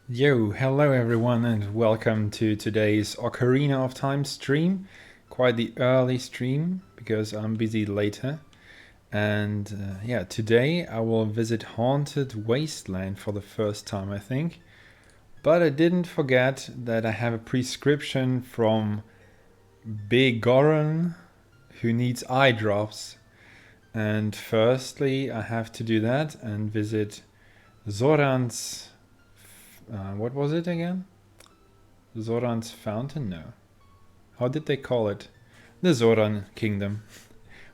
Yo, hello everyone and welcome to today's Ocarina of Time stream. Quite the early stream because I'm busy later. And yeah, today I will visit Haunted Wasteland for the first time, I think. But I didn't forget that I have a prescription from Big Goron who needs eye drops. And firstly, I have to do that and visit Zoran's what was it again? Zoran's Fountain? No. How did they call it? The Zoran Kingdom.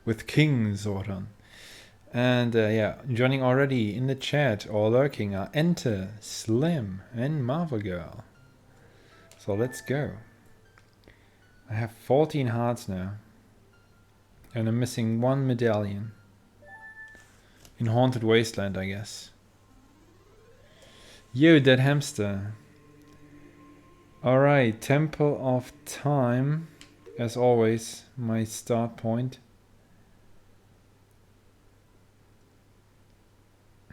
With King Zoran. And yeah, joining already in the chat or lurking are Enter, Slim, and Marvel Girl. So let's go. I have 14 hearts now. And I'm missing one medallion. In Haunted Wasteland, I guess. Yo, dead hamster. Alright, Temple of Time. As always, my start point.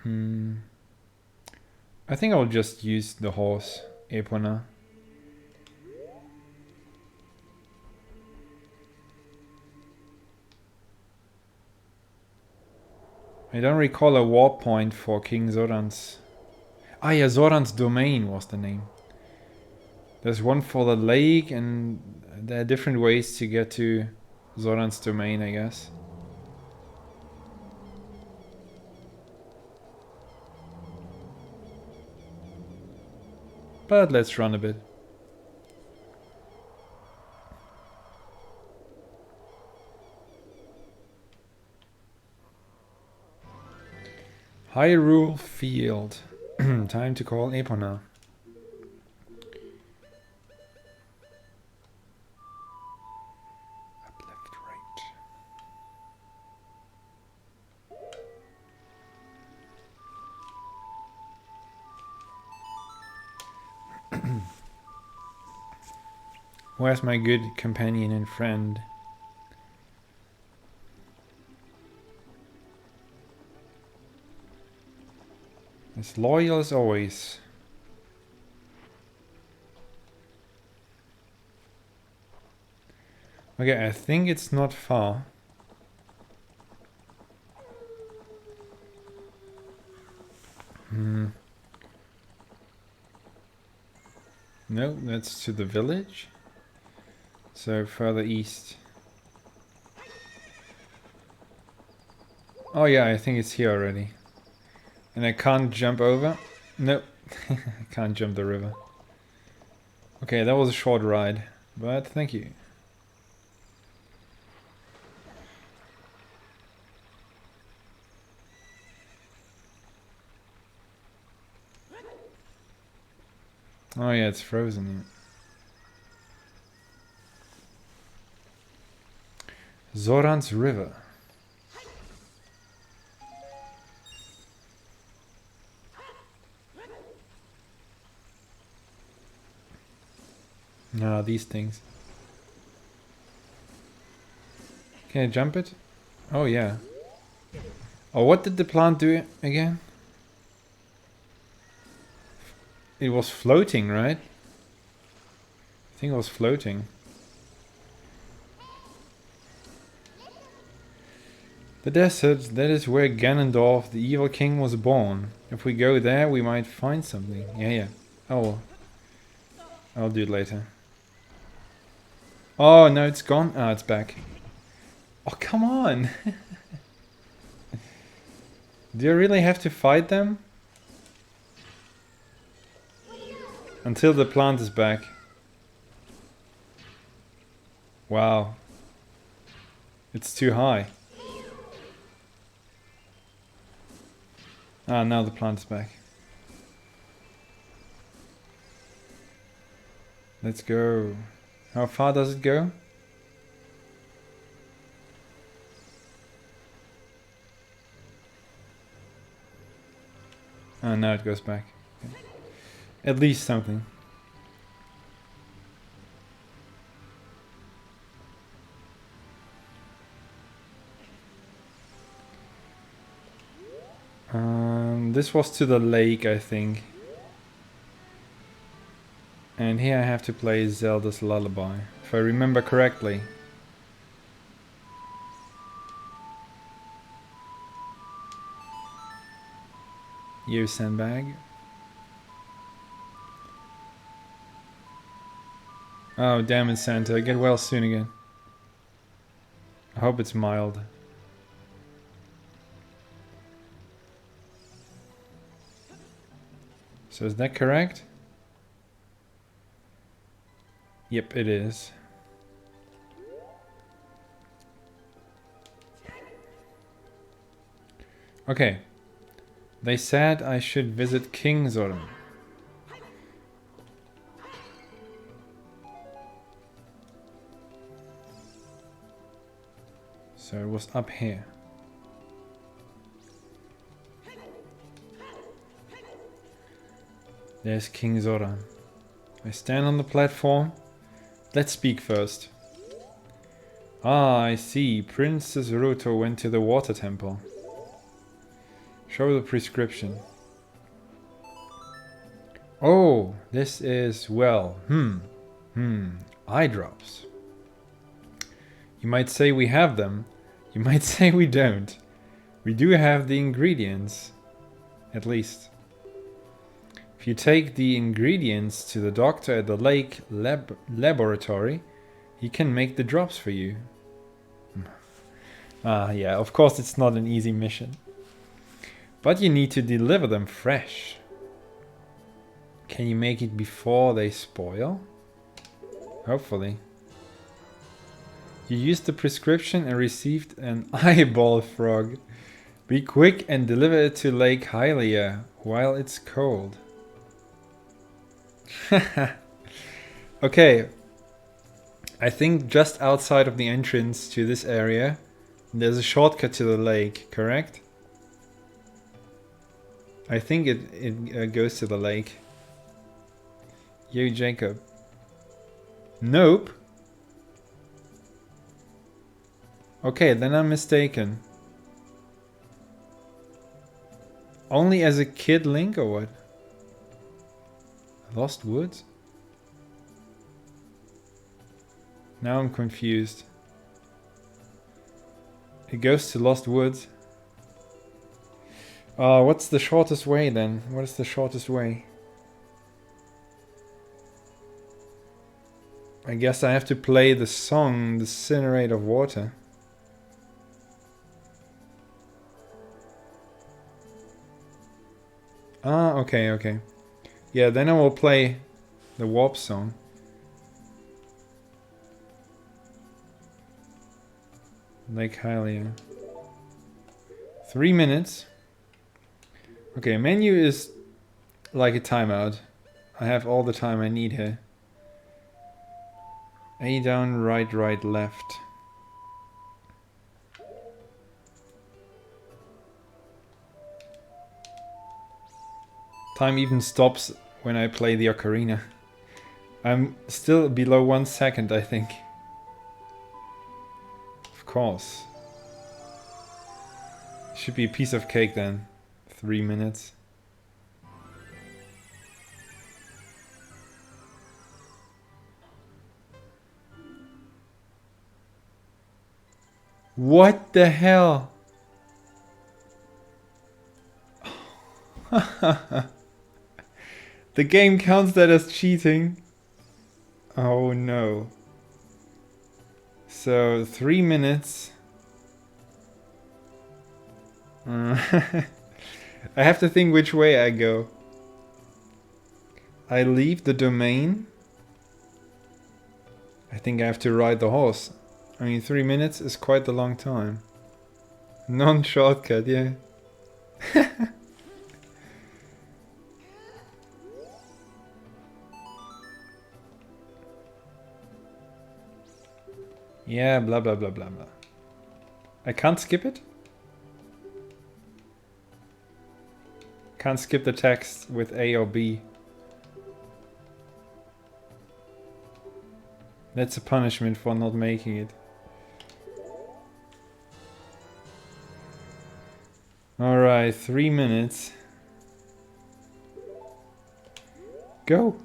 I think I'll just use the horse, Epona. I don't recall a warp point for King Zoran's. Ah yeah, Zoran's Domain was the name. There's one for the lake and there are different ways to get to Zoran's Domain, I guess. But let's run a bit. Hyrule Field. Time to call Epona. Up, left, right. Where's my good companion and friend? As loyal as always. Okay, I think it's not far. No, that's to the village. So further east. Oh yeah, I think it's here already. And I can't jump over? Nope. I can't jump the river. Okay, that was a short ride, but thank you. Oh yeah, it's frozen. Zoran's River. Ah, these things. Can I jump it? Oh yeah. Oh, what did the plant do again? It was floating, right? I think it was floating. The desert, that is where Ganondorf, the evil king, was born. If we go there, we might find something. Yeah. Oh, I'll do it later. Oh, no, it's gone. Ah, it's back. Oh, come on. Do you really have to fight them? Until the plant is back. Wow. It's too high. Ah, now the plant is back. Let's go. How far does it go? Oh, now it goes back. Okay. At least something. This was to the lake, I think. And here I have to play Zelda's Lullaby, if I remember correctly. You sandbag. Oh, damn it, Santa. Get well soon again. I hope it's mild. So is that correct? Yep, it is. Okay. They said I should visit King Zoran. So it was up here. There's King Zoran. I stand on the platform. Let's speak first. Ah, I see. Princess Ruto went to the water temple. Show the prescription. Oh, this is, well, eye drops. You might say we have them. You might say we don't. We do have the ingredients. At least. If you take the ingredients to the doctor at the lake laboratory, he can make the drops for you. Yeah, of course it's not an easy mission. But you need to deliver them fresh. Can you make it before they spoil? Hopefully. You used the prescription and received an eyeball frog. Be quick and deliver it to Lake Hylia while it's cold. Okay. I think just outside of the entrance to this area, there's a shortcut to the lake, correct? I think it goes to the lake. Yo, Jacob. Nope. Okay, then I'm mistaken. Only as a kid Link or what? Lost Woods? Now I'm confused. It goes to Lost Woods. What's the shortest way then? What is the shortest way? I guess I have to play the song, The Incinerate of Water. Okay, okay. Yeah, then I will play the warp song. Lake Hylia. 3 minutes. Okay, menu is like a timeout. I have all the time I need here. A down, right, right, left. Time even stops when I play the ocarina. I'm still below 1 second, I think. Of course. Should be a piece of cake then. 3 minutes. What the hell? The game counts that as cheating. Oh no. So 3 minutes. I have to think which way I go. I leave the domain. I think I have to ride the horse. I mean, 3 minutes is quite a long time. Non-shortcut, yeah. Yeah, blah blah blah blah blah. I can't skip it? Can't skip the text with A or B. That's a punishment for not making it. Alright, 3 minutes. Go!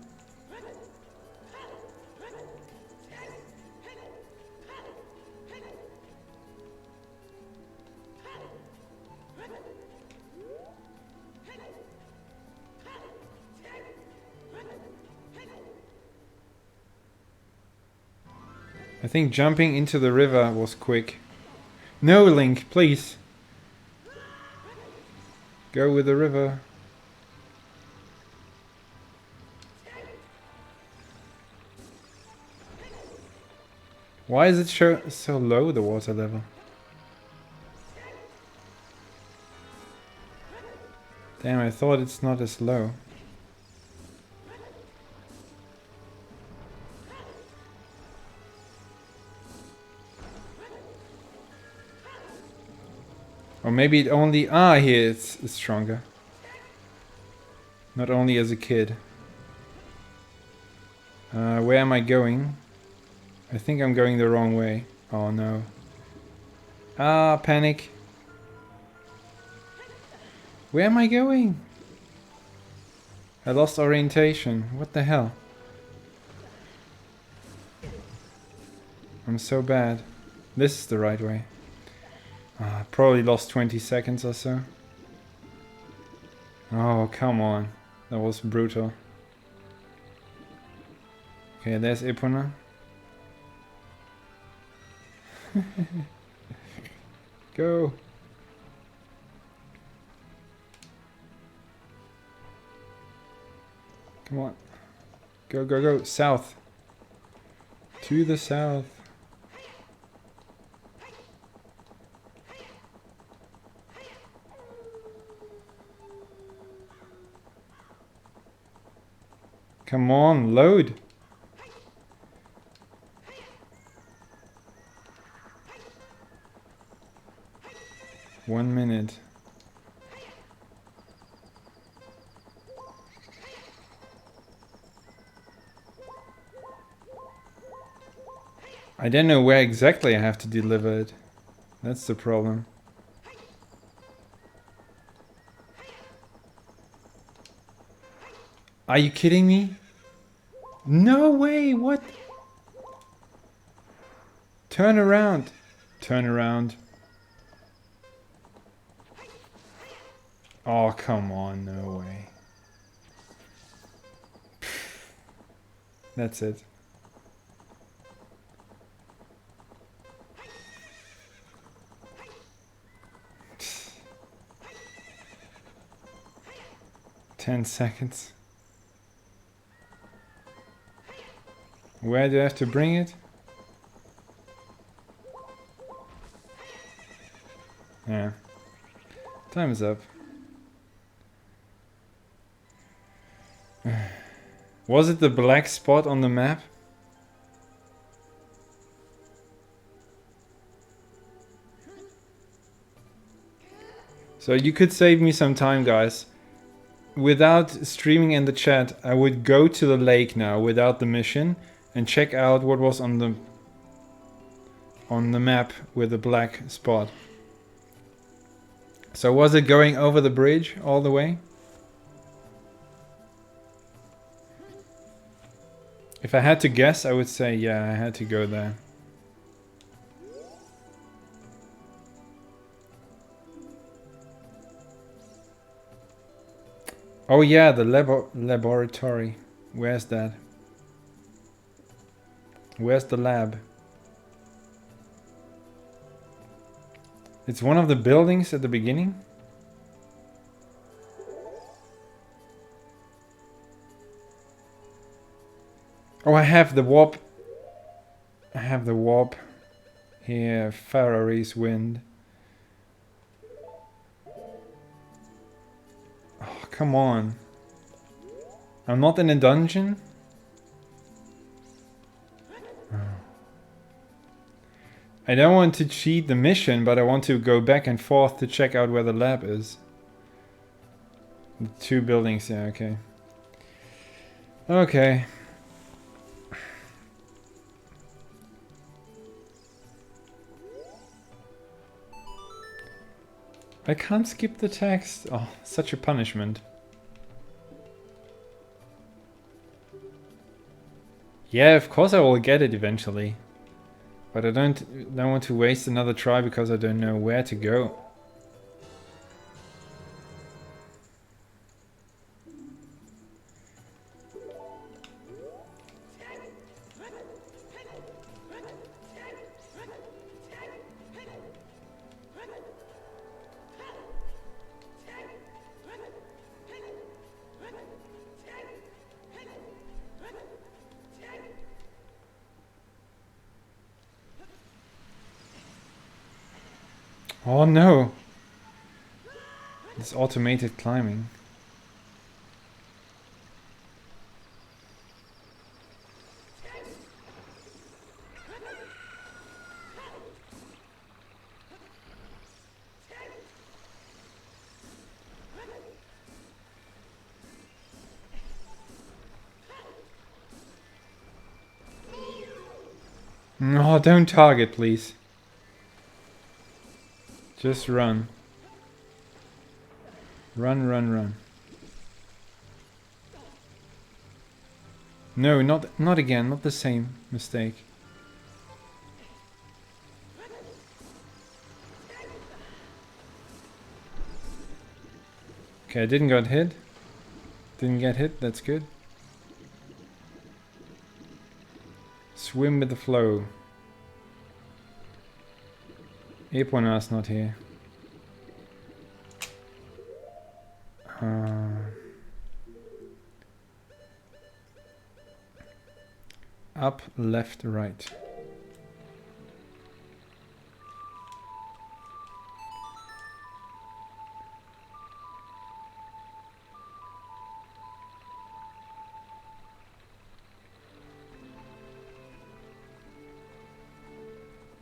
I think jumping into the river was quick. No, Link, please. Go with the river. Why is it so low, the water level? Damn, I thought it's not as low. Or maybe it only... Ah, here it's stronger. Not only as a kid. Where am I going? I think I'm going the wrong way. Oh no. Ah, panic. Where am I going? I lost orientation. What the hell? I'm so bad. This is the right way. Probably lost 20 seconds or so. Oh, come on. That was brutal. Okay, there's Epona. Go! Come on. Go, go, go. South. To the south. Come on, load. One minute. I don't know where exactly I have to deliver it. That's the problem. Are you kidding me? No way, what? Turn around. Turn around. Oh, come on, no way. That's it. Ten seconds. Where do I have to bring it? Yeah. Time is up. Was it the black spot on the map? So you could save me some time, guys. Without streaming in the chat, I would go to the lake now without the mission and check out what was on the map with the black spot. So was it going over the bridge all the way? If I had to guess, I would say yeah, I had to go there. Oh yeah, the laboratory. Where's that? Where's the lab? It's one of the buildings at the beginning? Oh, I have the warp. I have the warp here. Faroese wind. Oh, come on. I'm not in a dungeon? I don't want to cheat the mission, but I want to go back and forth to check out where the lab is. The two buildings, yeah, okay. Okay. I can't skip the text. Oh, such a punishment. Yeah, of course I will get it eventually. But I don't want to waste another try because I don't know where to go. Oh no! This automated climbing. No, don't target, please. Just run. Run, run, run. No, not again, not the same mistake. Okay, I didn't get hit. Didn't get hit, that's good. Swim with the flow. Epona's not here. Up, left, right.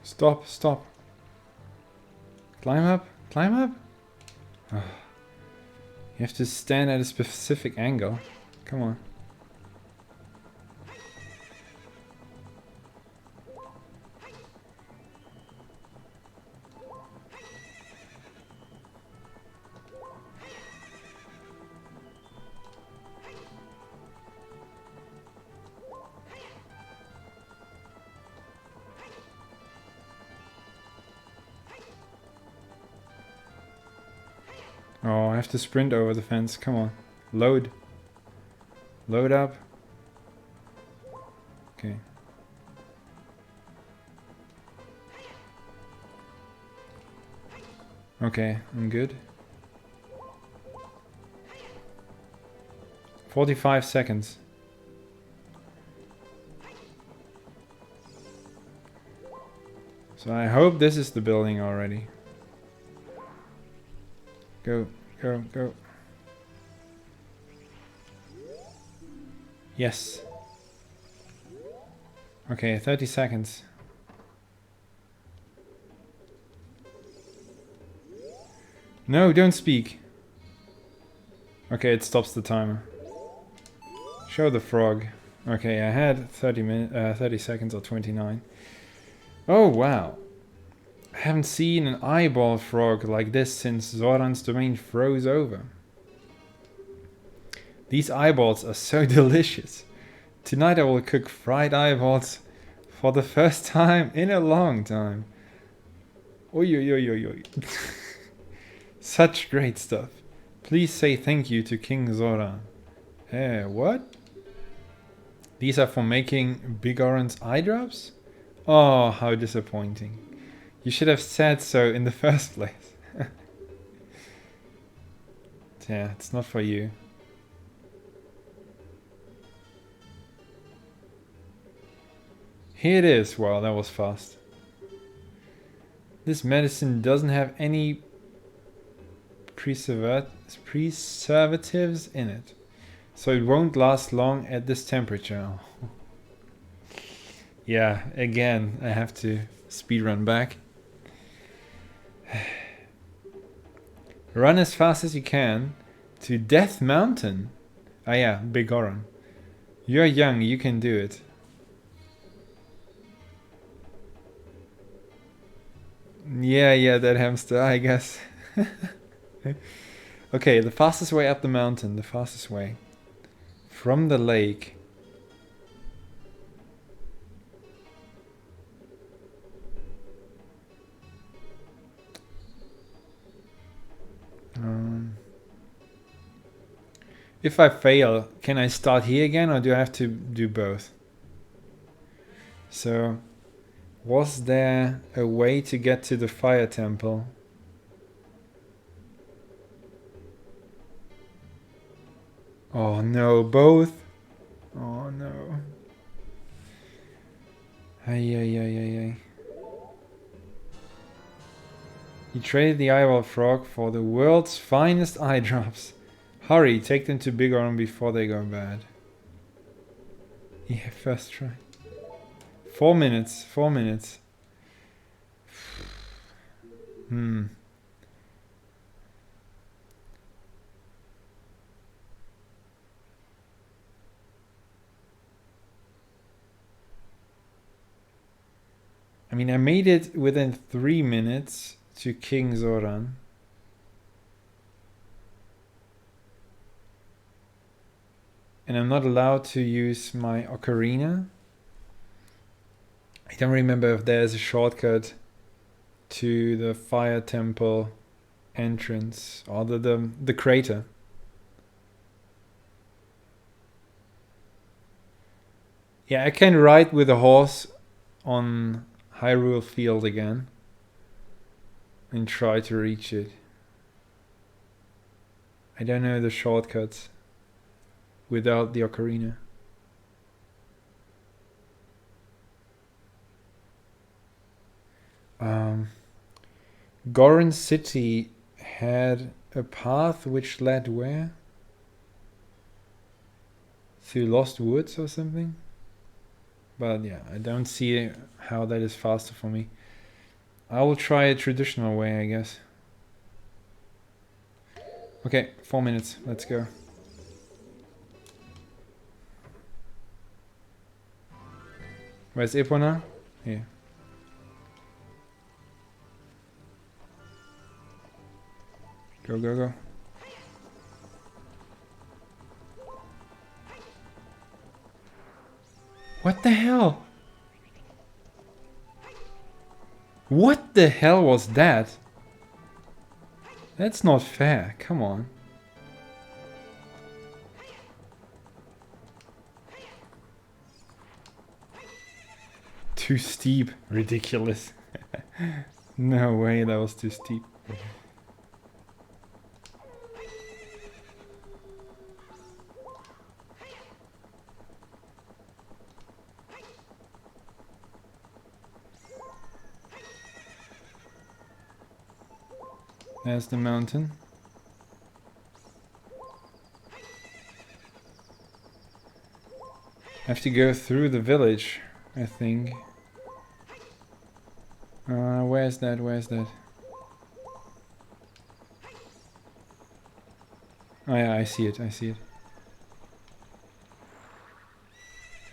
Stop, stop. Climb up, climb up. Oh. You have to stand at a specific angle. Come on. Oh, I have to sprint over the fence. Come on. Load. Load up. Okay. Okay, I'm good. 45 seconds. So I hope this is the building already. Go, go, go. Yes. Okay, 30 seconds. No, don't speak. Okay, it stops the timer. Show the frog. Okay, I had 30 seconds or 29. Oh, wow. I haven't seen an eyeball frog like this since Zoran's domain froze over. These eyeballs are so delicious. Tonight I will cook fried eyeballs for the first time in a long time. Oi, oi, oi, oi, oi. Such great stuff. Please say thank you to King Zoran. What? These are for making Bigoron's eye drops? Oh, how disappointing. You should have said so in the first place. Yeah, it's not for you. Here it is. Wow, that was fast. This medicine doesn't have any preservatives in it, so it won't last long at this temperature. Yeah, again, I have to speedrun back. Run as fast as you can to Death Mountain. Ah yeah, Bigoron. You're young, you can do it. Yeah, that hamster, I guess. Okay, the fastest way up the mountain, the fastest way. From the lake. If I fail, can I start here again or do I have to do both? So, was there a way to get to the fire temple? Oh no, both? Oh no. Ay, ay, ay, ay, ay. You traded the eyeball frog for the world's finest eye drops. Hurry, take them to Big Oran before they go bad. Yeah, first try. 4 minutes, 4 minutes. I mean, I made it within 3 minutes to King Zoran. And I'm not allowed to use my ocarina. I don't remember if there's a shortcut to the fire temple entrance or the crater. Yeah, I can ride with a horse on Hyrule Field again and try to reach it. I don't know the shortcuts without the ocarina. Goron City had a path which led where? Through Lost Woods or something? But yeah, I don't see how that is faster for me. I will try a traditional way, I guess. Okay, 4 minutes. Let's go. Where's Epona? Here. Go, go, go. What the hell? What the hell was that? That's not fair. Come on. Too steep. Ridiculous. No way, that was too steep. There's the mountain. I have to go through the village, I think. Where's that? Where's that? Oh yeah, I see it. I see it.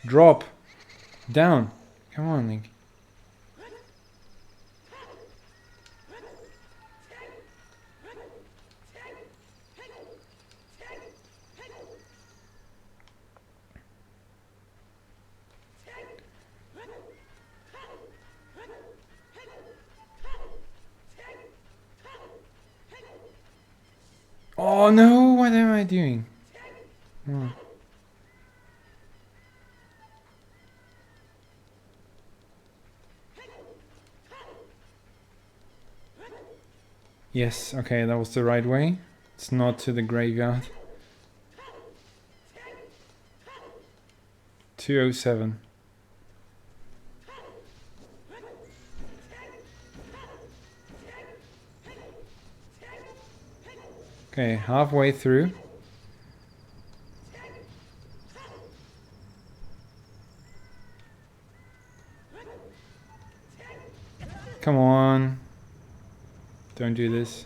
Drop! Down! Come on, Link. Oh no, what am I doing? Oh. Yes, okay, that was the right way. It's not to the graveyard. 207. Okay, halfway through. Come on. Don't do this.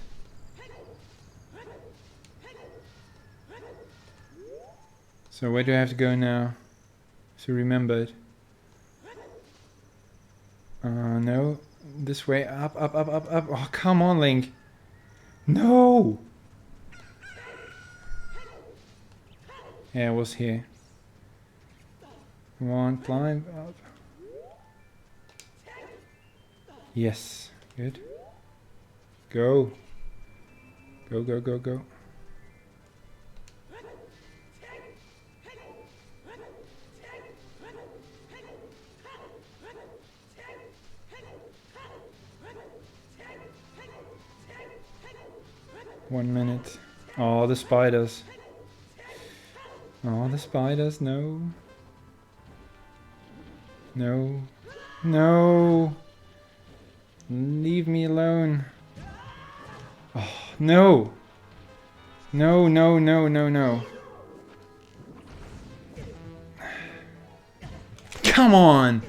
So where do I have to go now? To remember it. No. This way. Up, up, up, up, up. Oh, come on, Link. No! Yeah, it was here. Come on, climb up. Yes. Good. Go. Go, go, go, go. 1 minute. Oh, the spiders. Oh, the spiders, no. No. No! Leave me alone. Oh, no! No, no, no, no, no. Come on!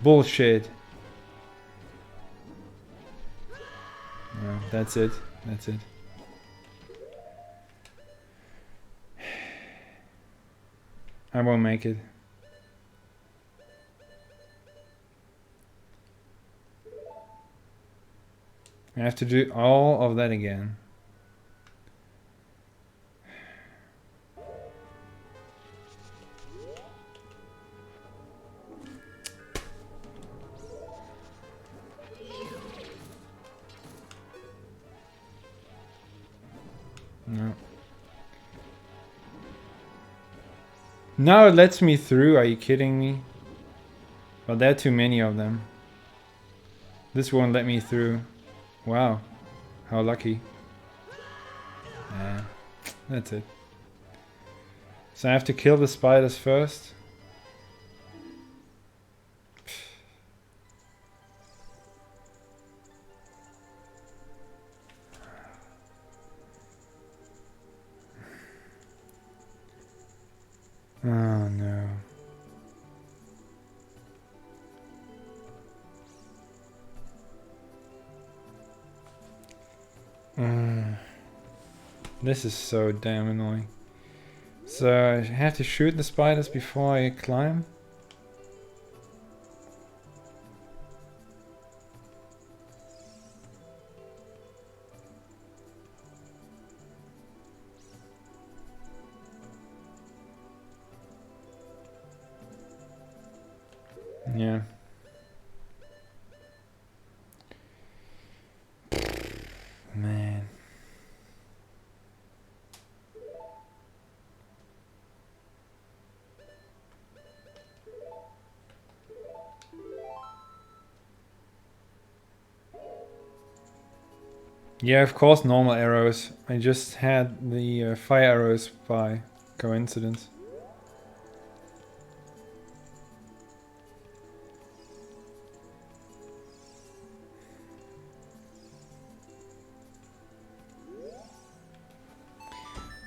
Bullshit. No, that's it. That's it. I won't make it. I have to do all of that again. No. Now it lets me through. Are you kidding me? Well, there are too many of them. This won't let me through. Wow. How lucky. Yeah. That's it. So I have to kill the spiders first. Oh no. This is so damn annoying. So I have to shoot the spiders before I climb? Yeah. Man. Yeah, of course, normal arrows. I just had the fire arrows by coincidence.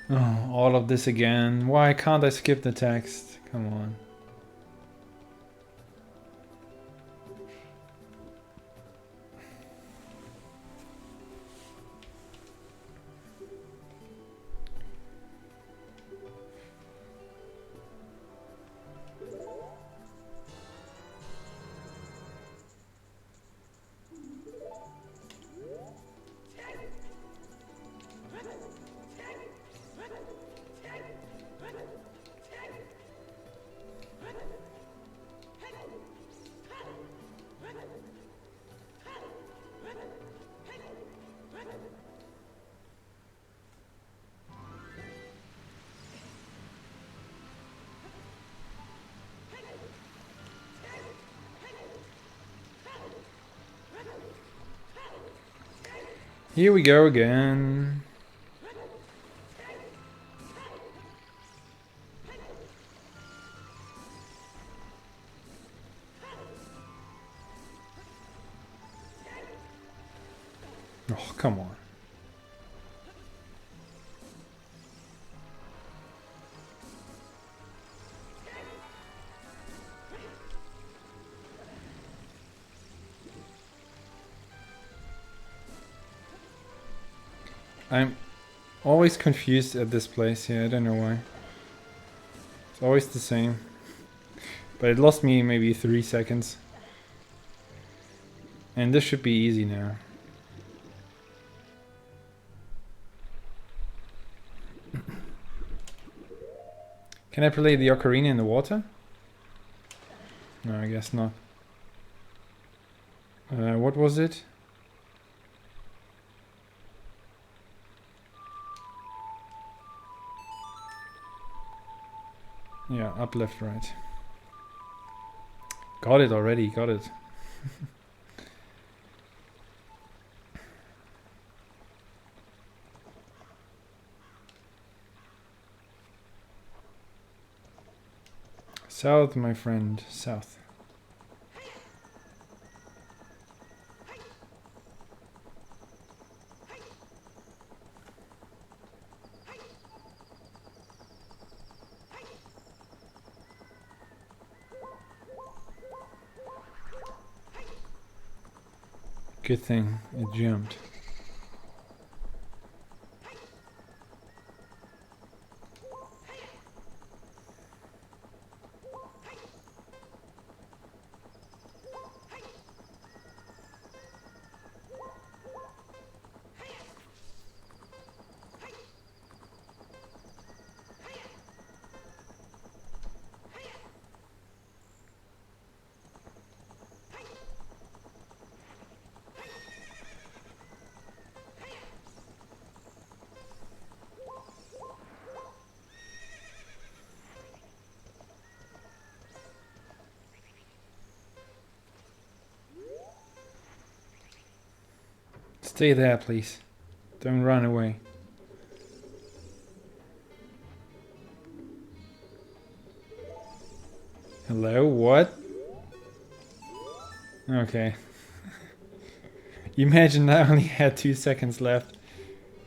Oh, all of this again. Why can't I skip the text? Come on. Here we go again. Oh, come on. I'm always confused at this place here, I don't know why. It's always the same. But it lost me maybe 3 seconds. And this should be easy now. Can I play the ocarina in the water? No, I guess not. What was it? Yeah, up, left, right. Got it already, got it. South, my friend, south. Good thing it jumped. Stay there, please. Don't run away. Hello, what? Okay. Imagine I only had 2 seconds left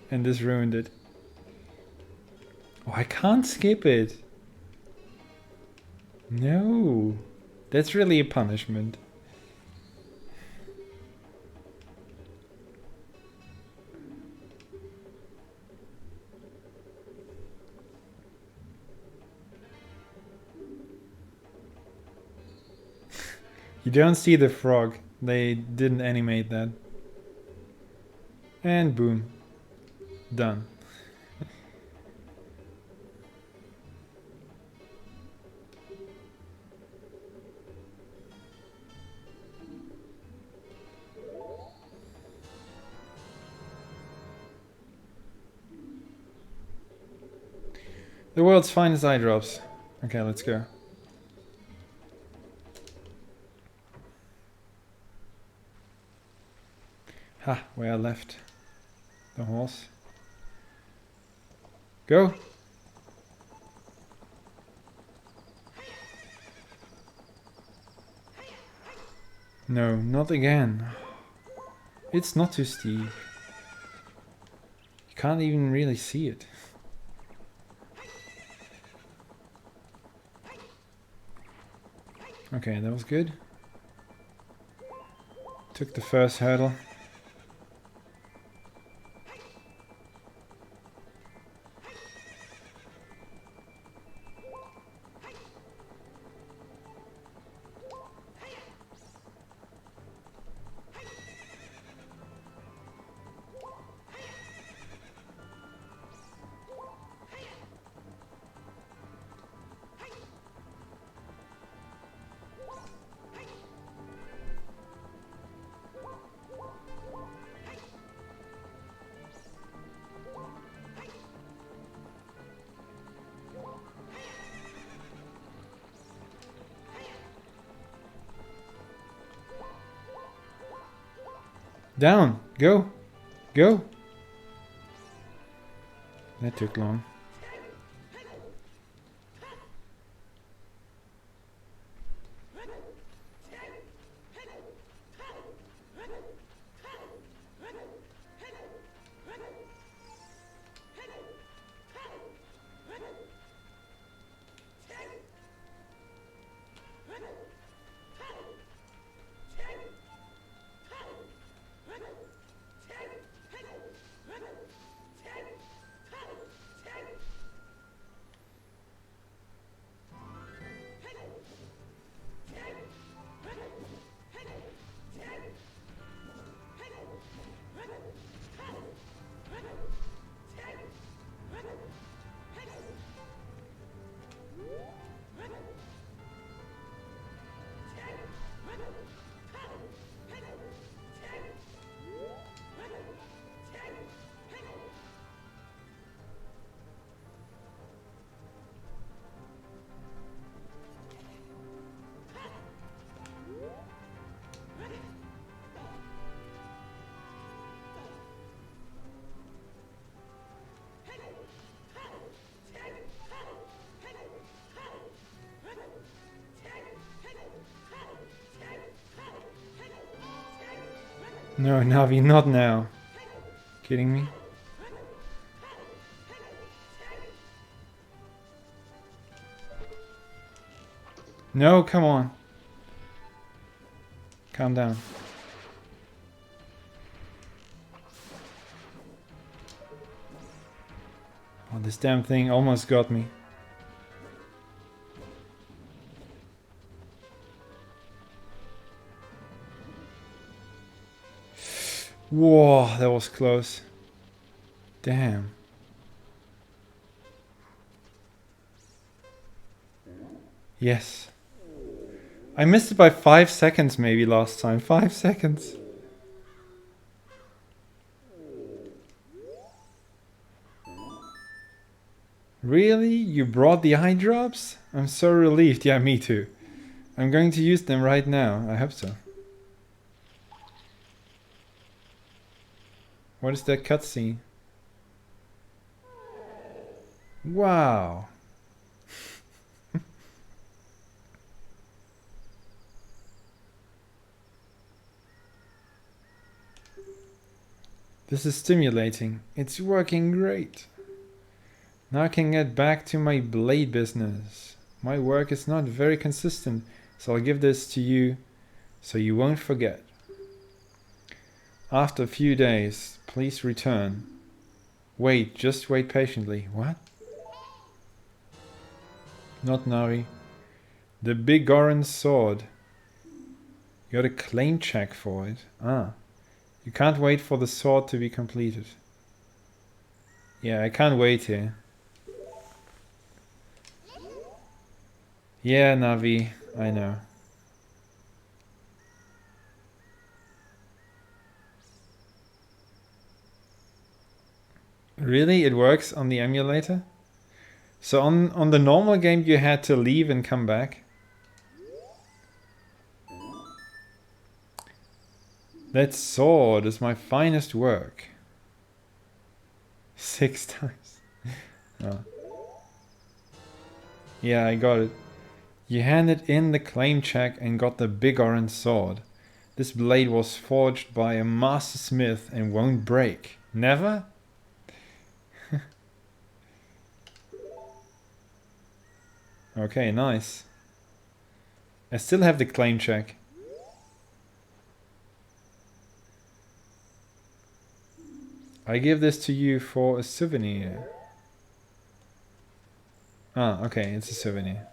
and this ruined it. Oh, I can't skip it. No. That's really a punishment. You don't see the frog. They didn't animate that. And boom. Done. The world's finest eye drops. Okay, let's go. Ha, where I left the horse. Go! No, not again. It's not too steep. You can't even really see it. Okay, that was good. Took the first hurdle. Down! Go! Go! That took long. No, Navi, not now. Kidding me? No, come on. Calm down. Oh, this damn thing almost got me. Whoa, that was close. Damn. Yes. I missed it by 5 seconds maybe last time. 5 seconds. Really? You brought the eye drops? I'm so relieved. Yeah, me too. I'm going to use them right now. I hope so. What is that cutscene? Wow. This is stimulating. It's working great. Now I can get back to my blade business. My work is not very consistent, so I'll give this to you so you won't forget. After a few days, please return. Wait, just wait patiently. What? Not Nari. The Big Orange Sword. You got a claim check for it. Ah. You can't wait for the sword to be completed. Yeah, I can't wait here. Yeah, Navi, I know. Really? It works on the emulator? So on the normal game you had to leave and come back? That sword is my finest work. 6 times. Oh. Yeah, I got it. You handed in the claim check and got the Big Orange Sword. This blade was forged by a master smith and won't break. Never? Okay, nice. I still have the claim check. I give this to you for a souvenir. Ah, okay, it's a souvenir.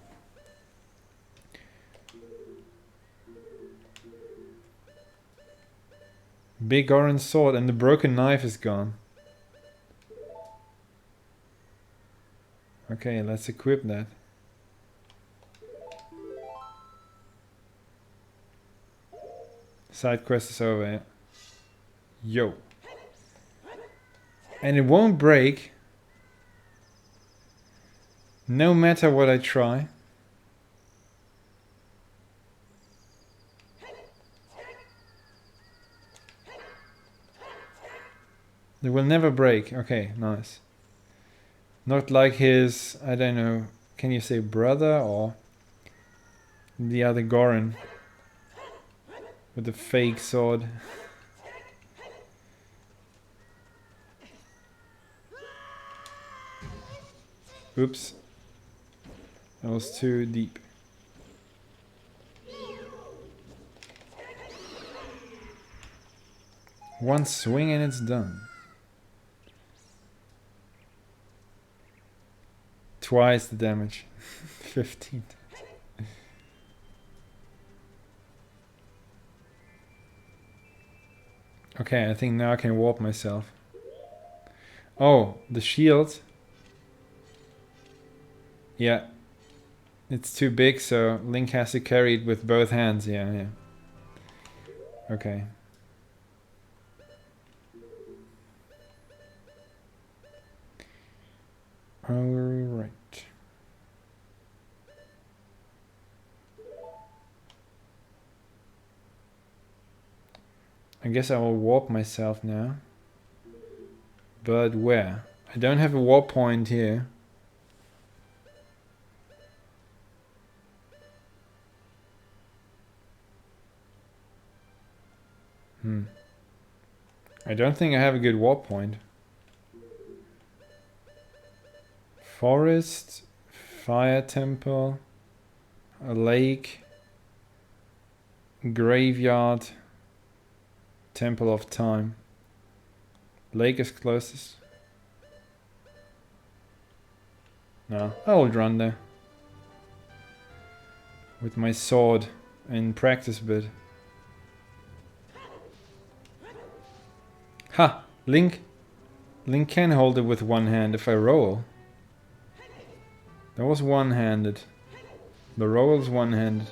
Big orange sword and the broken knife is gone. Okay, let's equip that. Side quest is over, yeah. Yo. And it won't break. No matter what I try. It will never break. Okay, nice. Not like his, I don't know, can you say brother or the other Goron with the fake sword. Oops. That was too deep. One swing and it's done. Twice the damage. 15. Okay, I think now I can warp myself. Oh, the shield. Yeah. It's too big, so Link has to carry it with both hands. Yeah, yeah. Okay. Alright. I guess I will warp myself now. But where? I don't have a warp point here. I don't think I have a good warp point. Forest, fire temple, a lake, graveyard, temple of time. Lake is closest. No, I'll run there. With my sword and practice a bit. Ha! Link can hold it with one hand if I roll. That was one-handed. The roll is one-handed.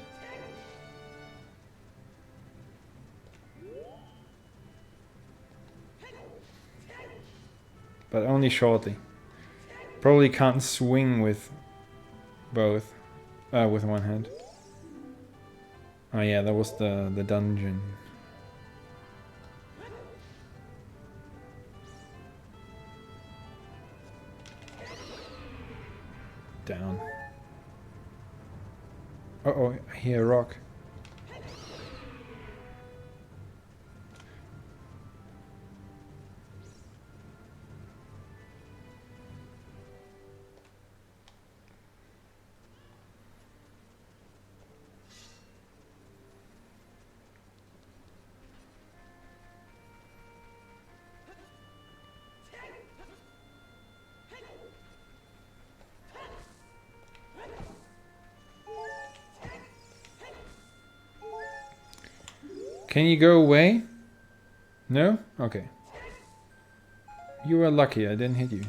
But only shortly. Probably can't swing with both. With one hand. Oh yeah, that was the dungeon. Down. Uh-oh, I hear a rock. Can you go away? No? Okay. You were lucky, I didn't hit you.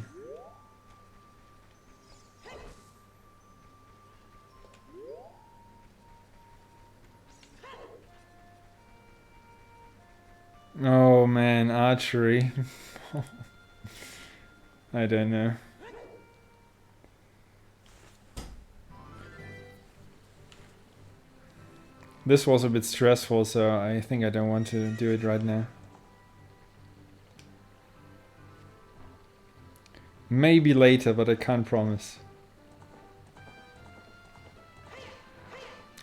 Oh man, archery. I don't know. This was a bit stressful, so I think I don't want to do it right now. Maybe later, but I can't promise.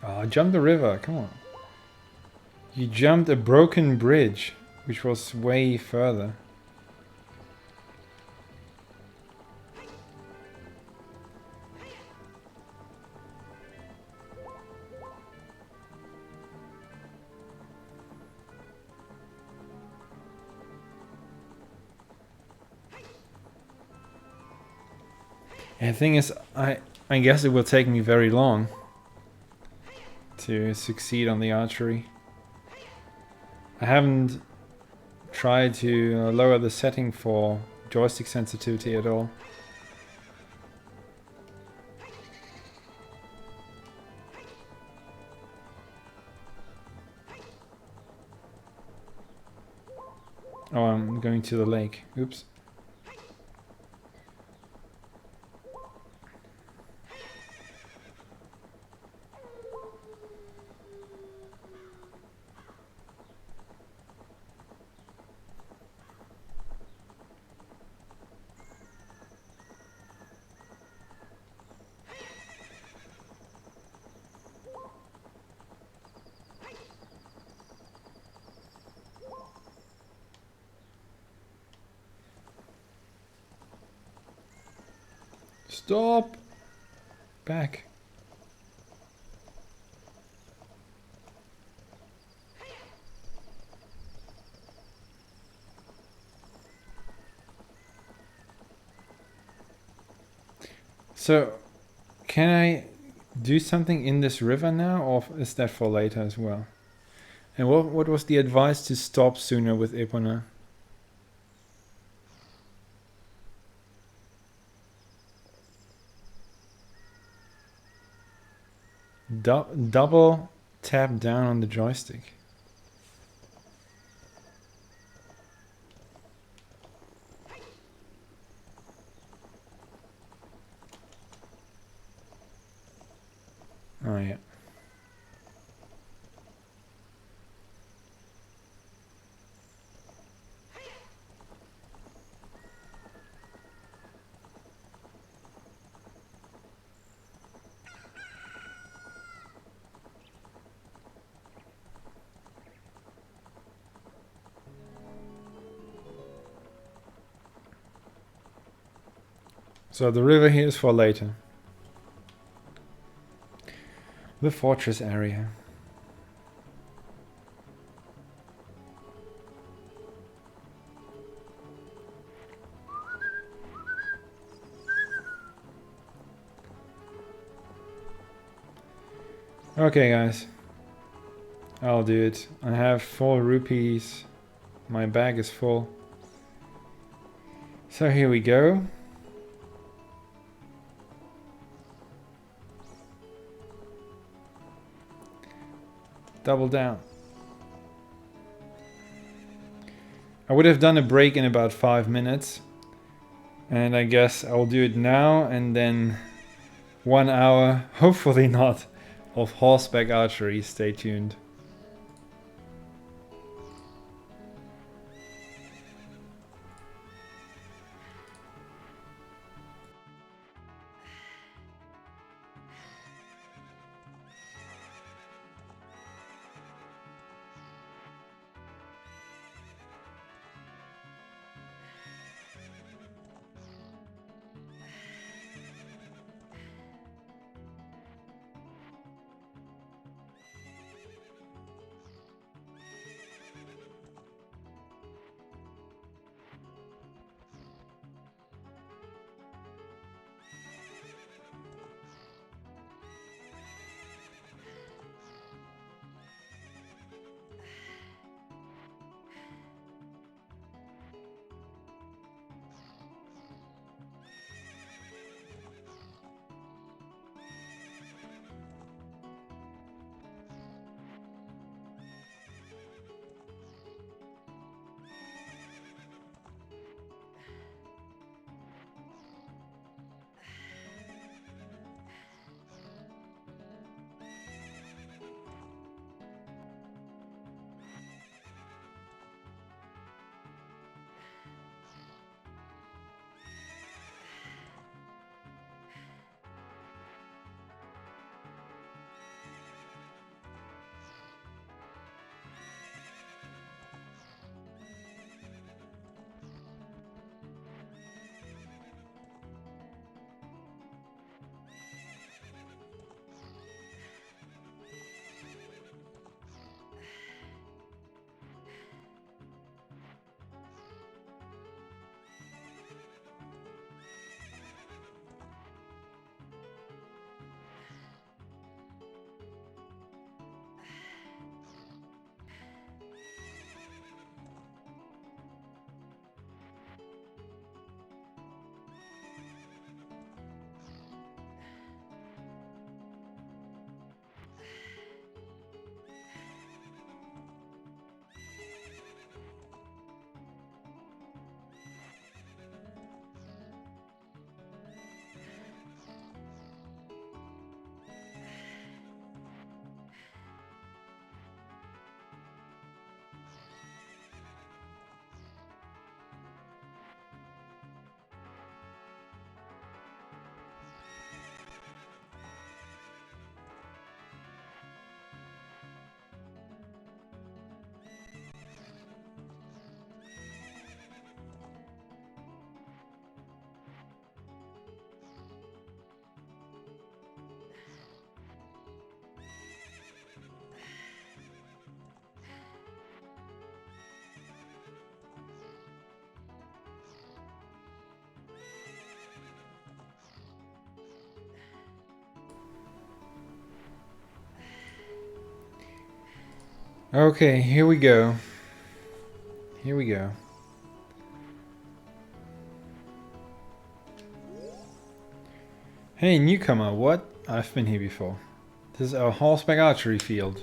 Oh, jump the river, come on. You jumped a broken bridge, which was way further. And the thing is, I guess it will take me very long to succeed on the archery. I haven't tried to lower the setting for joystick sensitivity at all. Oh, I'm going to the lake. Oops. Stop! Back. So, can I do something in this river now, or is that for later as well? And what was the advice to stop sooner with Epona? Double tap down on the joystick. Oh yeah. So the river here is for later. The fortress area. Okay guys, I'll do it. I have 4 rupees. My bag is full. So here we go. Double down. I would have done a break in about 5 minutes. And I guess I'll do it now and then 1 hour, hopefully not, of horseback archery. Stay tuned. Okay, here we go. Here we go. Hey newcomer, what? I've been here before. This is our horseback archery field.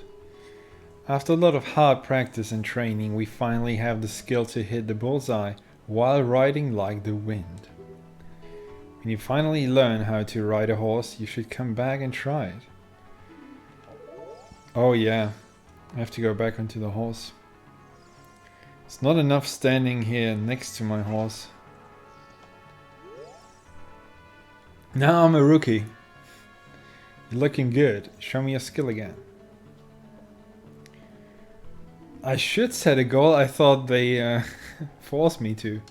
After a lot of hard practice and training, we finally have the skill to hit the bullseye while riding like the wind. When you finally learn how to ride a horse, you should come back and try it. Oh yeah, I have to go back onto the horse. It's not enough standing here next to my horse. Now I'm a rookie. You're looking good. Show me your skill again. I should set a goal. I thought they forced me to.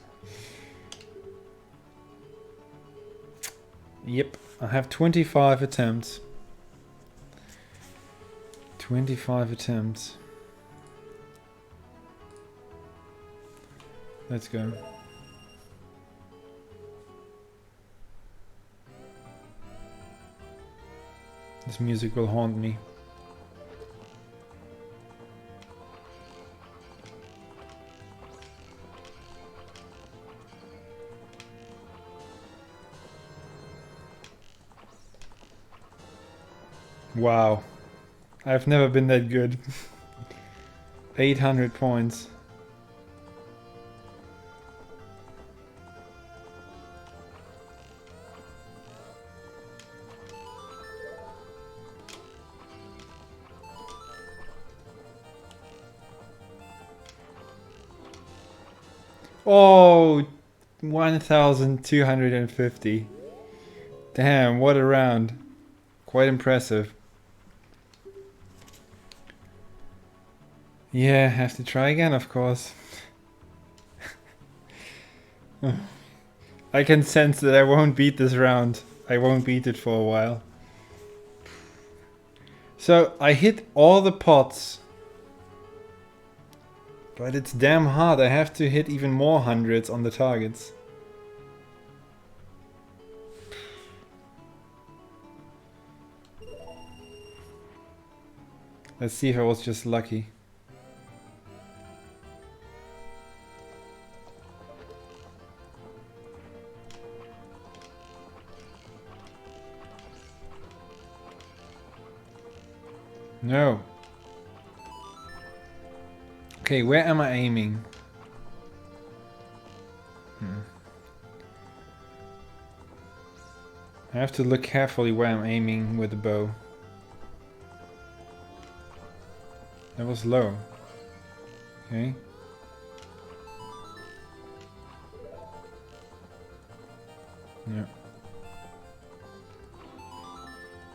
Yep, I have 25 attempts. 25 attempts. Let's go. This music will haunt me. Wow. I've never been that good. 800 points. Oh, 1,250. Damn, what a round. Quite impressive. Yeah, have to try again, of course. I can sense that I won't beat this round. I won't beat it for a while. So, I hit all the pots. But it's damn hard. I have to hit even more hundreds on the targets. Let's see if I was just lucky. No. Okay, where am I aiming? I have to look carefully where I'm aiming with the bow. That was low. Okay. Yeah.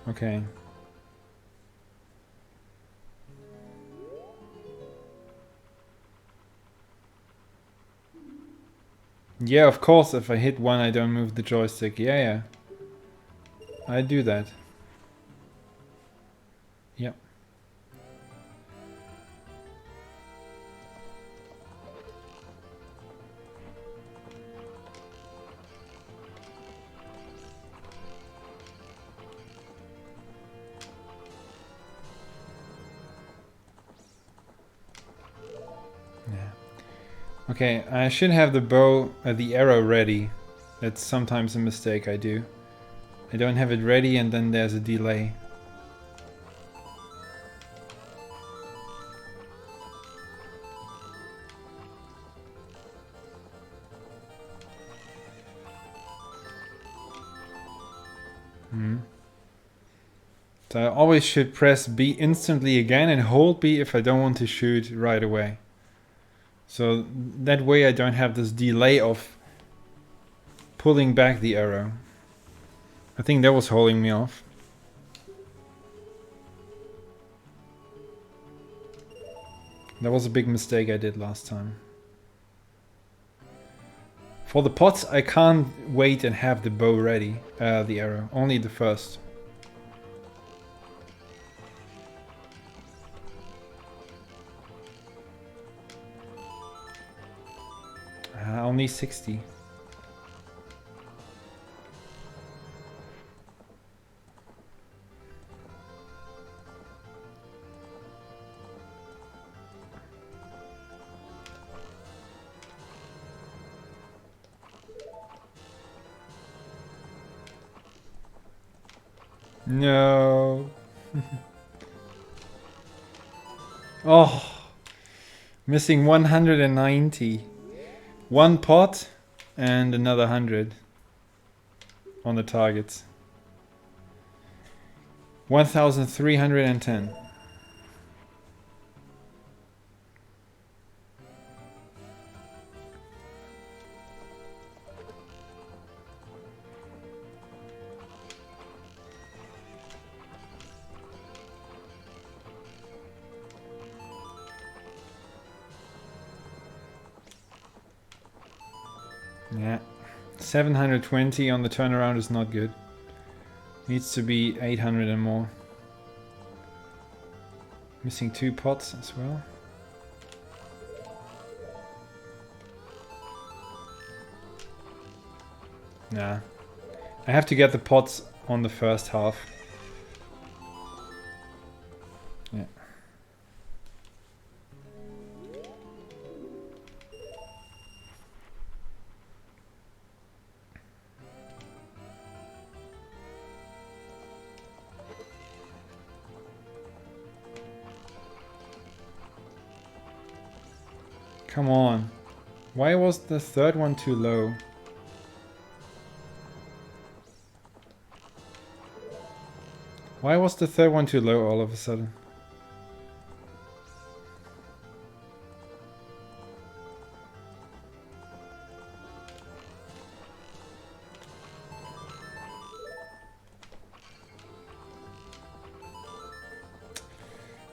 Okay. Yeah, of course, if I hit one, I don't move the joystick. Yeah. I do that. Yep. Okay, I should have the bow, the arrow ready. That's sometimes a mistake I do. I don't have it ready and then there's a delay. So I always should press B instantly again and hold B if I don't want to shoot right away. So that way I don't have this delay of pulling back the arrow. I think that was holding me off. That was a big mistake I did last time. For the pots I can't wait and have the bow ready, the arrow, only the first. Only 60. No. Oh, missing 190. One pot and another 100 on the targets. 1,310. Yeah, 720 on the turnaround is not good. Needs to be 800 and more. Missing 2 pots as well. Nah. I have to get the pots on the first half. Yeah. Come on. Why was the third one too low? Why was the third one too low all of a sudden?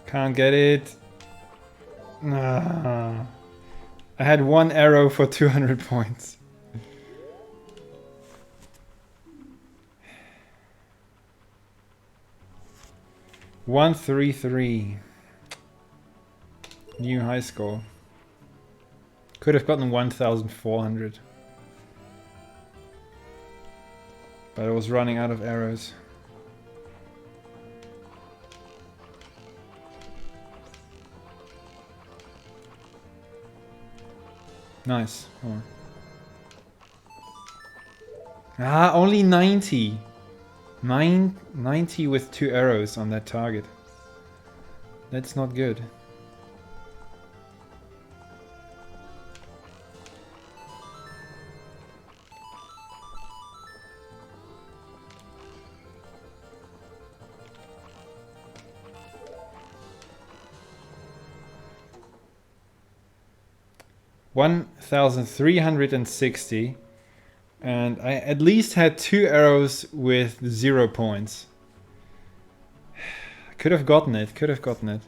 Can't get it. Nah. I had 1 arrow for 200 points. $133. New high score. Could have gotten 1,400. But I was running out of arrows. Nice. Come on. Ah, only 90. 90 with 2 arrows on that target. That's not good. $1,360, and I at least had 2 arrows with 0 points. Could have gotten it, could have gotten it.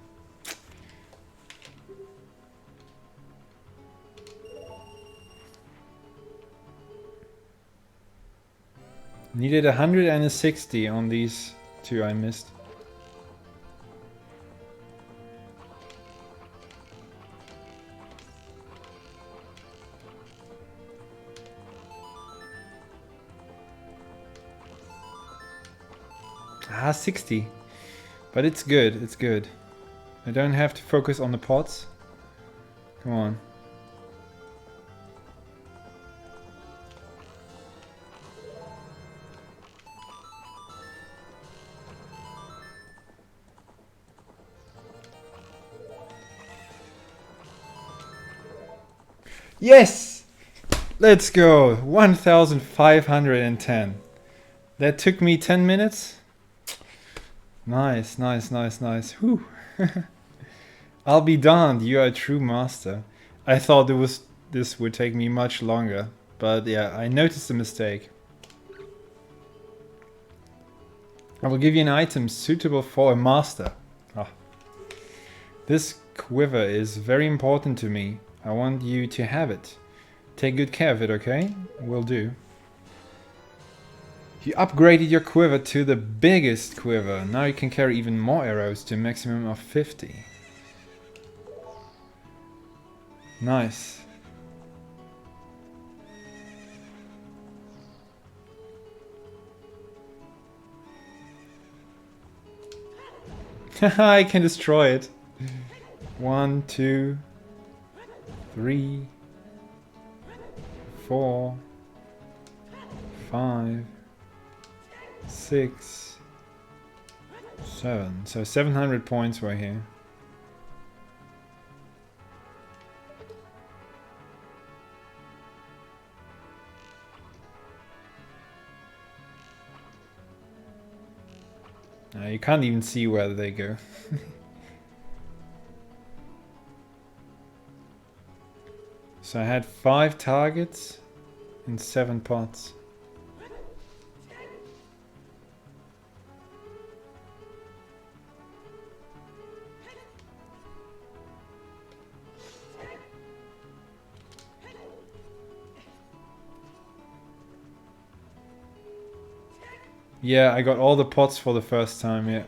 Needed 160 on these 2 I missed. Ah, 60. But it's good, it's good. I don't have to focus on the pots. Come on. Yes! Let's go! 1,510. That took me 10 minutes. Nice, nice, nice, nice. Whew. I'll be darned, you are a true master. I thought this would take me much longer, but yeah, I noticed a mistake. I will give you an item suitable for a master. Ah. This quiver is very important to me. I want you to have it. Take good care of it, okay? Will do. You upgraded your quiver to the biggest quiver. Now you can carry even more arrows to a maximum of 50. Nice. I can destroy it. 1, 2, 3, 4, 5, 6, 7. So 700 points right here. You can't even see where they go. So I had 5 targets and 7 pots. Yeah, I got all the pots for the first time, yeah.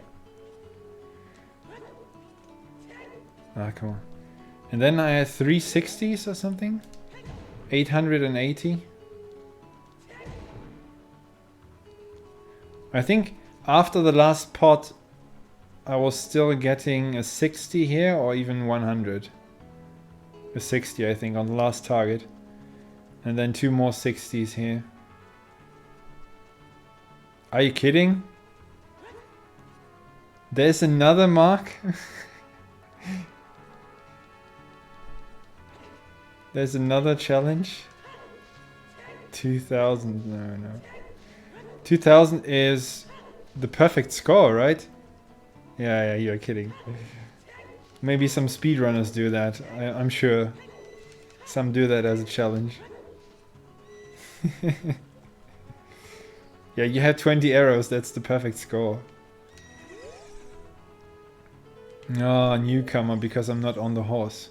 Ah, come on. And then I had 360s or something? 880? I think after the last pot I was still getting a 60 here or even 100. A 60 I think on the last target. And then 2 more 60s here. Are you kidding? There's another mark? There's another challenge? 2000, no. 2000 is the perfect score, right? Yeah, you're kidding. Maybe some speedrunners do that. I'm sure some do that as a challenge. Yeah, you had 20 arrows, that's the perfect score. Oh, newcomer, because I'm not on the horse.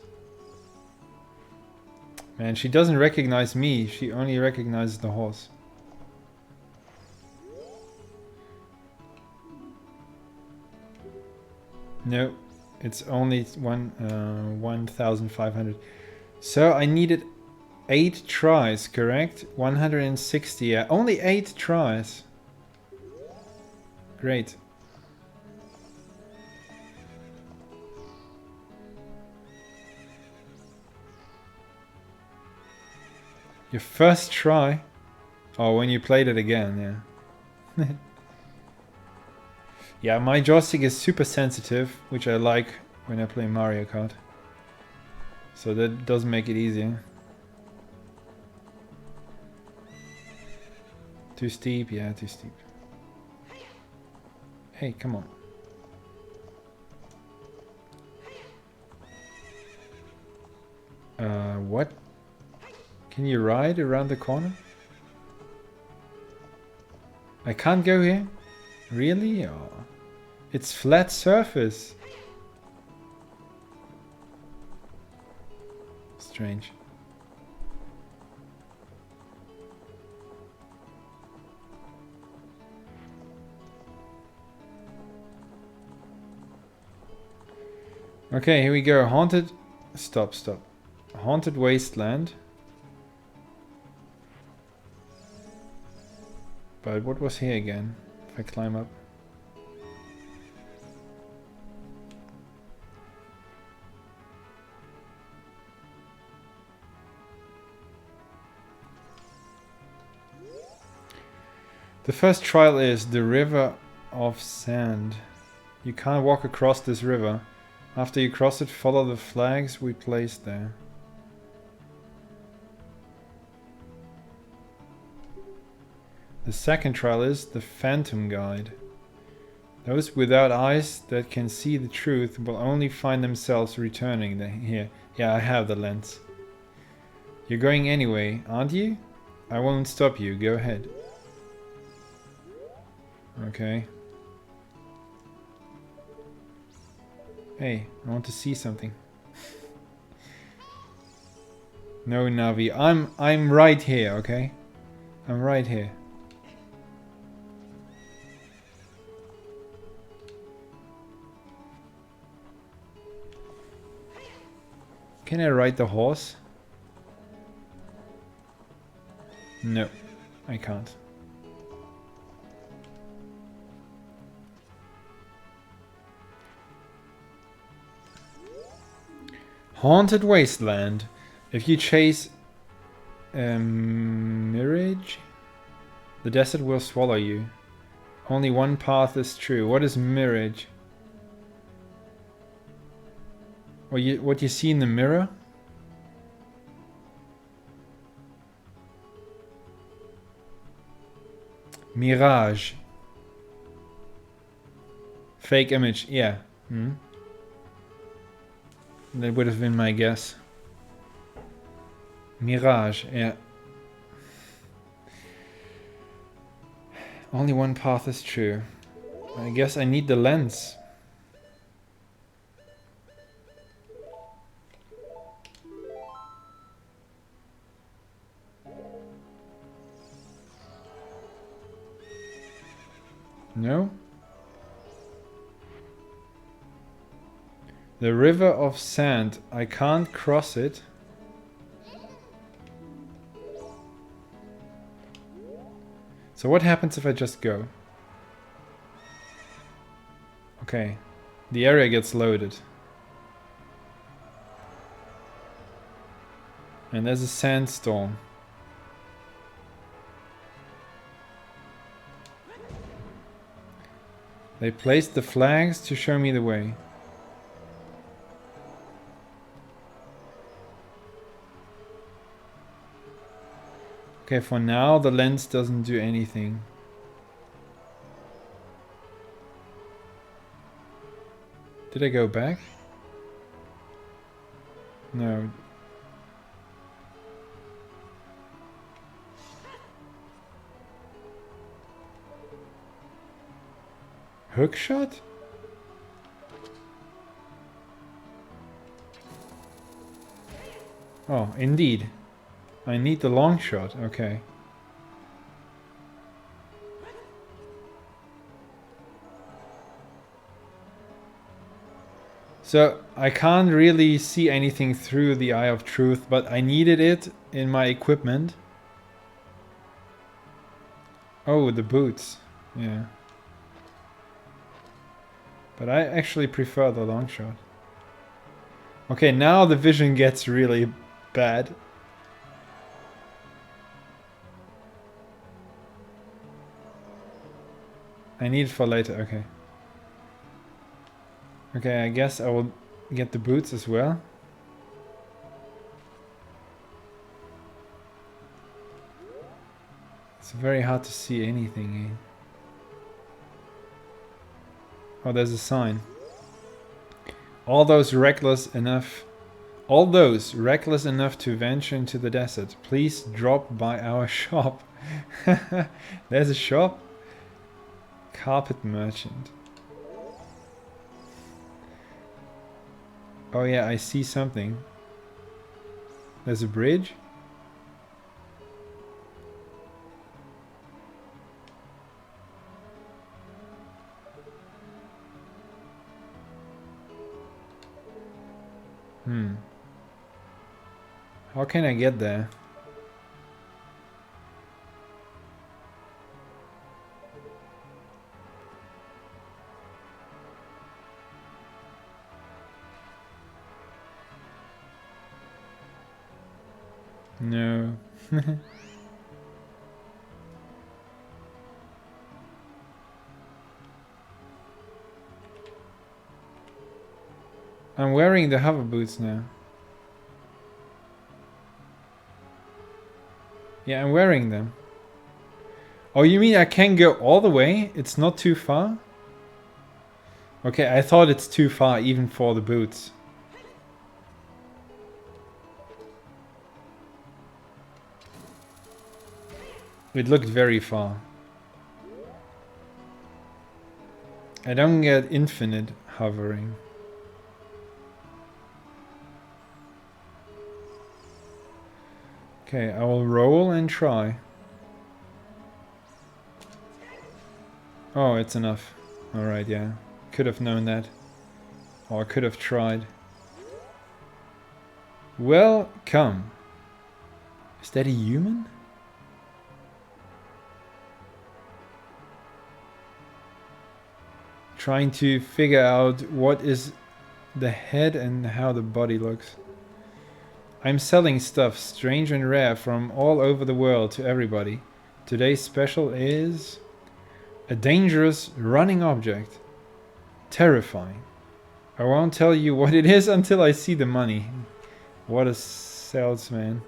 Man, she doesn't recognize me, she only recognizes the horse. No, it's only 1,500. So I needed 8 tries, correct? 160, yeah. Only 8 tries. Great. Your first try? Oh, when you played it again, yeah. Yeah, my joystick is super sensitive, which I like when I play Mario Kart. So that does make it easier. Too steep? Yeah, too steep. Hey, come on. What? Can you ride around the corner? I can't go here? Really? Oh. It's flat surface. Strange. Okay, here we go. Haunted... Stop. Haunted wasteland. But what was here again? If I climb up. The first trial is the River of Sand. You can't walk across this river. After you cross it, follow the flags we placed there. The second trial is the Phantom Guide. Those without eyes that can see the truth will only find themselves returning here. Yeah, I have the lens. You're going anyway, aren't you? I won't stop you, go ahead. Okay. Hey, I want to see something. No, Navi. I'm right here, okay? I'm right here. Can I ride the horse? No, I can't. Haunted Wasteland. If you chase Mirage, the desert will swallow you. Only one path is true. What is Mirage? What you see in the mirror? Mirage. Fake image, yeah. Hmm? That would have been my guess. Mirage, yeah. Only one path is true. I guess I need the lens. No? The river of sand. I can't cross it. So what happens if I just go? Okay. The area gets loaded. And there's a sandstorm. They placed the flags to show me the way. Okay, for now the lens doesn't do anything. Did I go back? No. Hook shot? Oh, indeed. I need the long shot, okay. So, I can't really see anything through the Eye of Truth, but I needed it in my equipment. Oh, the boots. Yeah. But I actually prefer the long shot. Okay, now the vision gets really bad. I need it for later, okay. Okay, I guess I will get the boots as well. It's very hard to see anything, eh? Oh, there's a sign. All those reckless enough to venture into the desert, please drop by our shop. There's a shop? Carpet merchant. Oh yeah, I see something. There's a bridge? How can I get there? No. I'm wearing the hover boots now. Yeah, I'm wearing them. Oh, you mean I can go all the way? It's not too far? Okay, I thought it's too far even for the boots. It looked very far. I don't get infinite hovering. Okay, I will roll and try. Oh, it's enough. Alright, yeah. Could have known that. Or could have tried. Welcome. Is that a human? Trying to figure out what is the head and how the body looks. I'm selling stuff strange and rare from all over the world to everybody. Today's special is a dangerous running object. Terrifying. I won't tell you what it is until I see the money. What a salesman.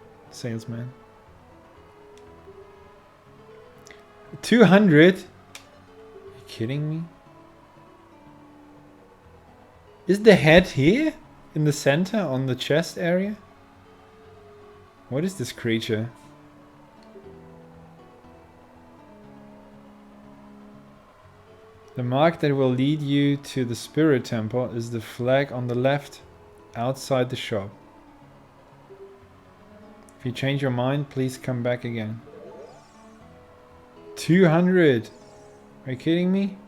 200? Are you kidding me? Is the head here? In the center on the chest area? What is this creature? The mark that will lead you to the spirit temple is the flag on the left outside the shop. If you change your mind, please come back again. 200! Are you kidding me?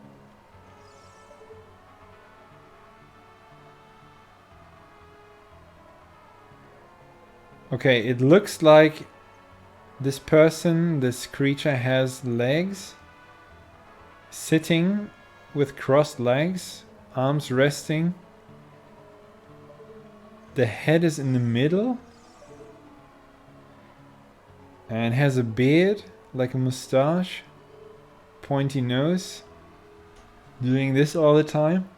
Okay, it looks like this person, this creature has legs, sitting with crossed legs, arms resting. The head is in the middle and has a beard, like a mustache, pointy nose, doing this all the time.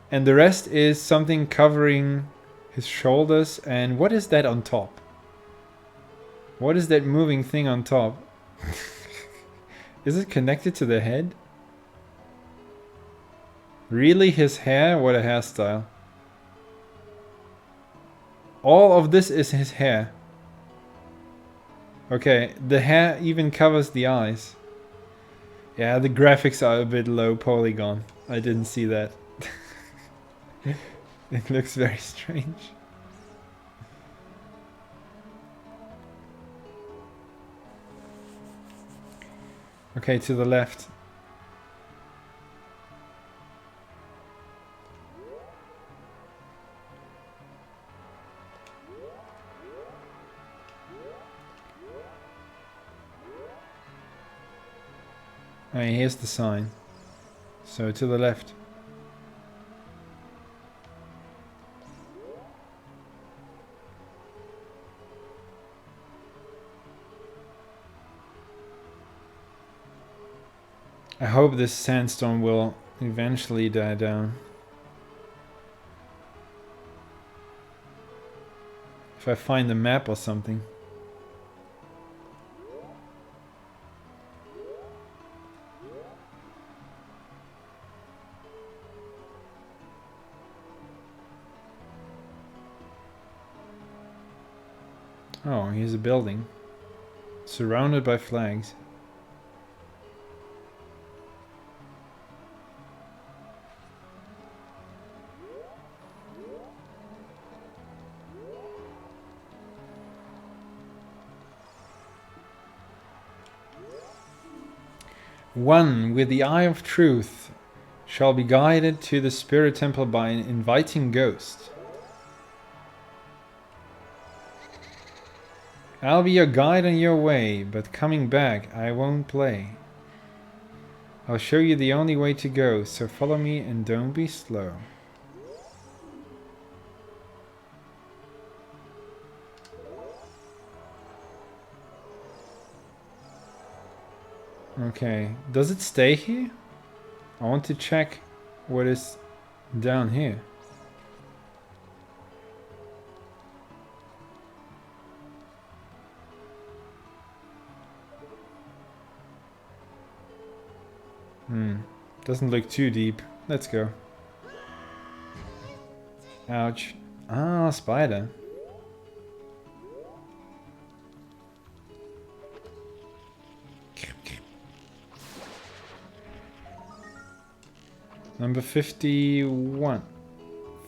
And the rest is something covering his shoulders. And what is that on top? What is that moving thing on top? Is it connected to the head? Really, his hair? What a hairstyle. All of this is his hair. Okay, the hair even covers the eyes. Yeah, the graphics are a bit low polygon. I didn't see that. It looks very strange. Okay, to the left. Alright, here's the sign. So to the left. I hope this sandstorm will eventually die down. If I find the map or something. Oh, here's a building. Surrounded by flags. One with the eye of truth shall be guided to the spirit temple by an inviting ghost. I'll be your guide on your way, but coming back I won't play. I'll show you the only way to go, so follow me and don't be slow. Okay, does it stay here? I want to check what is down here. Doesn't look too deep. Let's go. Ouch. Ah, spider. Number 51.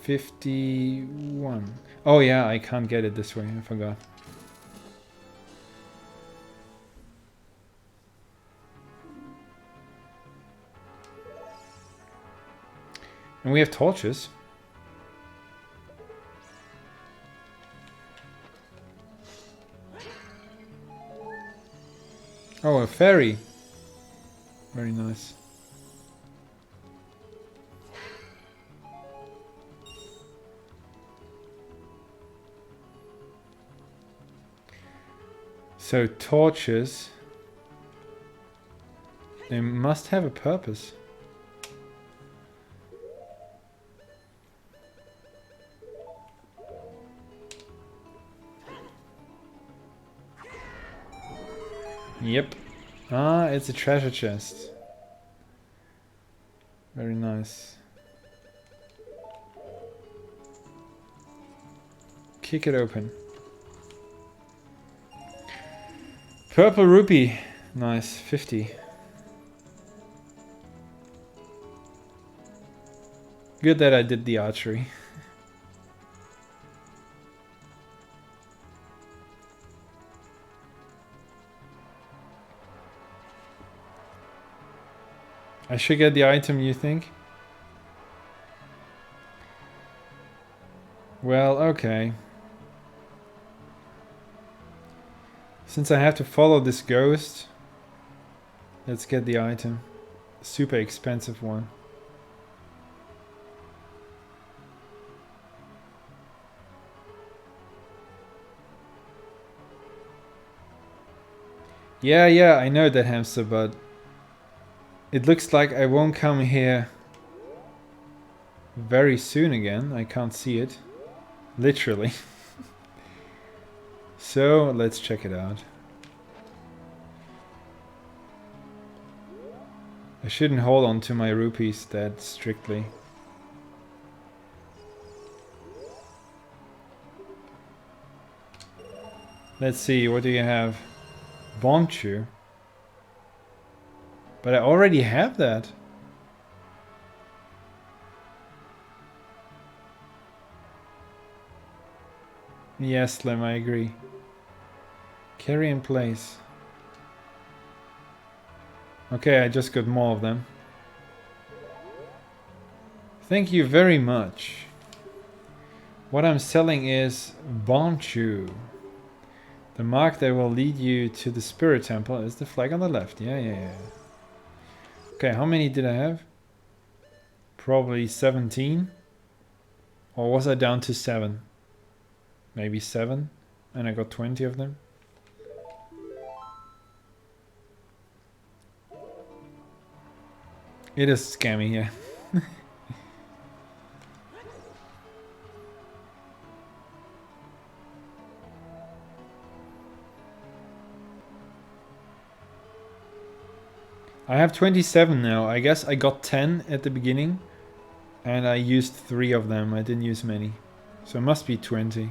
51. Oh yeah, I can't get it this way. I forgot. And we have torches. Oh, a ferry. Very nice. So torches, they must have a purpose. Yep. Ah, it's a treasure chest. Very nice. Kick it open. Purple rupee. Nice. 50. Good that I did the archery. I should get the item, you think? Well, okay. Since I have to follow this ghost, let's get the item. Super expensive one. Yeah, I know that, hamster, but it looks like I won't come here very soon again. I can't see it. Literally. So, let's check it out. I shouldn't hold on to my rupees that strictly. Let's see, what do you have? Bonchu. But I already have that. Yes, Slim, I agree. Carry in place. Okay, I just got more of them. Thank you very much. What I'm selling is Bonchu. The mark that will lead you to the spirit temple is the flag on the left. Yeah. Okay, how many did I have? Probably 17. Or was I down to 7? Maybe 7. And I got 20 of them. It is scammy, yeah. I have 27 now. I guess I got 10 at the beginning. And I used 3 of them. I didn't use many. So it must be 20.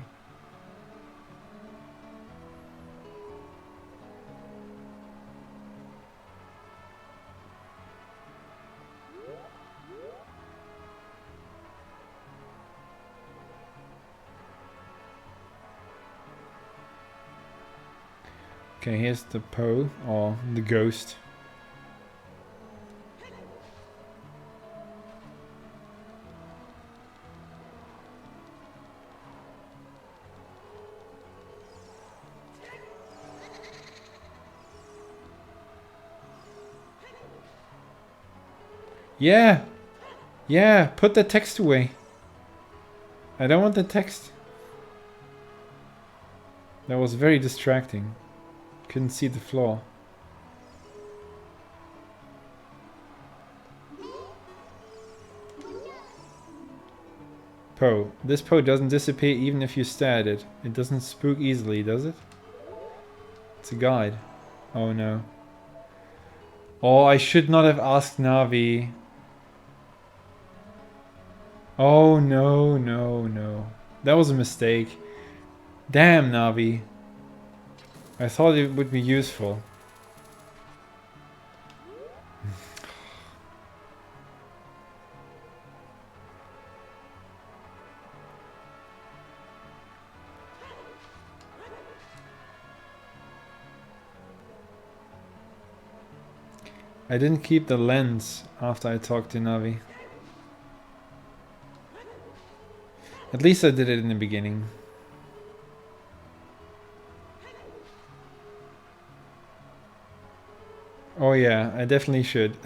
Okay, here's the Poe, or the ghost. Yeah, put the text away. I don't want the text. That was very distracting. Couldn't see the floor. Poe. This Poe doesn't disappear even if you stare at it. It doesn't spook easily, does it? It's a guide. Oh no. Oh, I should not have asked Navi. Oh no. That was a mistake. Damn, Navi. I thought it would be useful. I didn't keep the lens after I talked to Navi. At least I did it in the beginning. Oh yeah, I definitely should.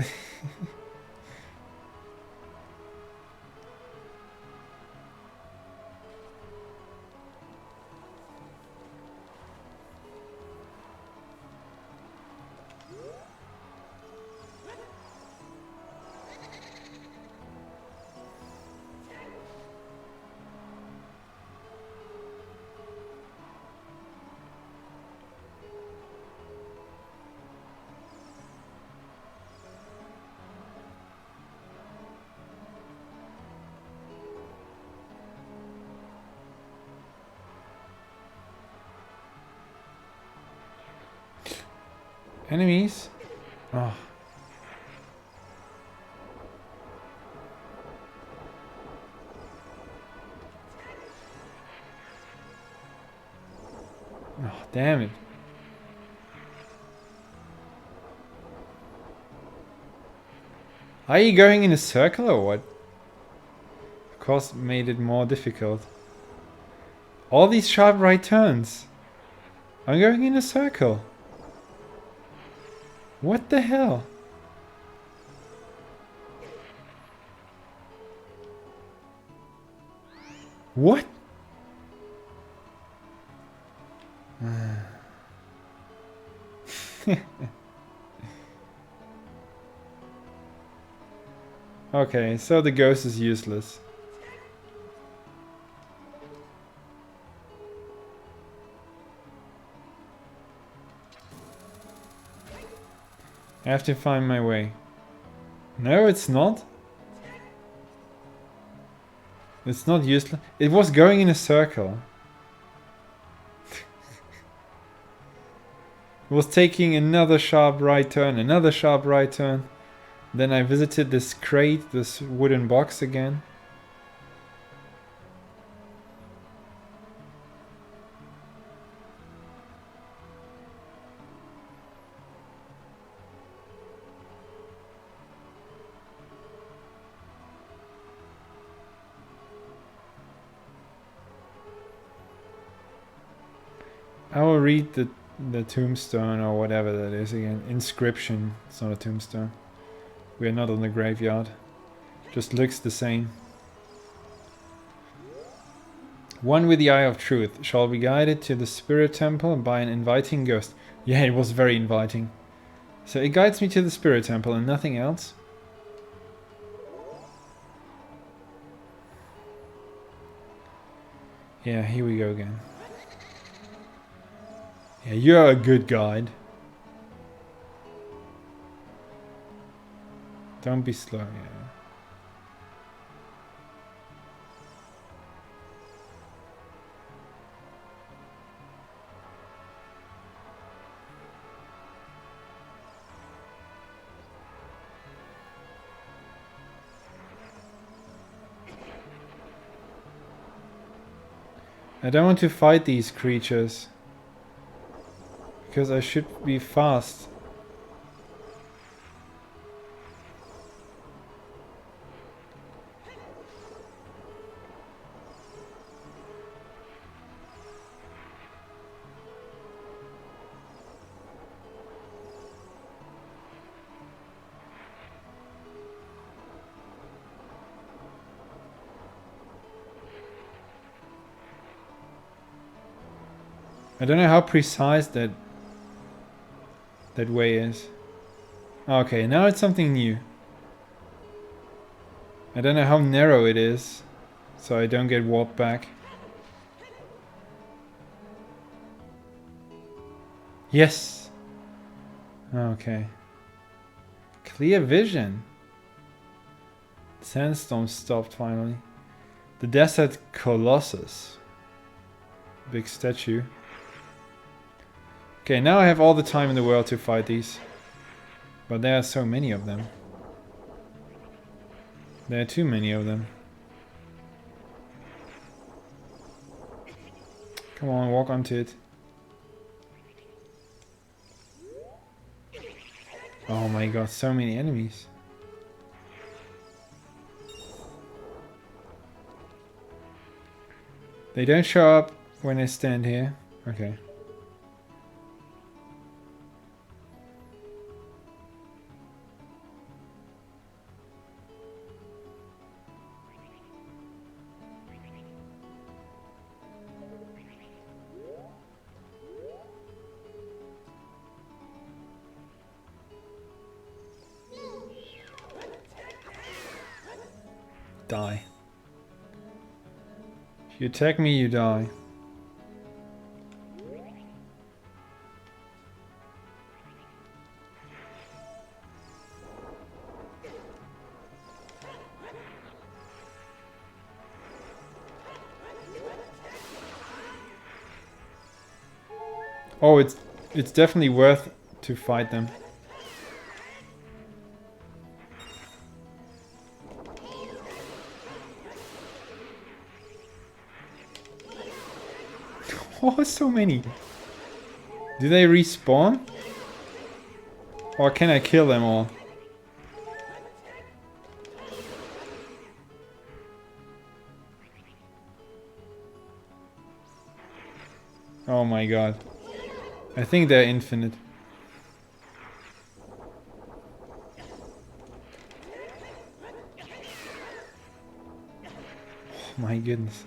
Enemies? Oh. Oh, damn it. Are you going in a circle or what? Of course, made it more difficult. All these sharp right turns. I'm going in a circle. What the hell? What? Okay, so the ghost is useless. I have to find my way. No, it's not. It's not useless. It was going in a circle. It was taking another sharp right turn, another sharp right turn. Then I visited this crate, this wooden box again. I will read the tombstone or whatever that is again. Inscription. It's not a tombstone. We are not on the graveyard. Just looks the same. One with the eye of truth shall be guided to the spirit temple by an inviting ghost. Yeah, it was very inviting. So it guides me to the spirit temple and nothing else. Yeah, here we go again. Yeah, you're a good guide. Don't be slow, yeah. I don't want to fight these creatures. Because I should be fast. I don't know how precise that way is. Okay, now it's something new. I don't know how narrow it is, so I don't get warped back. Yes! Okay. Clear vision. Sandstorm stopped finally. The Desert Colossus. Big statue. Okay, now I have all the time in the world to fight these. But there are so many of them. There are too many of them. Come on, walk onto it. Oh my god, so many enemies. They don't show up when I stand here. Okay. Die. If you attack me, you die. Oh, it's definitely worth to fight them. Oh, so many. Do they respawn? Or can I kill them all? Oh my god. I think they're infinite. Oh my goodness.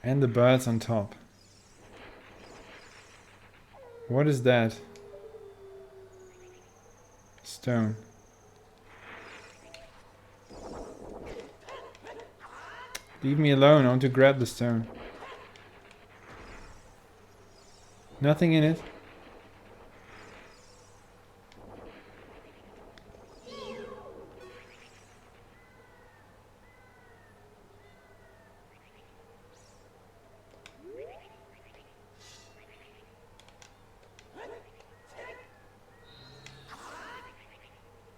And the birds on top. What is that? Stone. Leave me alone, I want to grab the stone. Nothing in it.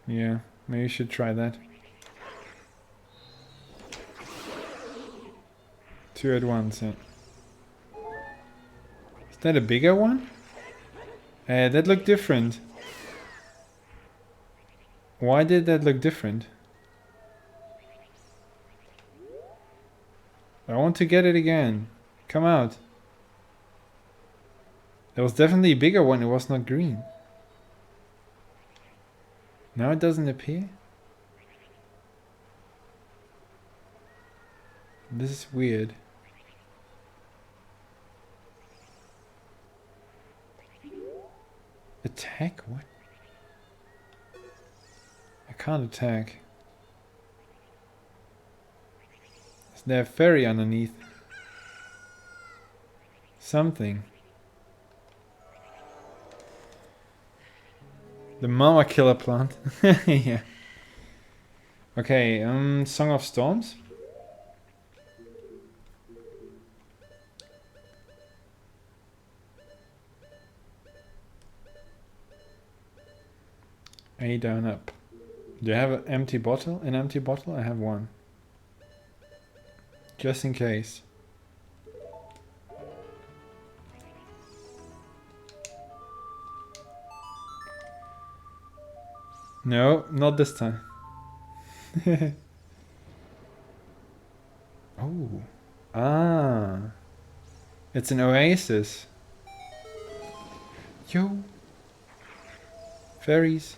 Yeah, maybe you should try that. 2 at once, yeah. Is that a bigger one? That looked different. Why did that look different? I want to get it again. Come out. There was definitely a bigger one, it was not green. Now it doesn't appear? This is weird. Attack? What? I can't attack. Is there a fairy underneath? Something. The mama killer plant. Yeah. Okay, Song of Storms. A down up. Do you have an empty bottle? An empty bottle? I have one. Just in case. No, not this time. Oh. Ah. It's an oasis. Yo. Fairies.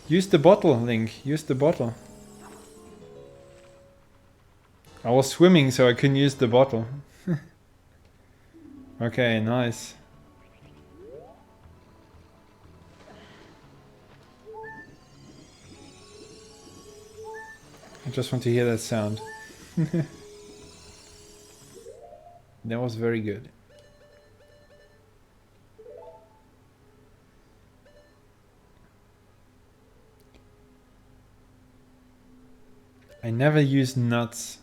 Use the bottle, Link. Use the bottle. I was swimming, so I couldn't use the bottle. Okay, nice. I just want to hear that sound. That was very good. I never use nuts.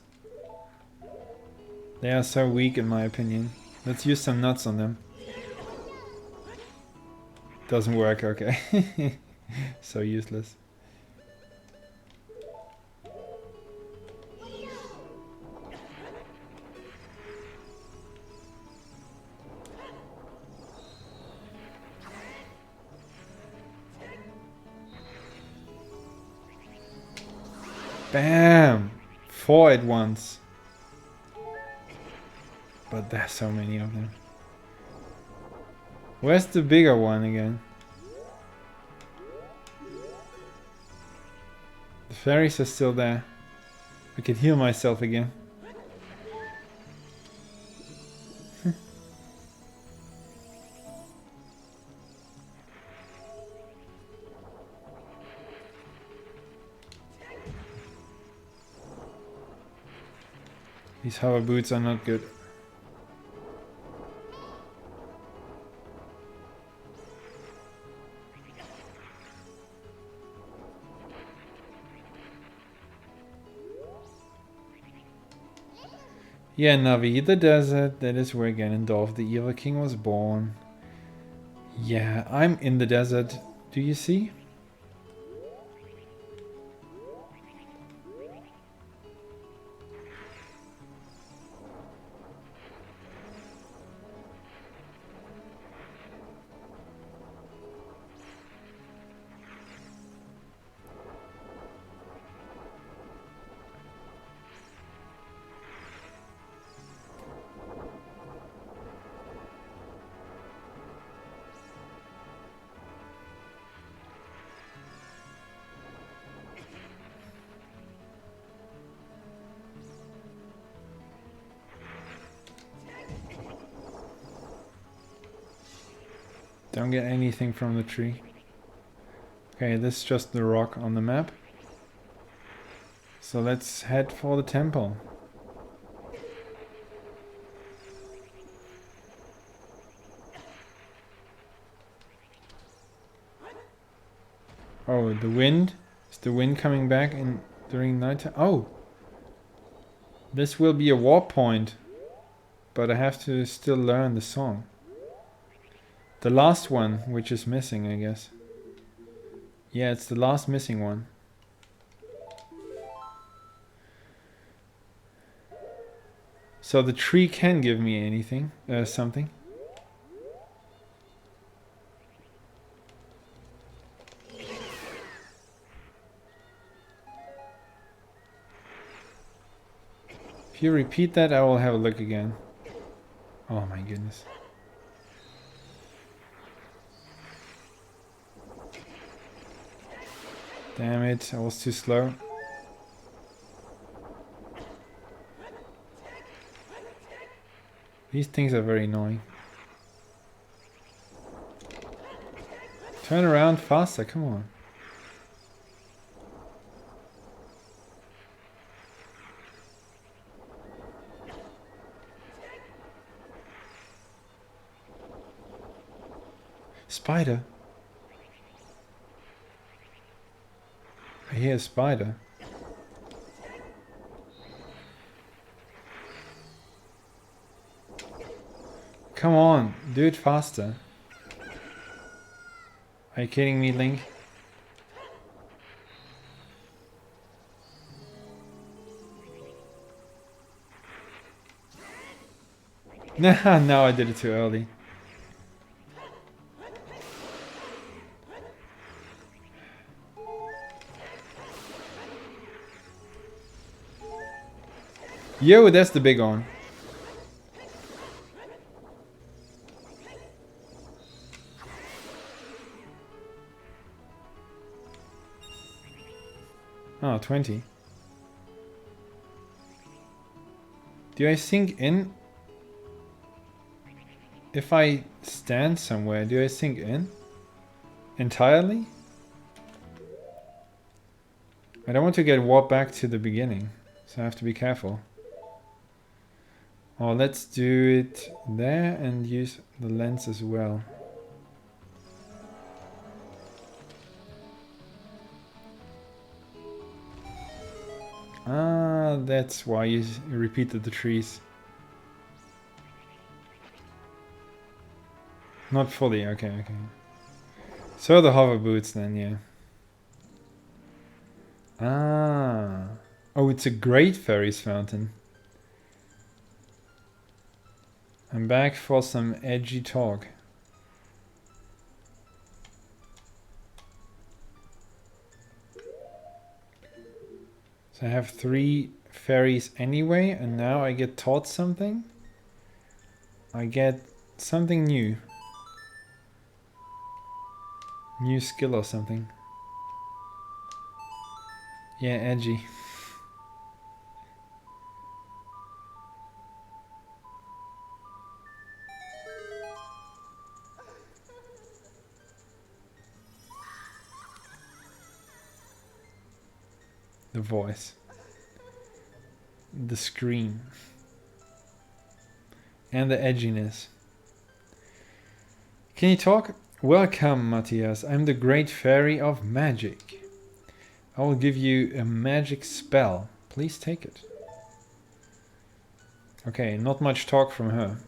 They are so weak in my opinion. Let's use some nuts on them. Doesn't work, okay. So useless. Bam! 4 at once. But there's so many of them. Where's the bigger one again? The fairies are still there. I can heal myself again. These hover boots are not good. Yeah, Navi, the desert, that is where Ganondorf, the evil king, was born. Yeah, I'm in the desert. Do you see? Don't get anything from the tree. Okay, this is just the rock on the map. So let's head for the temple. Oh, the wind. Is the wind coming back in during nighttime? Oh! This will be a warp point. But I have to still learn the song. The last one, which is missing, I guess. Yeah, it's the last missing one. So the tree can give me anything, something. If you repeat that, I will have a look again. Oh my goodness. Damn it, I was too slow. These things are very annoying. Turn around faster, come on. Spider. I hear a spider. Come on, do it faster. Are you kidding me, Link? Nah, now I did it too early. Yo, that's the big one. Oh, 20. Do I sink in? If I stand somewhere, do I sink in? Entirely? I don't want to get warped back to the beginning, so I have to be careful. Oh, let's do it there and use the lens as well. Ah, that's why you repeated the trees. Not fully, okay. So the hover boots then, yeah. Ah. Oh, it's a Great Fairies Fountain. I'm back for some edgy talk. So I have 3 fairies anyway, and now I get taught something. I get something new. New skill or something. Yeah, edgy. The voice. The scream. And the edginess. Can you talk? Welcome, Matthias. I'm the Great Fairy of Magic. I will give you a magic spell. Please take it. Okay, not much talk from her.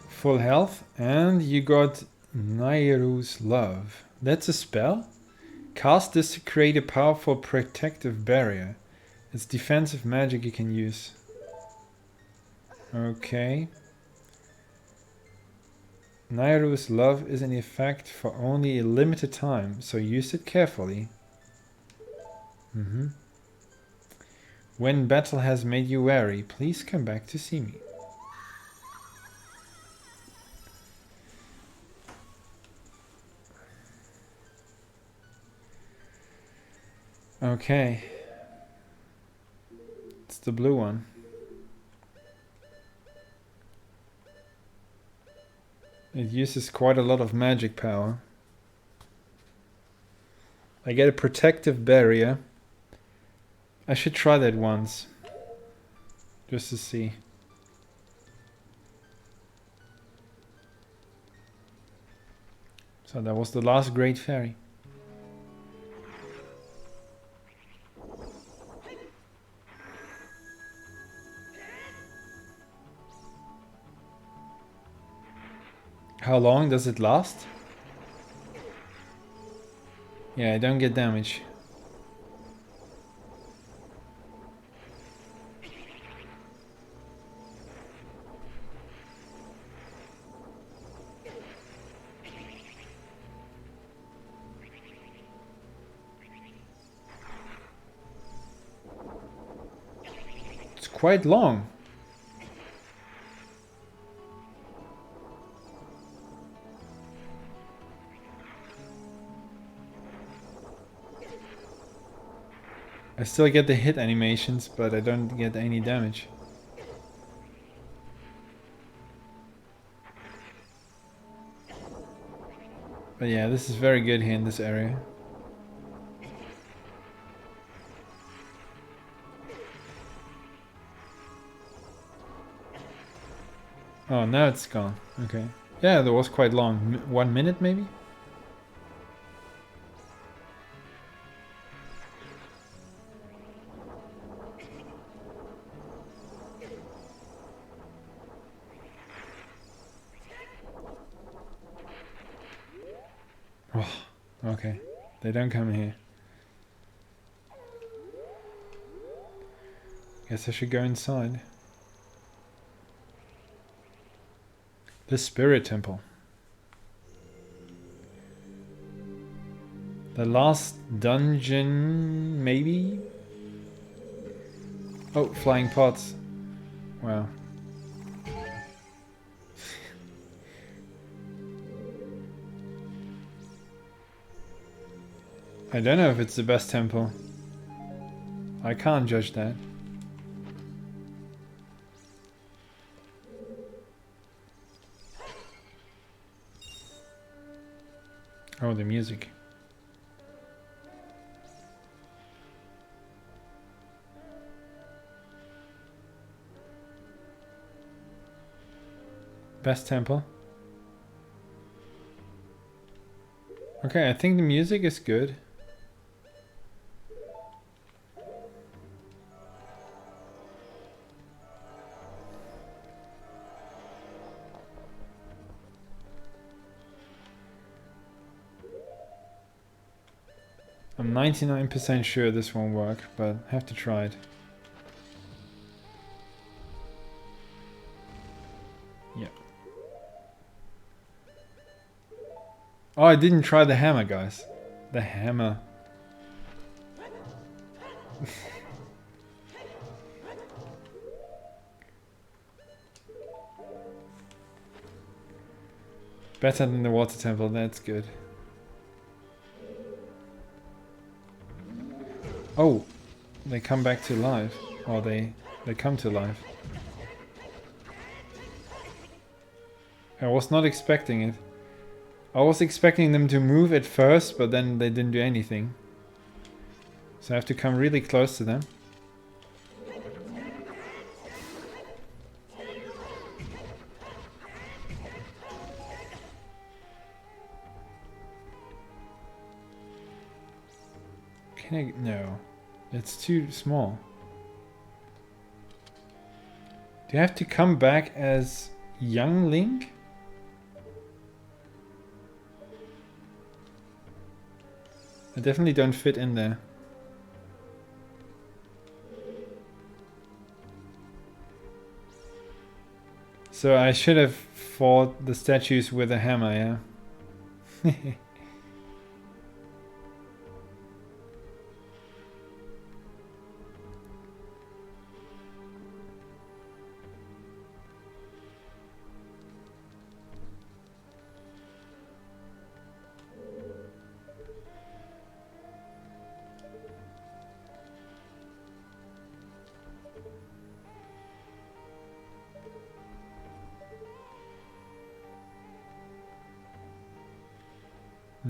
Full health, and you got Nairu's Love. That's a spell? Cast this to create a powerful protective barrier. It's defensive magic you can use. Okay. Nairu's Love is in effect for only a limited time, so use it carefully. When battle has made you weary, please come back to see me. Okay. It's the blue one. It uses quite a lot of magic power. I get a protective barrier. I should try that once. Just to see. So that was the last great fairy. How long does it last? Yeah, I don't get damage. It's quite long. I still get the hit animations, but I don't get any damage. But yeah, this is very good here in this area. Oh, now it's gone. Okay. Yeah, that was quite long. 1 minute maybe? Oh, okay. They don't come here. Guess I should go inside. The Spirit Temple. The last dungeon, maybe? Oh, flying pots. Wow. I don't know if it's the best temple. I can't judge that. Oh, the music. Best temple. Okay, I think the music is good. I'm 99% sure this won't work, but have to try it. Yeah. Oh, I didn't try the hammer, guys. The hammer. Better than the water temple, that's good. Oh, they come back to life. Or they come to life. I was not expecting it. I was expecting them to move at first, but then they didn't do anything. So I have to come really close to them. Can I? No. It's too small. Do you have to come back as young Link? I definitely don't fit in there. So I should have fought the statues with a hammer, yeah?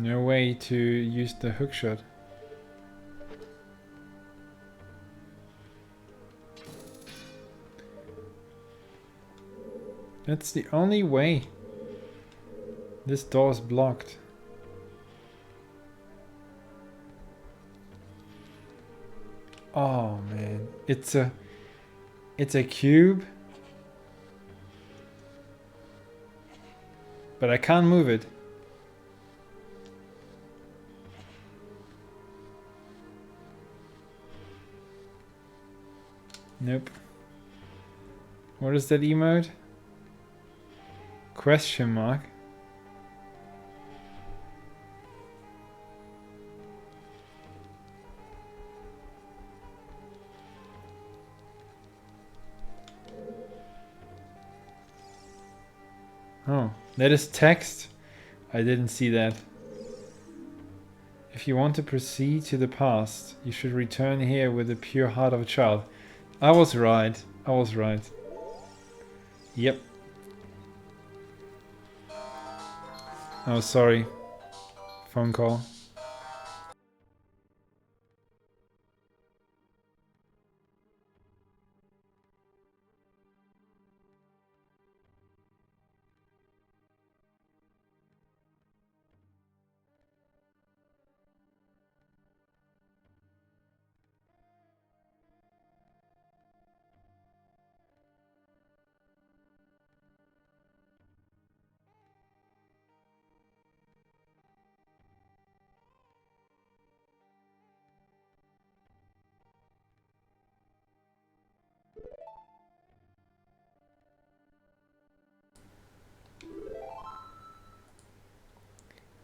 No way to use the hookshot. That's the only way. This door is blocked. Oh man, it's a cube, but I can't move it. Nope. What is that emote? Question mark. Oh, that is text. I didn't see that. If you want to proceed to the past, you should return here with the pure heart of a child. I was right. I was right. Yep. Oh, sorry. Phone call.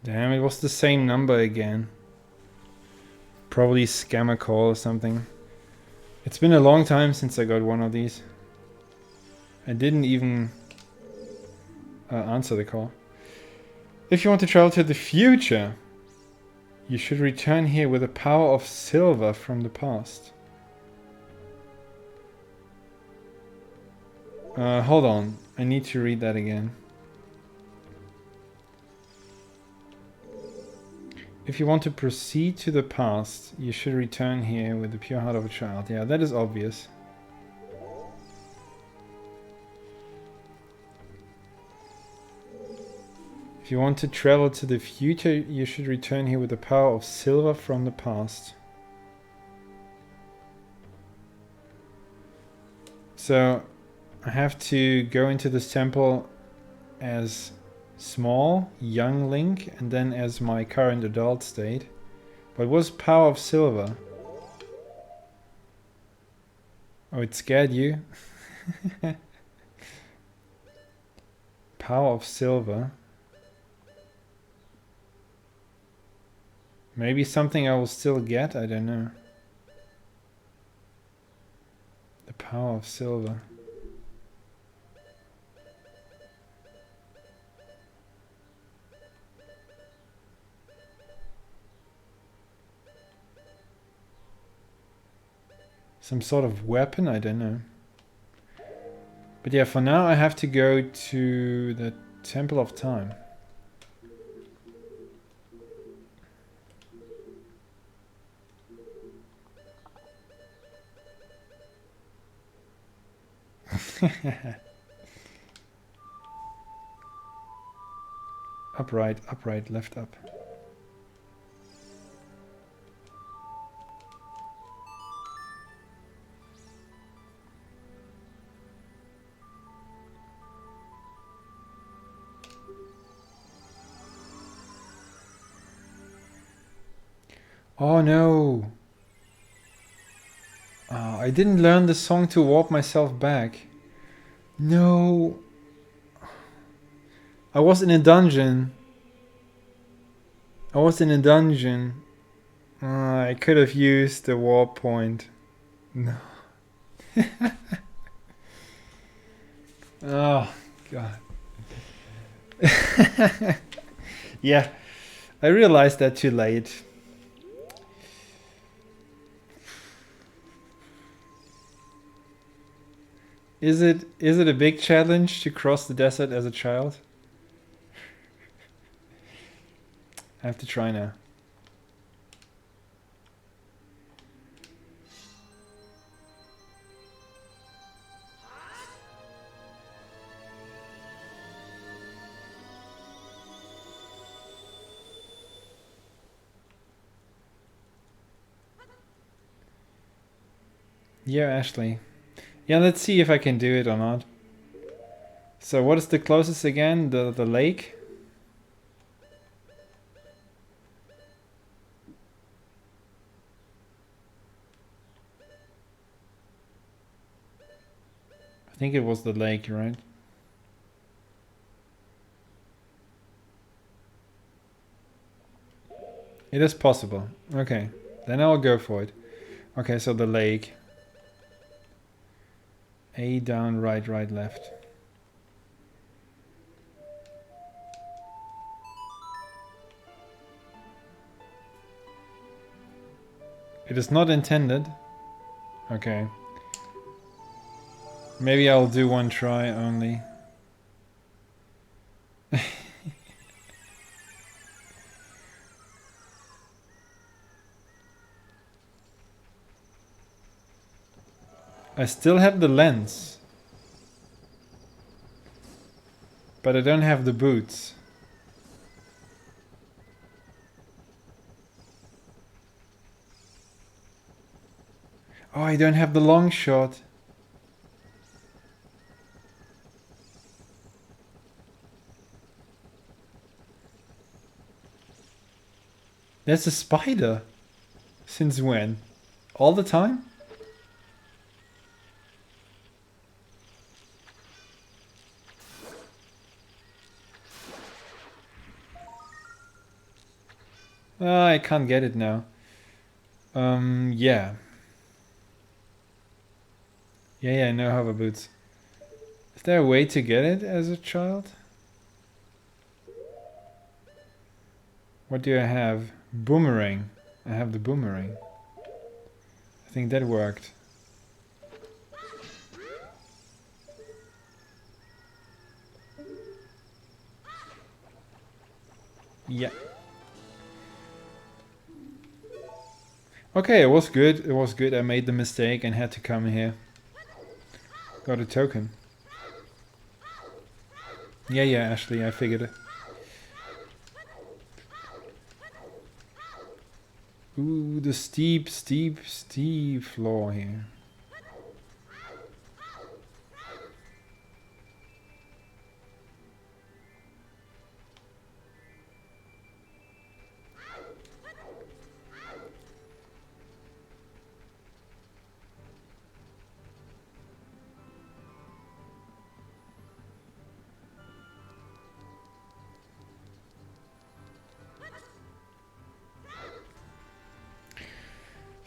Damn, it was the same number again. Probably scammer call or something. It's been a long time since I got one of these. I didn't even answer the call. If you want to travel to the future, you should return here with the power of silver from the past. Hold on, I need to read that again. If you want to proceed to the past, you should return here with the pure heart of a child. Yeah, that is obvious. If you want to travel to the future, you should return here with the power of silver from the past. So I have to go into this temple as small, young Link, and then as my current adult state. But what's power of silver? Oh, it scared you? Power of silver. Maybe something I will still get, I don't know. The power of silver. Some sort of weapon, I don't know. But yeah, for now I have to go to the Temple of Time. Upright, upright, left up. Oh no! Oh, I didn't learn the song to warp myself back. No! I was in a dungeon. I was in a dungeon. I could have used the warp point. No. Oh, God. Yeah, I realized that too late. Is it a big challenge to cross the desert as a child? I have to try now. Yeah, Ashley. Yeah, let's see if I can do it or not. So what is the closest again? The lake? I think it was the lake, right? It is possible. Okay, then I'll go for it. Okay, so the lake. A down, right, right, left. It is not intended. Okay. Maybe I'll do one try only. I still have the lens. But I don't have the boots. Oh, I don't have the long shot. There's a spider. Since when? All the time? I can't get it now. Yeah. Yeah, I know hover boots. Is there a way to get it as a child? What do I have? Boomerang. I have the boomerang. I think that worked. Yeah. Okay, it was good. It was good. I made the mistake and had to come here. Got a token. Yeah, Ashley, I figured it. Ooh, the steep floor here.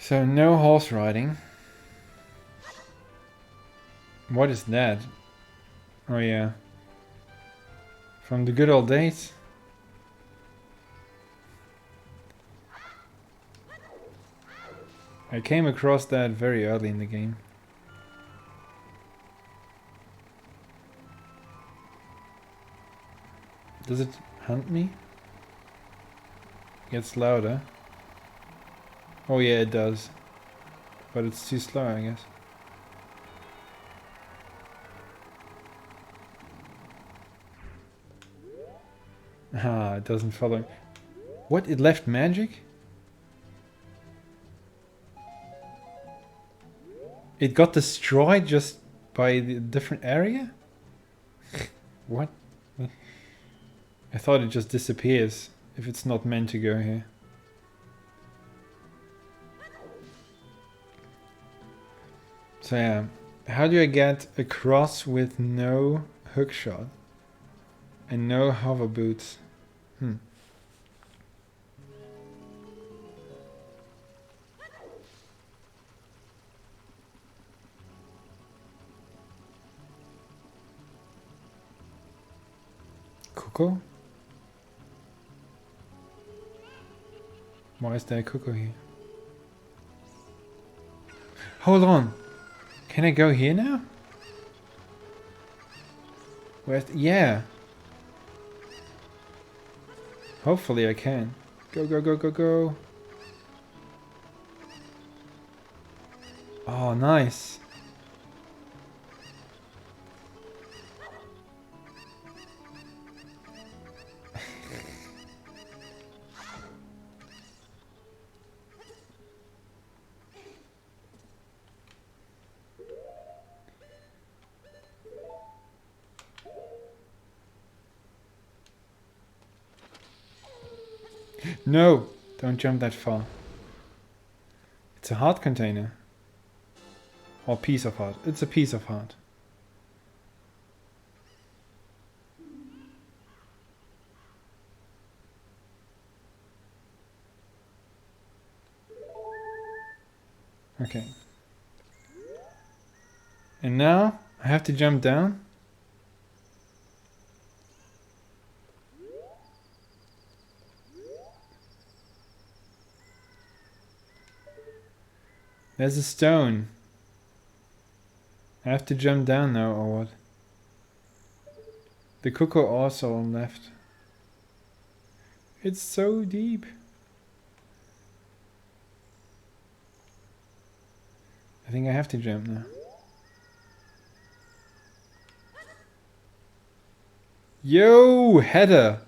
So no horse riding. What is that? Oh yeah. From the good old days. I came across that very early in the game. Does it hunt me? Gets louder. Oh yeah, it does. But it's too slow, I guess. Ah, it doesn't follow. What? It left magic? It got destroyed just by the different area? What? I thought it just disappears if it's not meant to go here. So yeah, how do I get across with no hookshot and no hover boots? Cuckoo? Why is there a cuckoo here? Hold on. Can I go here now? Where's yeah. Hopefully I can. Go, go, go, go, go. Oh, nice. No, don't jump that far. It's a heart container. Or piece of heart. It's a piece of heart. Okay. And now I have to jump down. There's a stone. I have to jump down now or what? The cuckoo also left. It's so deep. I think I have to jump now. Yo, header!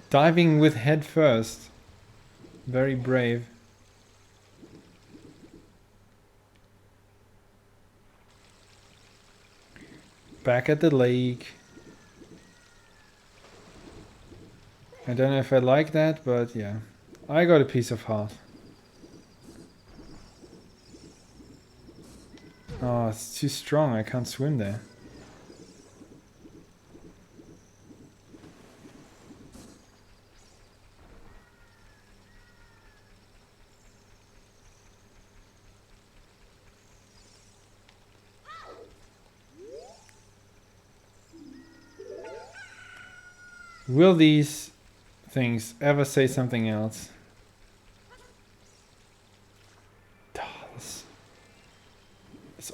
Diving with head first. Very brave. Back at the lake. I don't know if I like that, but yeah. I got a piece of heart. Oh, it's too strong. I can't swim there. Will these things ever say something else? This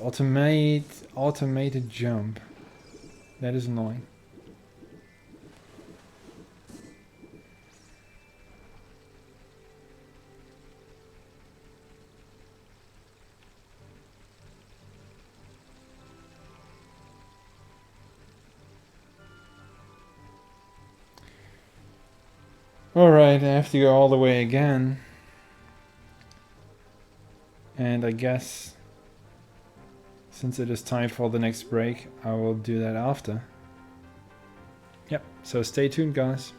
automated jump. That is annoying. Alright, I have to go all the way again. And I guess since it is time for the next break, I will do that after. Yep, so stay tuned, guys.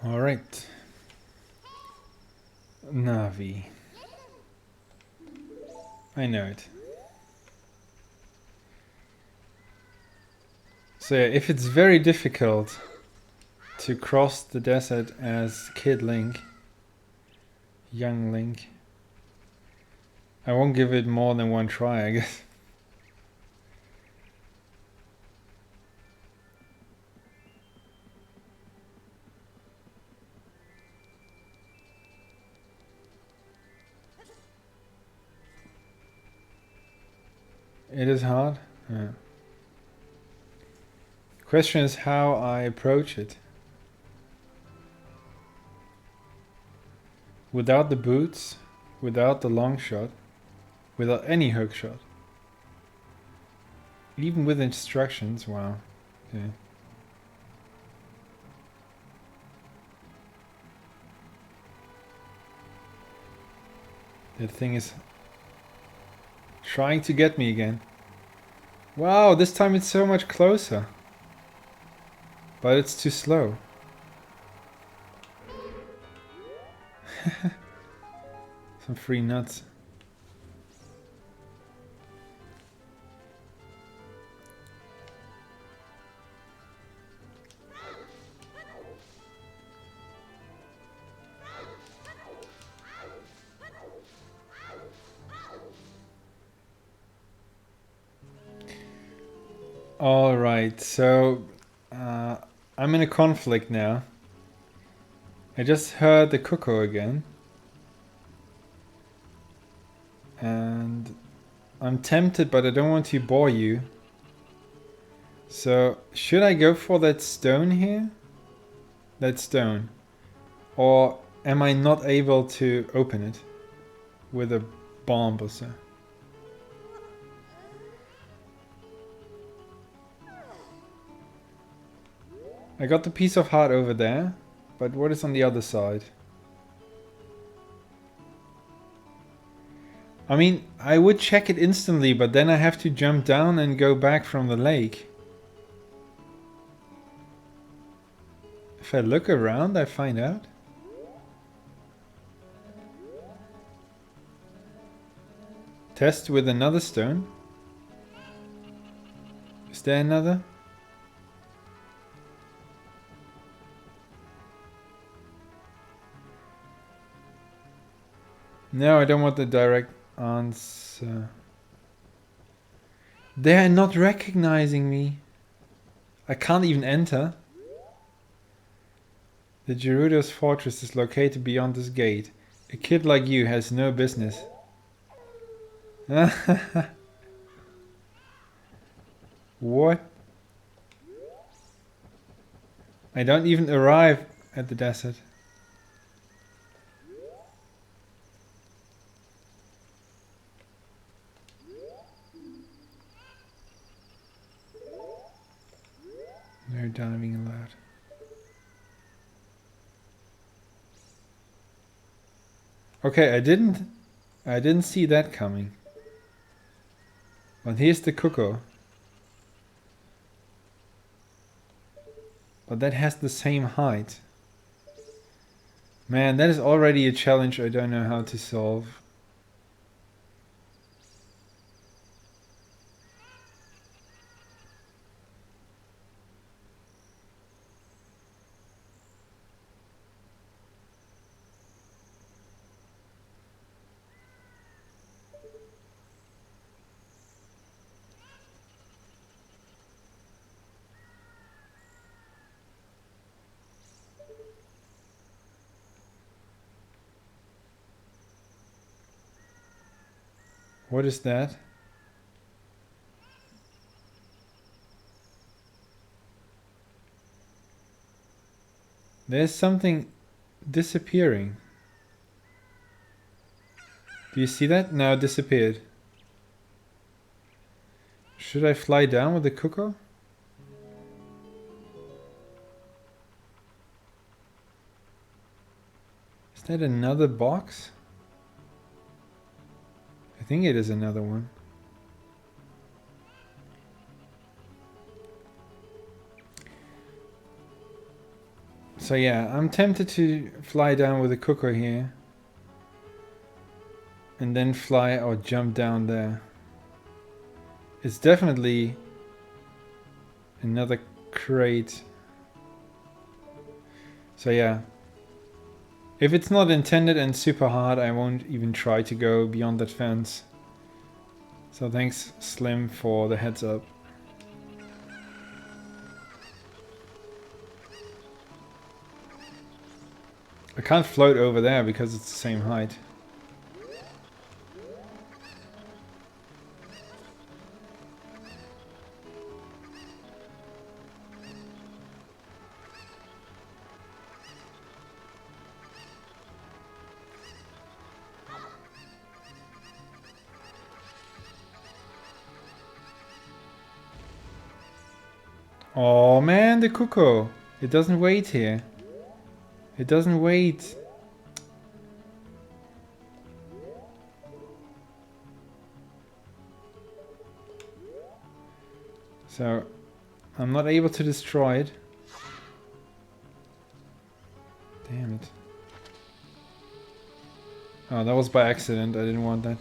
Alright. Navi. I know it. So yeah, if it's very difficult to cross the desert as Kid Link, young Link, I won't give it more than one try, I guess. It is hard. Yeah. Question is how I approach it. Without the boots, without the long shot, without any hook shot. Even with instructions, wow. Okay. That thing is trying to get me again. Wow, this time it's so much closer. But it's too slow. Some free nuts. Alright, so I'm in a conflict now. I just heard the cuckoo again. And I'm tempted, but I don't want to bore you. So, should I go for that stone here? That stone. Or am I not able to open it with a bomb or so? I got the piece of heart over there, but what is on the other side? I mean, I would check it instantly, but then I have to jump down and go back from the lake. If I look around, I find out. Test with another stone. Is there another? No, I don't want the direct answer. They're not recognizing me. I can't even enter. The Gerudo's fortress is located beyond this gate. A kid like you has no business. What? I don't even arrive at the desert. No diving allowed. Okay, I didn't see that coming. But here's the cuckoo. But that has the same height. Man, that is already a challenge I don't know how to solve. What is that? There's something disappearing. Do you see that? Now it disappeared. Should I fly down with the cuckoo? Is that another box? I think it is another one. So yeah, I'm tempted to fly down with the cuckoo here. And then fly or jump down there. It's definitely another crate. So yeah. If it's not intended and super hard, I won't even try to go beyond that fence. So thanks Slim for the heads up. I can't float over there because it's the same height. Oh man, the cuckoo! It doesn't wait here. It doesn't wait. So, I'm not able to destroy it. Damn it. Oh, that was by accident. I didn't want that.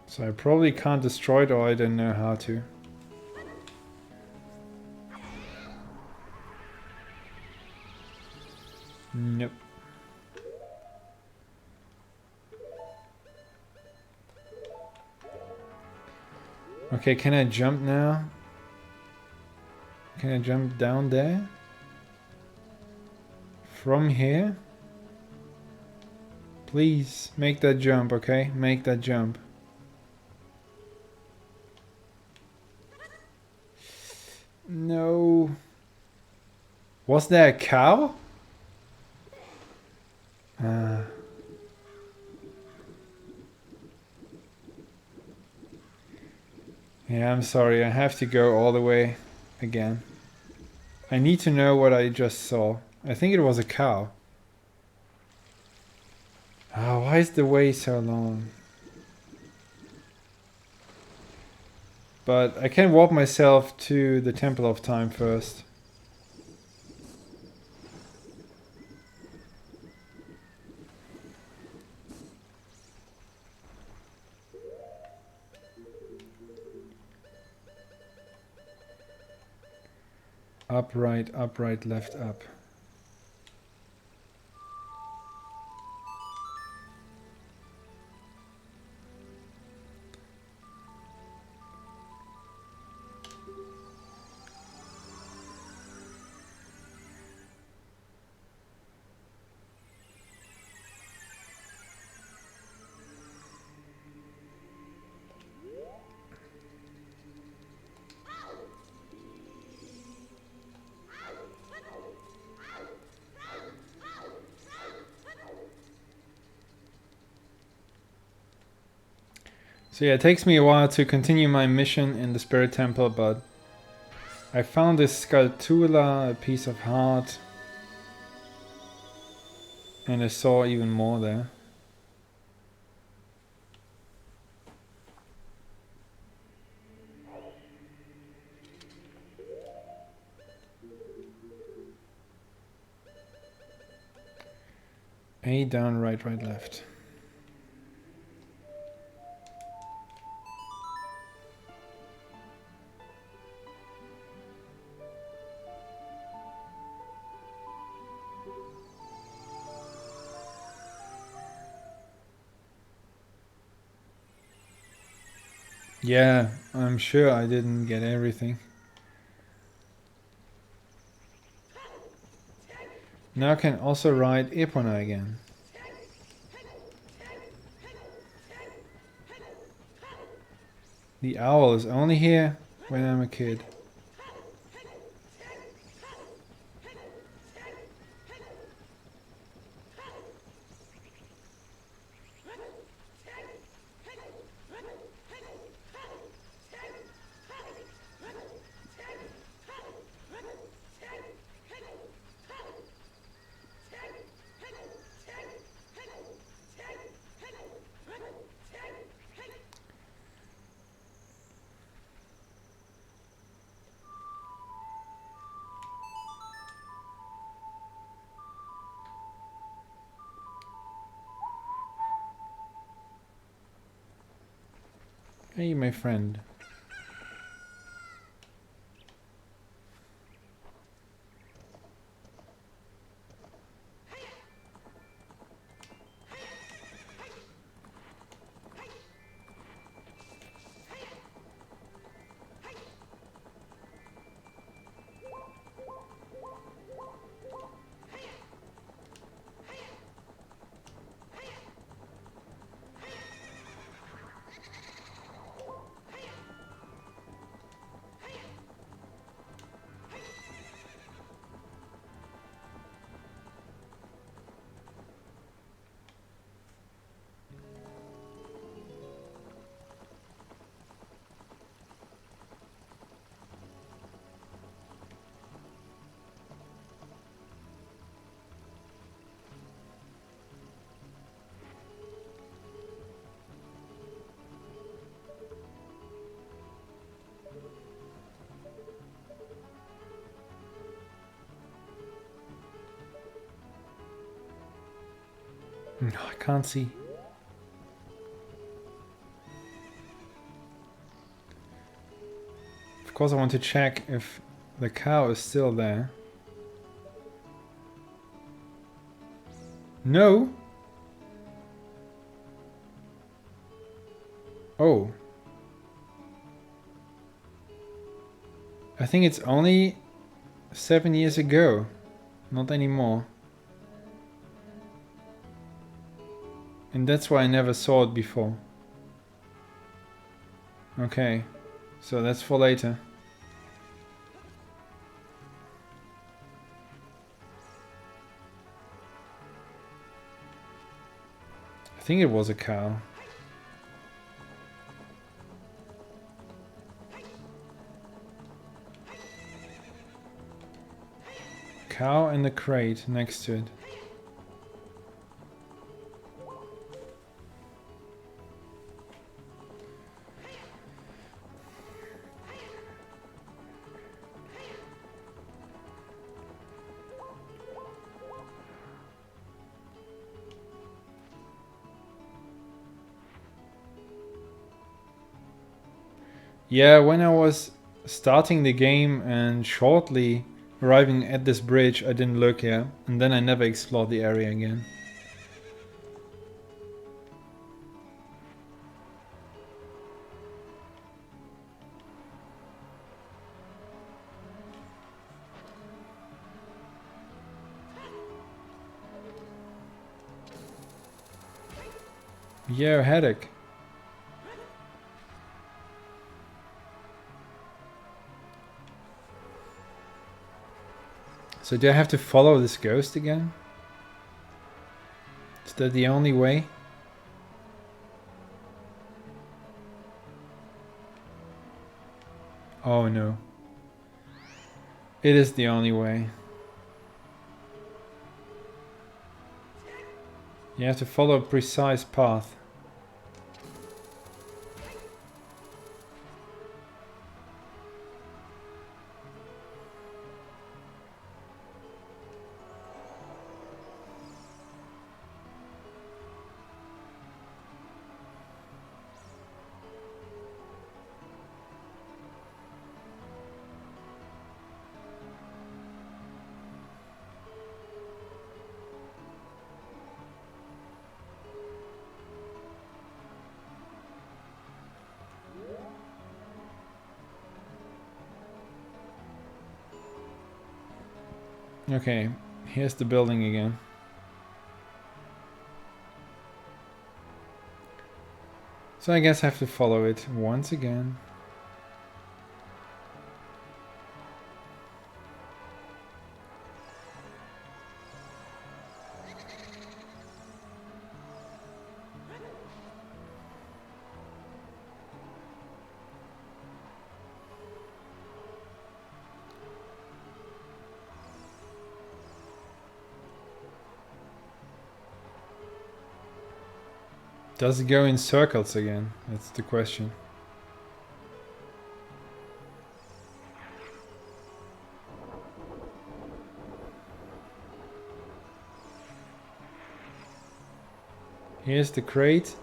So I probably can't destroy it, or I don't know how to. Nope. Okay, can I jump now? Can I jump down there? From here? Please, make that jump, okay? Make that jump. No. Was there a cow? Yeah, I'm sorry. I have to go all the way again. I need to know what I just saw. I think it was a cow. Oh, why is the way so long? But I can warp myself to the Temple of Time first. Up, right, left, up. So yeah, it takes me a while to continue my mission in the Spirit Temple, but I found this Sculptula, a piece of heart, and I saw even more there. A down, right, left. Yeah, I'm sure I didn't get everything. Now I can also ride Epona again. The owl is only here when I'm a kid. Hey, my friend. No, I can't see. Of course, I want to check if the cow is still there. No. Oh. I think it's only 7 years ago. Not anymore. And that's why I never saw it before. Okay. So that's for later. I think it was a cow. Cow and the crate next to it. Yeah, when I was starting the game and shortly arriving at this bridge, I didn't look here, and then I never explored the area again. Yeah, headache. So do I have to follow this ghost again? Is that the only way? Oh no. It is the only way. You have to follow a precise path. Okay, here's the building again. So I guess I have to follow it once again. Does it go in circles again? That's the question. Here's the crate.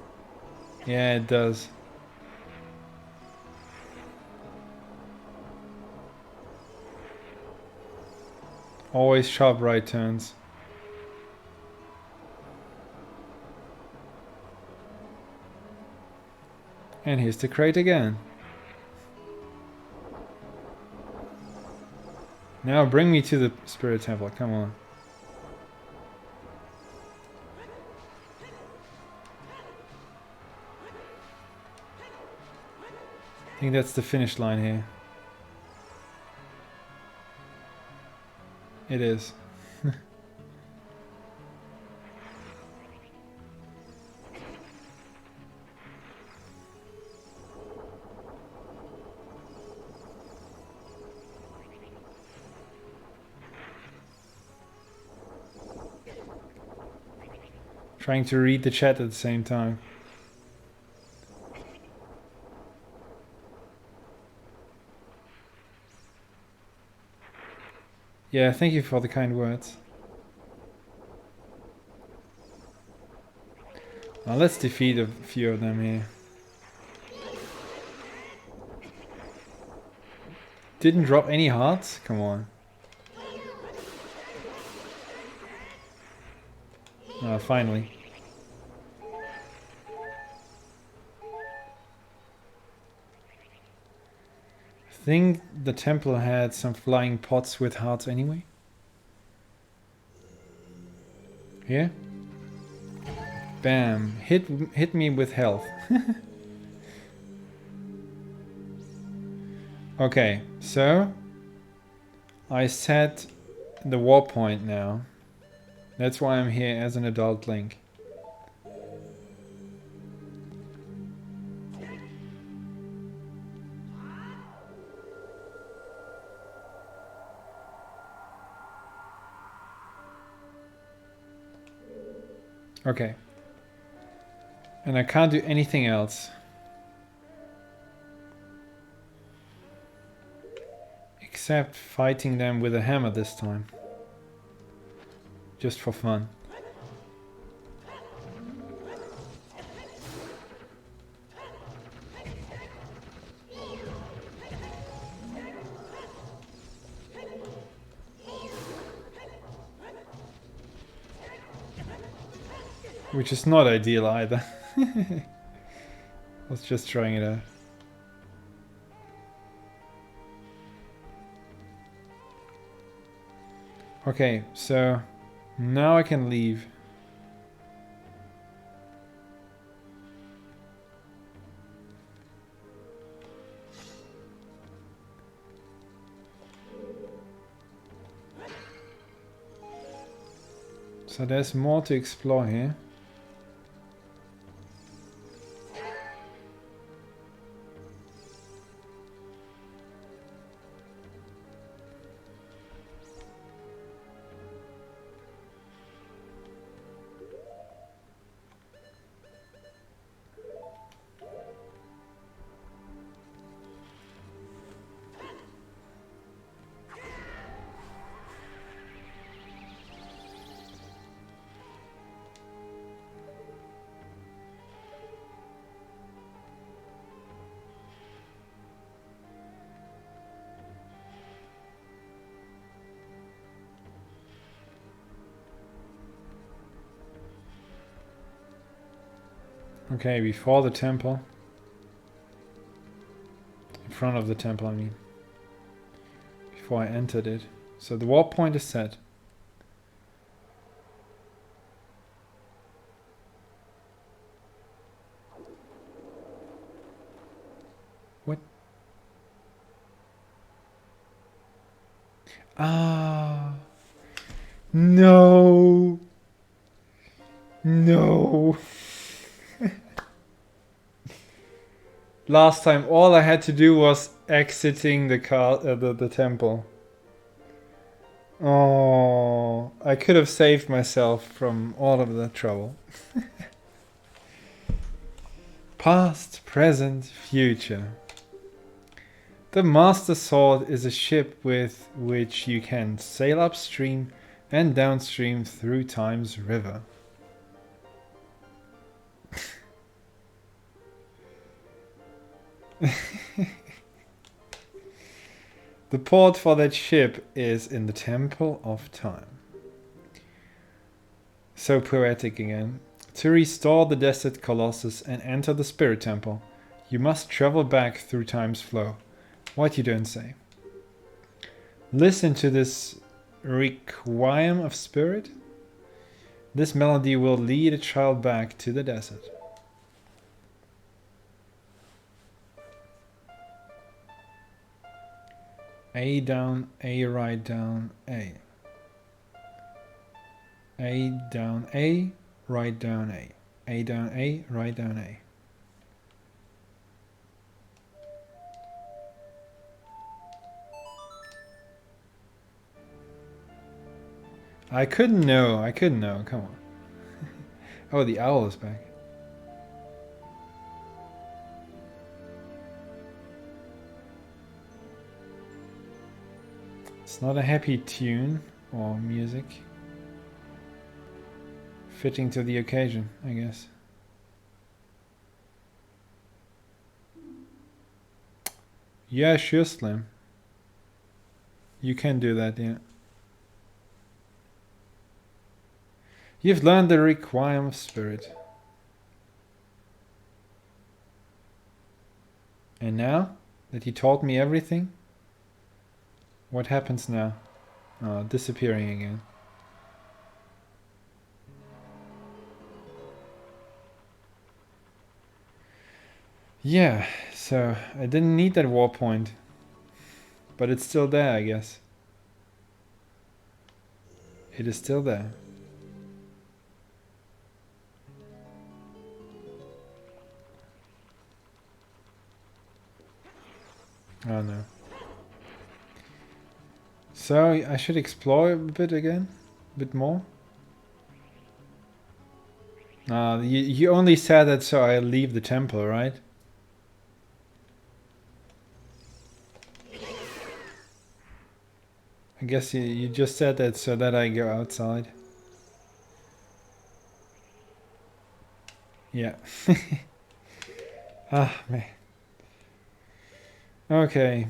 Yeah, it does. Always sharp right turns. And here's the crate again. Now bring me to the Spirit Temple, come on. I think that's the finish line here. It is. Trying to read the chat at the same time. Yeah, thank you for the kind words. Now let's defeat a few of them here. Didn't drop any hearts? Come on. Finally. I think the temple had some flying pots with hearts anyway. Here. Bam. Hit me with health. Okay, so I set the warp point now. That's why I'm here as an adult Link. Okay. And I can't do anything else. Except fighting them with a hammer this time. Just for fun. Which is not ideal either. I was just trying it out. Okay, so now I can leave. So there's more to explore here. Okay, before the temple. In front of the temple, I mean. Before I entered it. So the warp point is set. What? Ah. No. No. Last time, all I had to do was exiting the temple. Oh, I could have saved myself from all of the trouble. Past, present, future. The Master Sword is a ship with which you can sail upstream and downstream through time's river. The port for that ship is in the Temple of Time. So poetic again. To restore the desert colossus and enter the spirit temple, you must travel back through time's flow. What you don't say. Listen to this requiem of spirit. This melody will lead a child back to the desert. A down, A right down, A. A down, A, right down, A. A down, A, right down, A. I couldn't know, come on. Oh, the owl is back. It's not a happy tune or music. Fitting to the occasion, I guess. Yeah, sure, Slim. You can do that, yeah. You've learned the requiem of spirit. And now that he taught me everything, what happens now? Oh, disappearing again. Yeah, so I didn't need that war point. But it's still there, I guess. It is still there. Oh no. So I should explore a bit again? A bit more? You only said that so I leave the temple, right? I guess you just said that so that I go outside. Yeah. Ah, man. Okay.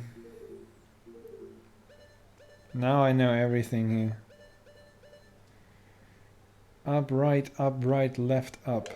Now I know everything here. Up, right, left, up.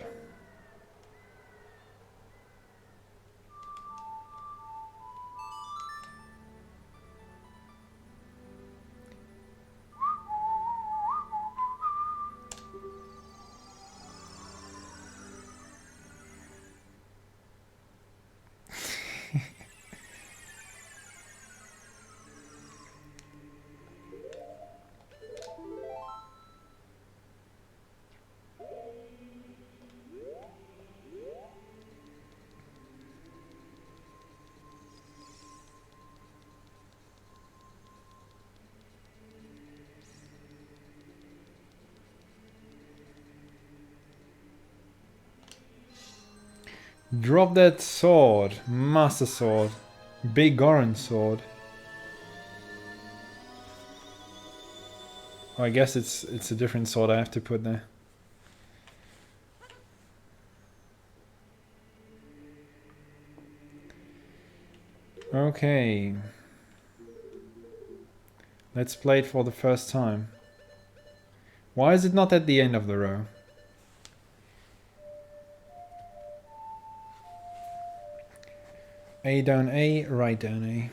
Drop that sword. Master sword. Big Goron sword. Oh, I guess it's a different sword I have to put there. Okay. Let's play it for the first time. Why is it not at the end of the row? A down A, right down A.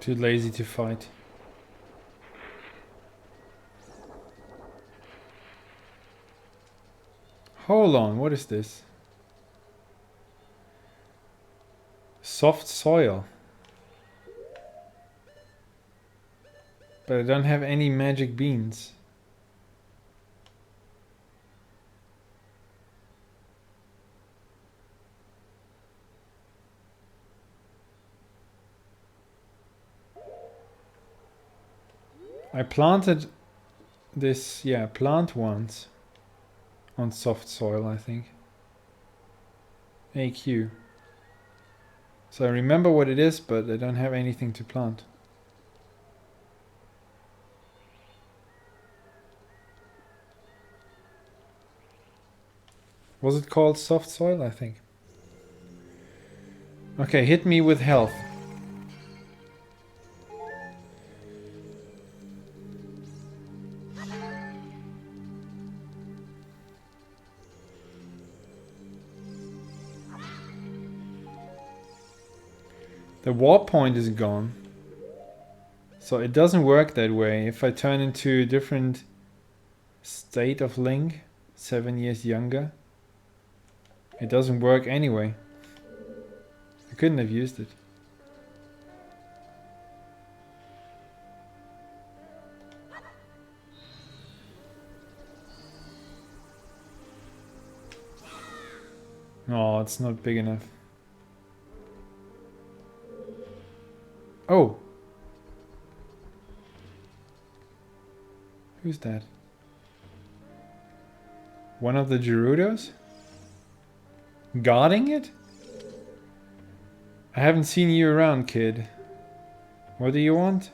Too lazy to fight. Hold on, what is this? Soft soil. But I don't have any magic beans. I planted this, yeah, plant once on soft soil, I think. AQ. So I remember what it is, but I don't have anything to plant. Was it called soft soil? I think. Okay, hit me with health. The warp point is gone. So it doesn't work that way. If I turn into a different state of Link, 7 years younger, it doesn't work anyway. I couldn't have used it. Oh, it's not big enough. Oh! Who's that? One of the Gerudos? Guarding it? I haven't seen you around, kid. What do you want?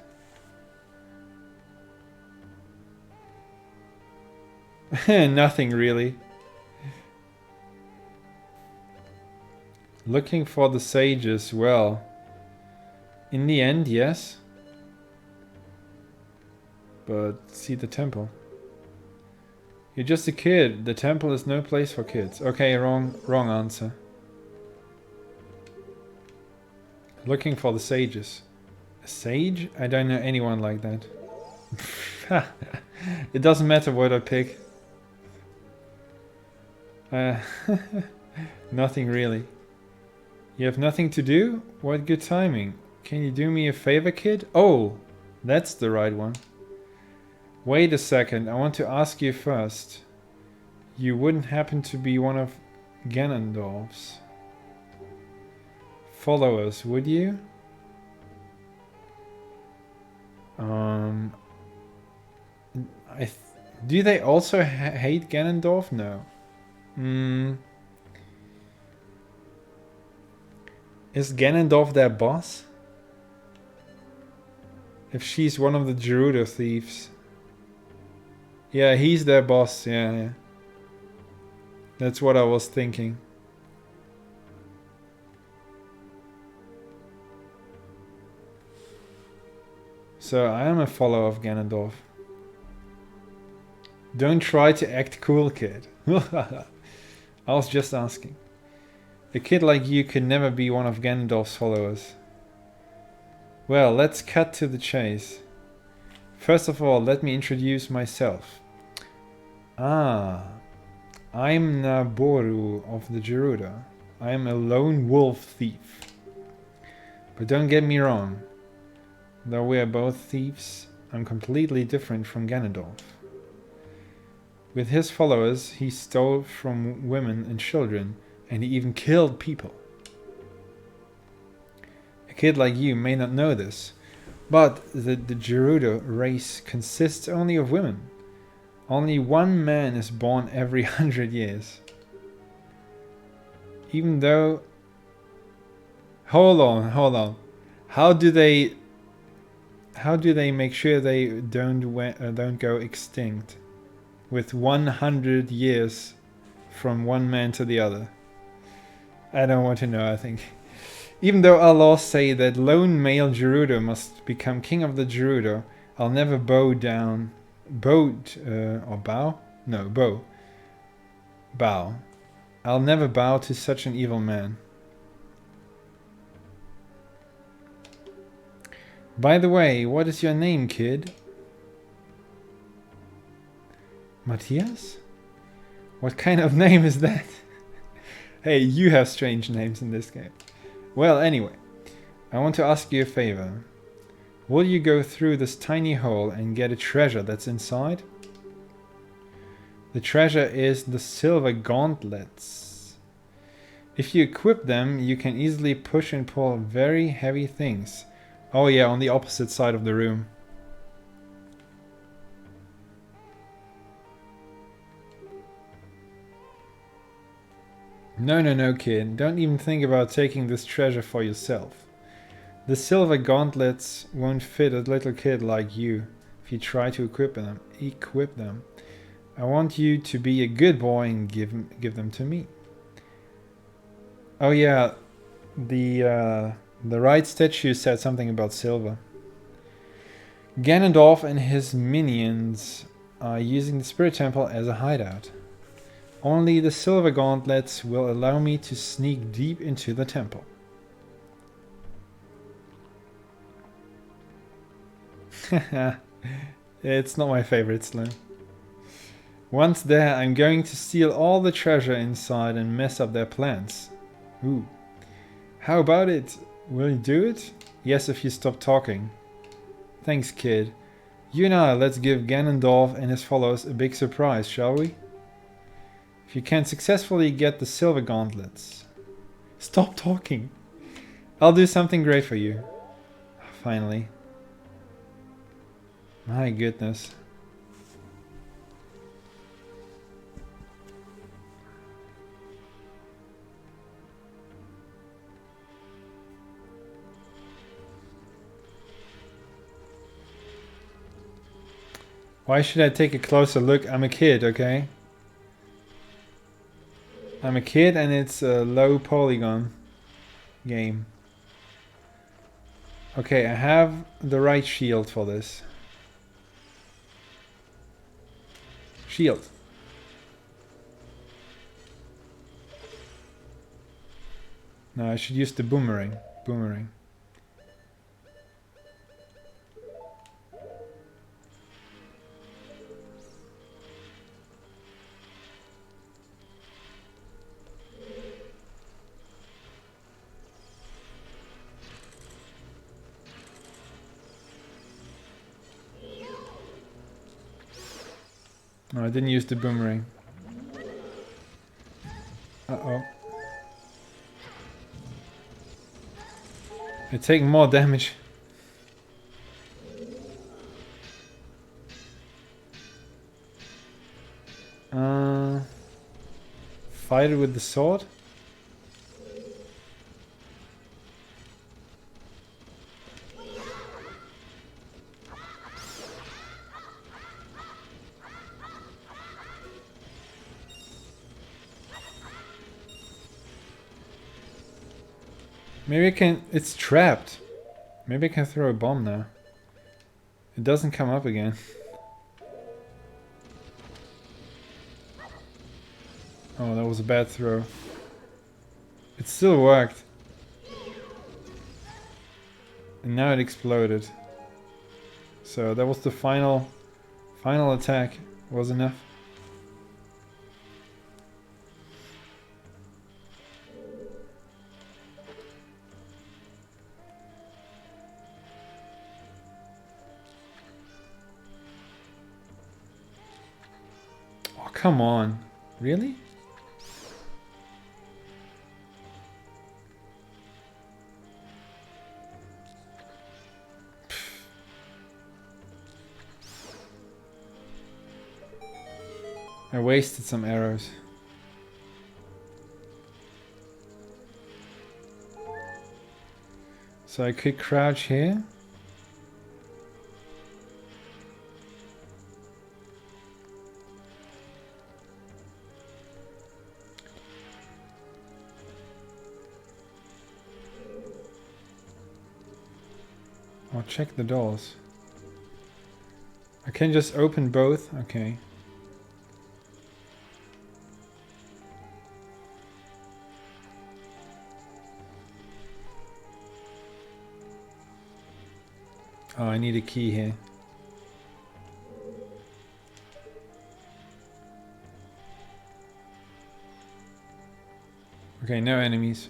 Nothing really. Looking for the sages, well. In the end, yes. But see the temple. You're just a kid. The temple is no place for kids. Okay, wrong answer. Looking for the sages. A sage? I don't know anyone like that. It doesn't matter what I pick. Nothing really. You have nothing to do? What good timing. Can you do me a favor, kid? Oh, that's the right one. Wait a second, I want to ask you first. You wouldn't happen to be one of Ganondorf's followers, would you? Do they also hate Ganondorf? No. Is Ganondorf their boss? If she's one of the Gerudo thieves. Yeah, he's their boss, yeah. That's what I was thinking. So I am a follower of Ganondorf. Don't try to act cool, kid. I was just asking. A kid like you could never be one of Ganondorf's followers. Well, let's cut to the chase. First of all, let me introduce myself. I'm Naboru of the Gerudo. I am a lone wolf thief. But don't get me wrong. Though we are both thieves, I'm completely different from Ganondorf. With his followers, he stole from women and children, and he even killed people. A kid like you may not know this, but the Gerudo race consists only of women. Only one man is born every 100 years. Even though... Hold on. How do they make sure they don't go extinct with 100 years from one man to the other? I don't want to know, I think. Even though our laws say that lone male Gerudo must become king of the Gerudo, I'll never bow. I'll never bow to such an evil man. By the way, what is your name, kid? Matthias? What kind of name is that? Hey, you have strange names in this game. Well, anyway, I want to ask you a favor. Will you go through this tiny hole and get a treasure that's inside? The treasure is the silver gauntlets. If you equip them, you can easily push and pull very heavy things. Oh yeah, on the opposite side of the room. No, no, no, kid. Don't even think about taking this treasure for yourself. The silver gauntlets won't fit a little kid like you if you try to equip them. I want you to be a good boy and give them to me. Oh yeah, the right statue said something about silver. Ganondorf and his minions are using the Spirit Temple as a hideout. Only the silver gauntlets will allow me to sneak deep into the temple. It's not my favorite, Slim. Once there, I'm going to steal all the treasure inside and mess up their plans. Ooh. How about it? Will you do it? Yes, if you stop talking. Thanks, kid. You and I, let's give Ganondorf and his followers a big surprise, shall we? If you can successfully get the silver gauntlets. Stop talking. I'll do something great for you. Finally. My goodness. Why should I take a closer look? I'm a kid, okay? I'm a kid and it's a low polygon game. Okay, I have the right shield for this. Shield. No, I should use the boomerang. Boomerang. No, I didn't use the boomerang. Uh-oh. I take more damage. Fight it with the sword? Maybe I can... It's trapped. Maybe I can throw a bomb now. It doesn't come up again. Oh, that was a bad throw. It still worked. And now it exploded. So that was the final attack. Was enough. Oh, come on. Really? I wasted some arrows. So I could crouch here. I'll check the doors. I can just open both? Okay. Oh, I need a key here. Okay, no enemies.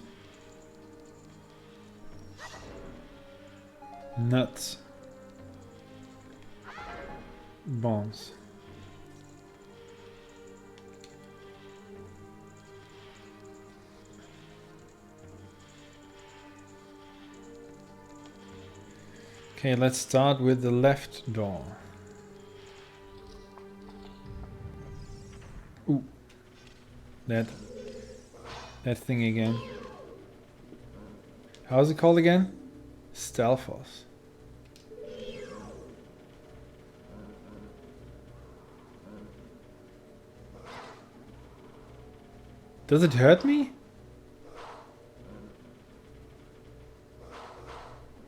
Nuts. Bombs. Okay, let's start with the left door. Ooh. Dead. that thing again. How's it called again? Stalfos. Does it hurt me?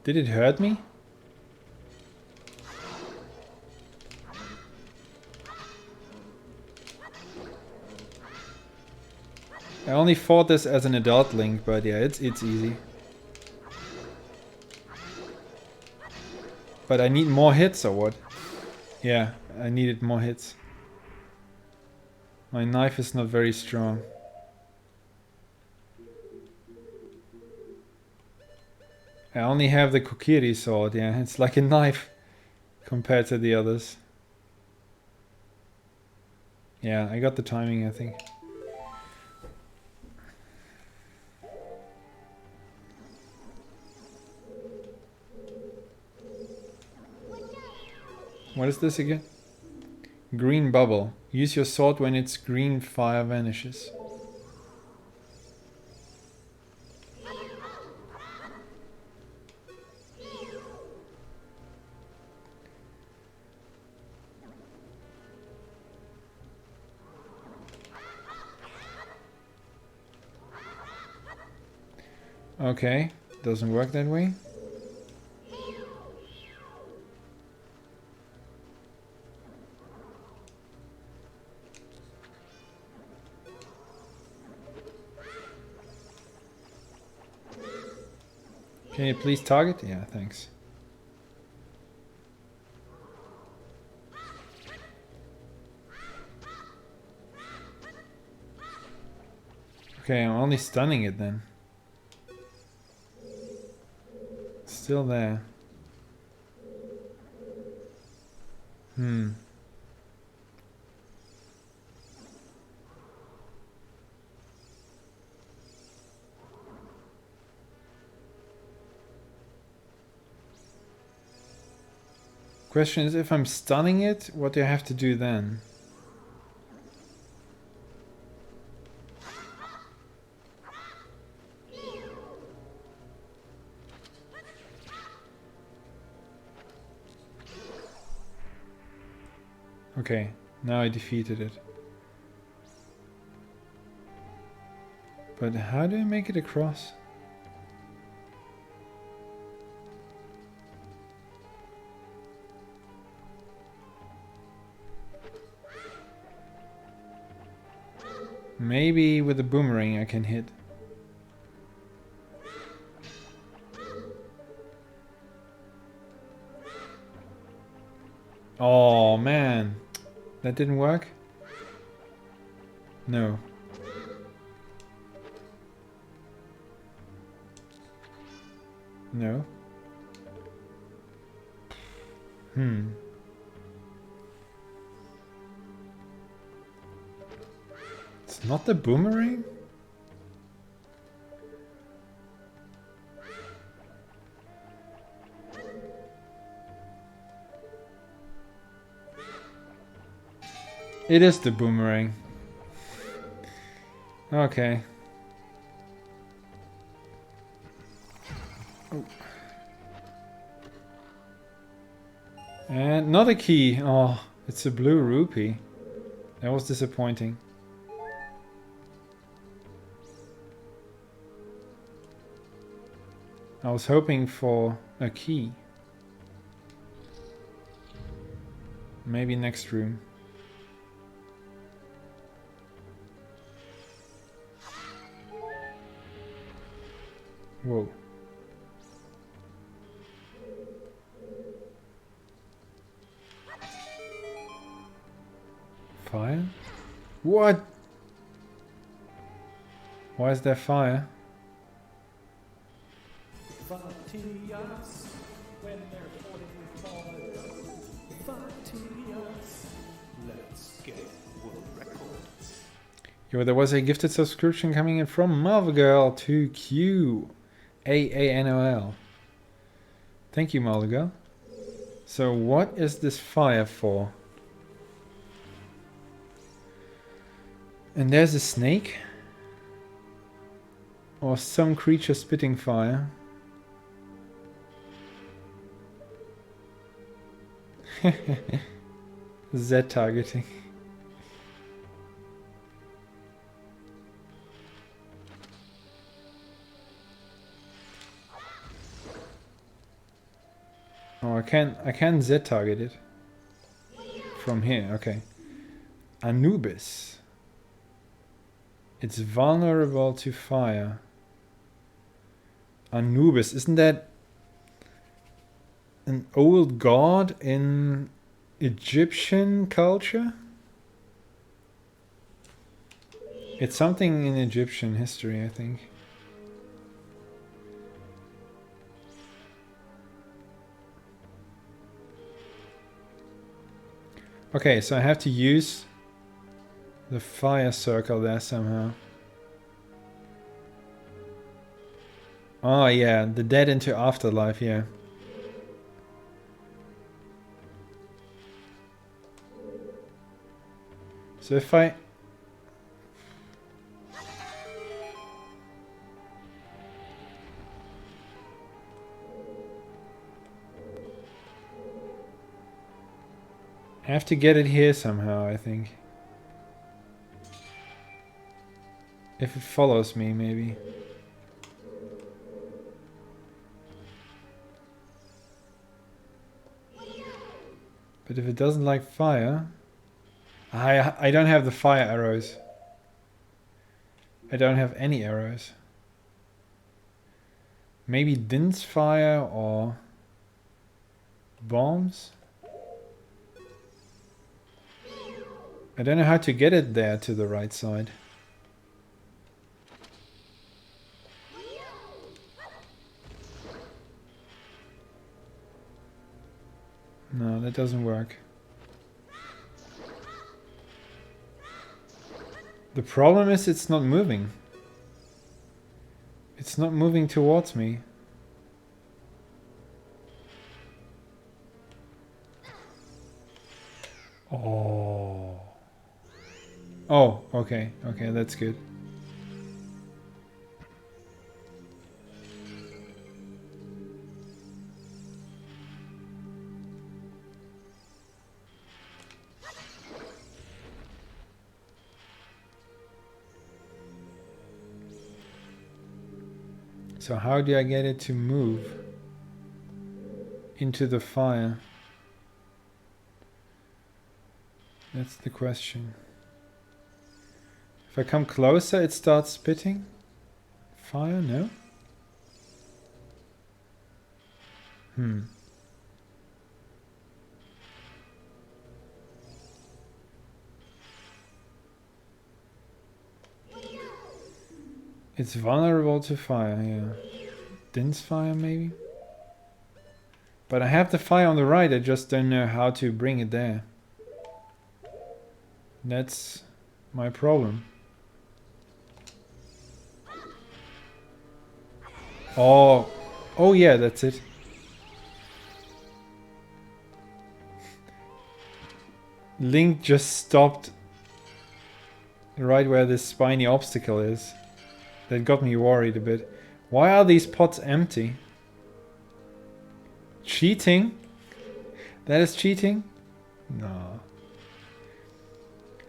Did it hurt me? I only fought this as an adult Link, but yeah, it's easy. But I need more hits or what? Yeah, I needed more hits. My knife is not very strong. I only have the Kokiri sword, yeah, it's like a knife compared to the others. Yeah, I got the timing, I think. What is this again? Green bubble. Use your sword when its green fire vanishes. Okay, doesn't work that way. Can you please target? Yeah, thanks. Okay, I'm only stunning it then. Still there. Question is, if I'm stunning it, what do I have to do then? Okay, now I defeated it. But how do I make it across? Maybe with a boomerang I can hit. Oh man, that didn't work? No. No. It's not the boomerang? It is the boomerang. Okay. Oh. And not a key. Oh, it's a blue rupee. That was disappointing. I was hoping for a key. Maybe next room. Whoa. Fire? What? Why is there fire? Yo, there was a gifted subscription coming in from Marvelgirl to QAANOL. Thank you, Marvelgirl. So what is this fire for? And there's a snake. Or some creature spitting fire. Z targeting. Oh, I can Z target it. From here, okay. Anubis. It's vulnerable to fire. Anubis, isn't that an old god in Egyptian culture? It's something in Egyptian history, I think. Okay, so I have to use the fire circle there somehow. Oh yeah, the dead into afterlife, yeah. So if I... I have to get it here somehow, I think. If it follows me, maybe. But if it doesn't like fire... I don't have the fire arrows. I don't have any arrows. Maybe Din's fire or... bombs? I don't know how to get it there to the right side. No, that doesn't work. The problem is it's not moving. It's not moving towards me. Oh. Oh, okay. Okay, that's good. So how do I get it to move into the fire? That's the question. If I come closer, it starts spitting? Fire? No? It's vulnerable to fire, yeah. Din's fire, maybe? But I have the fire on the right, I just don't know how to bring it there. That's my problem. Oh, oh yeah, that's it. Link just stopped right where this spiny obstacle is. That got me worried a bit. Why are these pots empty? Cheating? That is cheating? No.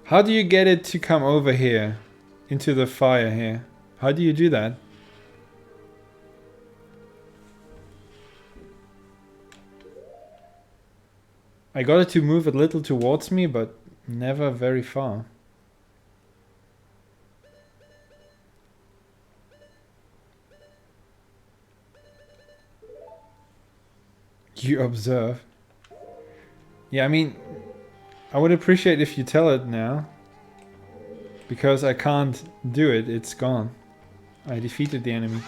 How do you get it to come over here? Into the fire here? How do you do that? I got it to move a little towards me, but never very far. You observe. Yeah, I mean, I would appreciate if you tell it now. Because I can't do it, it's gone. I defeated the enemy.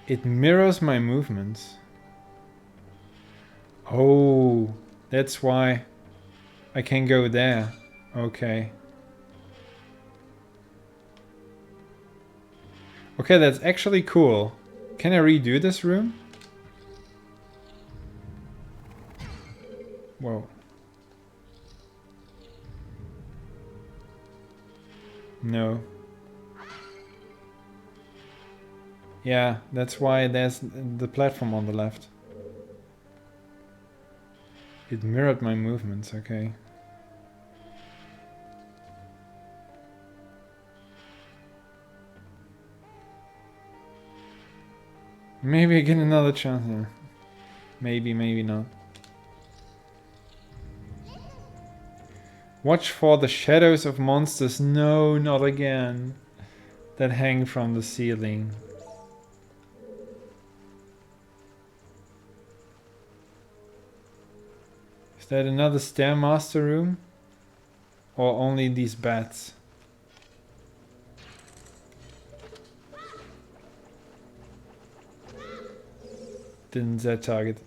It mirrors my movements. Oh, that's why I can go there. Okay. Okay, that's actually cool. Can I redo this room? Whoa. No. Yeah, that's why there's the platform on the left. It mirrored my movements, okay. Maybe I get another chance here. Maybe, maybe not. Watch for the shadows of monsters. No, not again. That hang from the ceiling. Is that another Stairmaster room? Or only these bats? Didn't that target?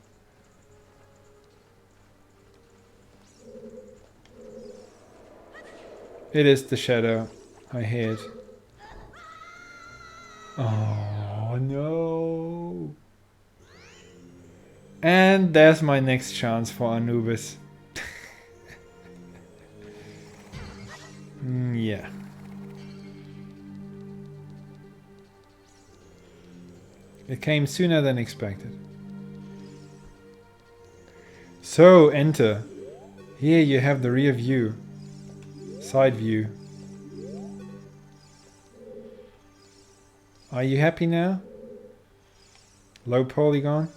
It is the shadow. I hit. Oh no. And there's my next chance for Anubis. Yeah. It came sooner than expected. So, enter. Here you have the rear view. Side view. Are you happy now? Low polygon?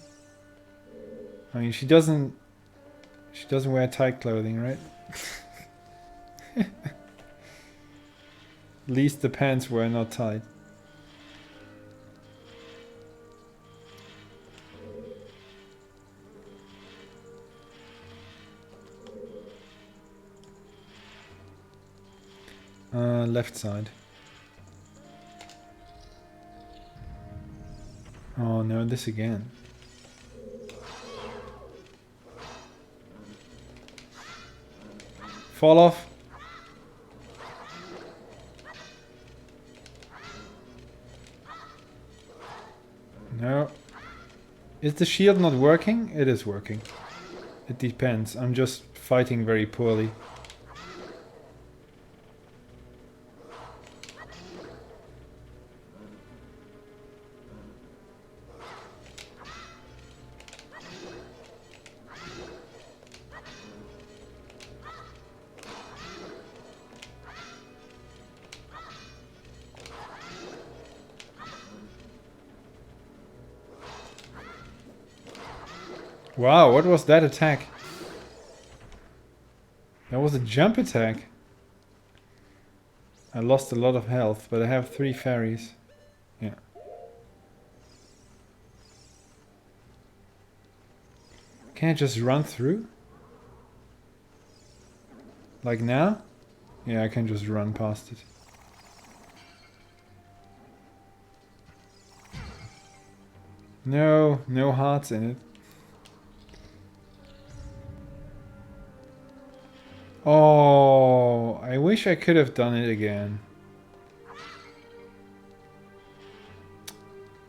I mean, she doesn't wear tight clothing, right? At least the pants were not tight. Left side. Oh no, this again. Fall off. No. Is the shield not working? It is working. It depends. I'm just fighting very poorly. Wow, what was that attack? That was a jump attack. I lost a lot of health, but I have 3 fairies. Yeah. Can I just run through? Like now? Yeah, I can just run past it. No, no hearts in it. Oh, I wish I could have done it again.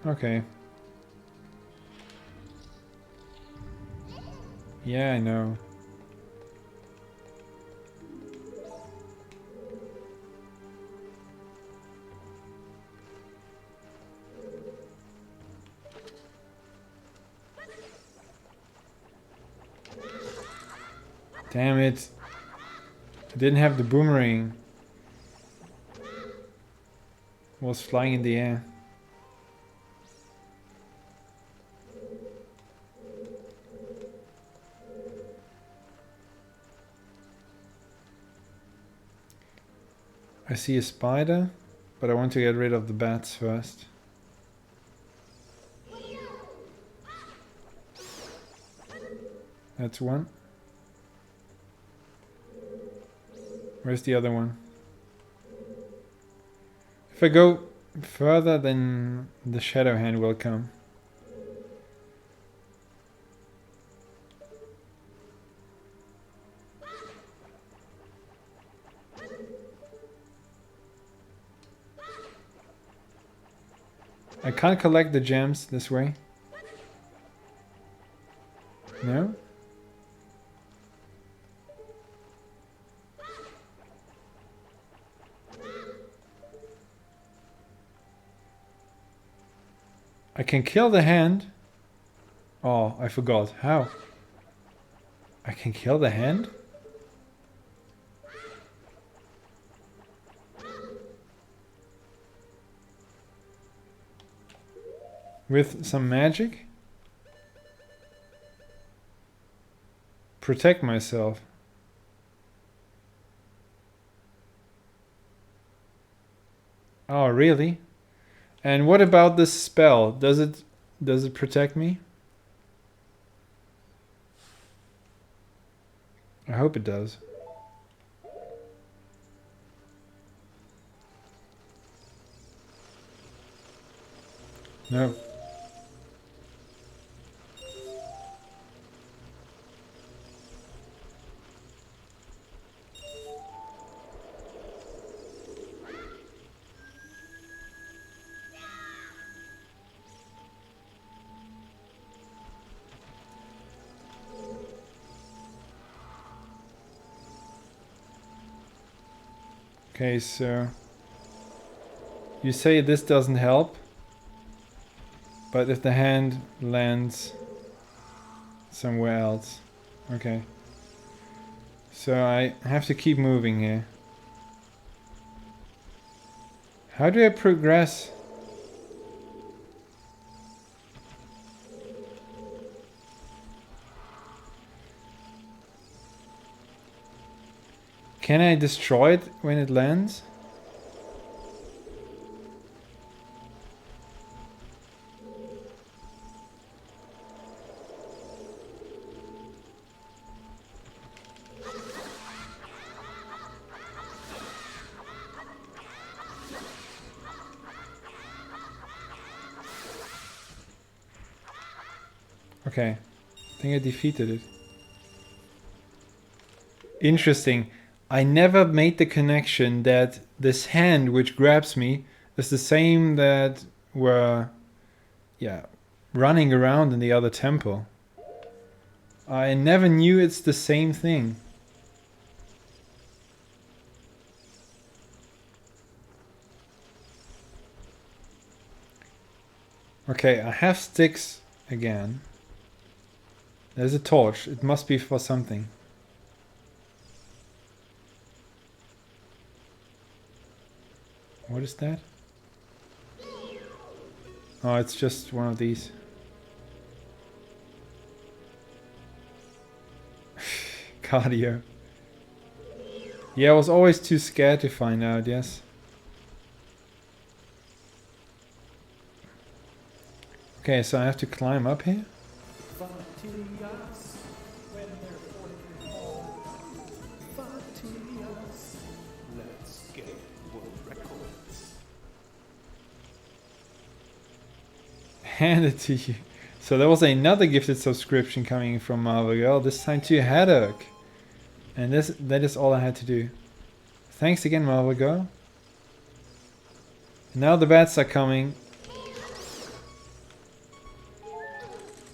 Okay. Yeah, I know. Damn it. I didn't have the boomerang. It was flying in the air. I see a spider, but I want to get rid of the bats first. That's one. Where's the other one? If I go further, then the shadow hand will come. I can't collect the gems this way. No? I can kill the hand. Oh, I forgot. How? I can kill the hand? With some magic? Protect myself. Oh, really? And what about this spell? Does it protect me? I hope it does. No. Okay, so you say this doesn't help, but if the hand lands somewhere else. Okay. So I have to keep moving here. How do I progress? Can I destroy it when it lands? Okay, I think I defeated it. Interesting. I never made the connection that this hand which grabs me is the same that were, yeah, running around in the other temple. I never knew it's the same thing. Okay, I have sticks again. There's a torch. It must be for something. What is that? Oh, it's just one of these. Cardio. Yeah, I was always too scared to find out, yes. Okay, so I have to climb up here? Hand it to you. So there was another gifted subscription coming from Marvel Girl, this time to Haddock. And that is all I had to do. Thanks again, Marvel Girl. Now the bats are coming.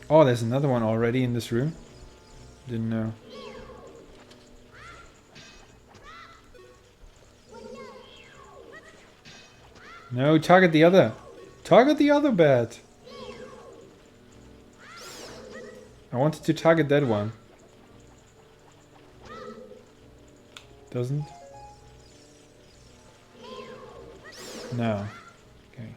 Oh, there's another one already in this room. Didn't know. No, target the other. Target the other bat. I wanted to target that one. Doesn't? No. Okay.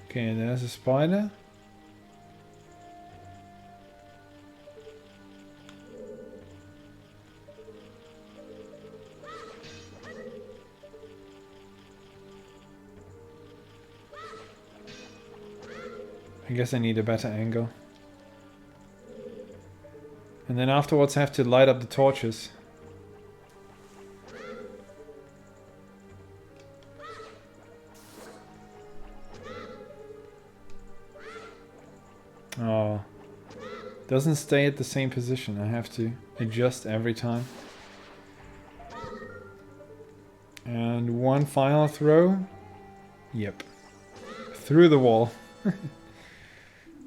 Okay, there's a spider. I guess I need a better angle. And then afterwards I have to light up the torches. Oh. Doesn't stay at the same position. I have to adjust every time. And one final throw. Yep. Through the wall.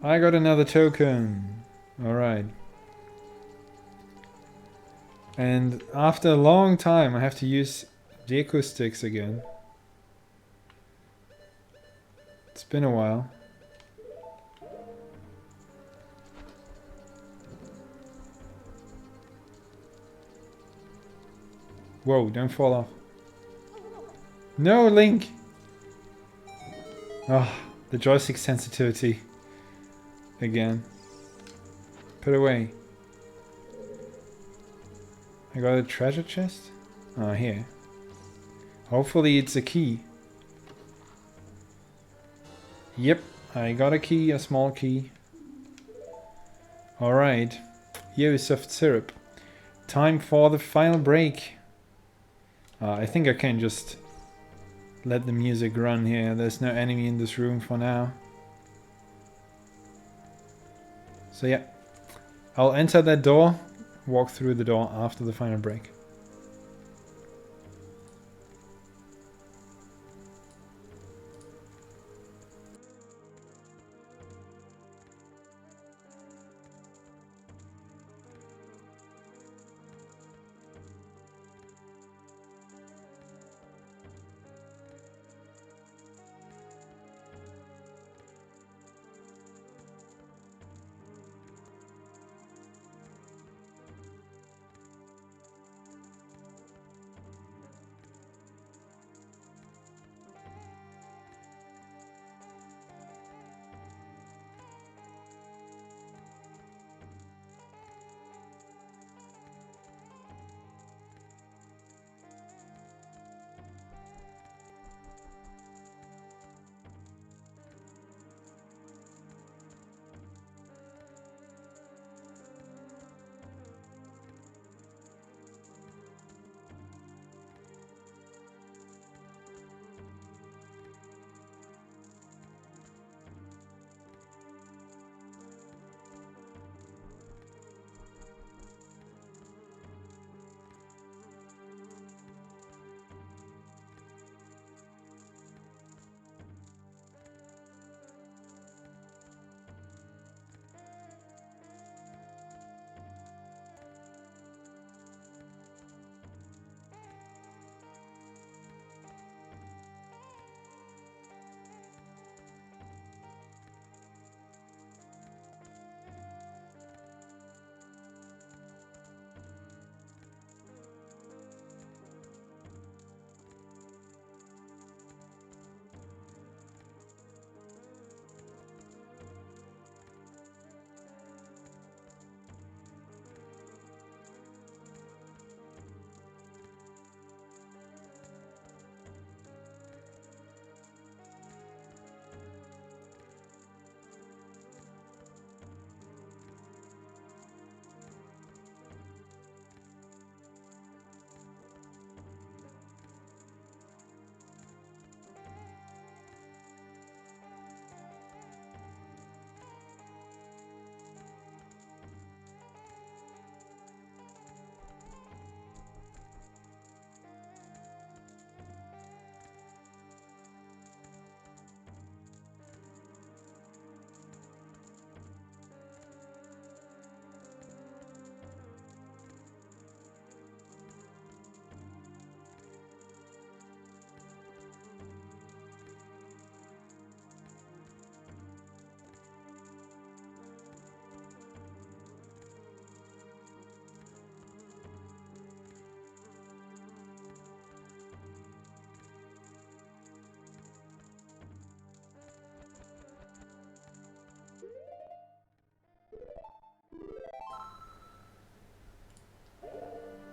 I got another token. Alright. And after a long time I have to use the acoustics again. It's been a while. Whoa, don't fall off. No, Link! Oh, the joystick sensitivity. Again. Put away. I got a treasure chest? Oh, here. Hopefully it's a key. Yep, I got a key, a small key. Alright. Yo, soft syrup. Time for the final break. I think I can just let the music run here. There's no enemy in this room for now. So yeah, I'll enter that door, walk through the door after the final break.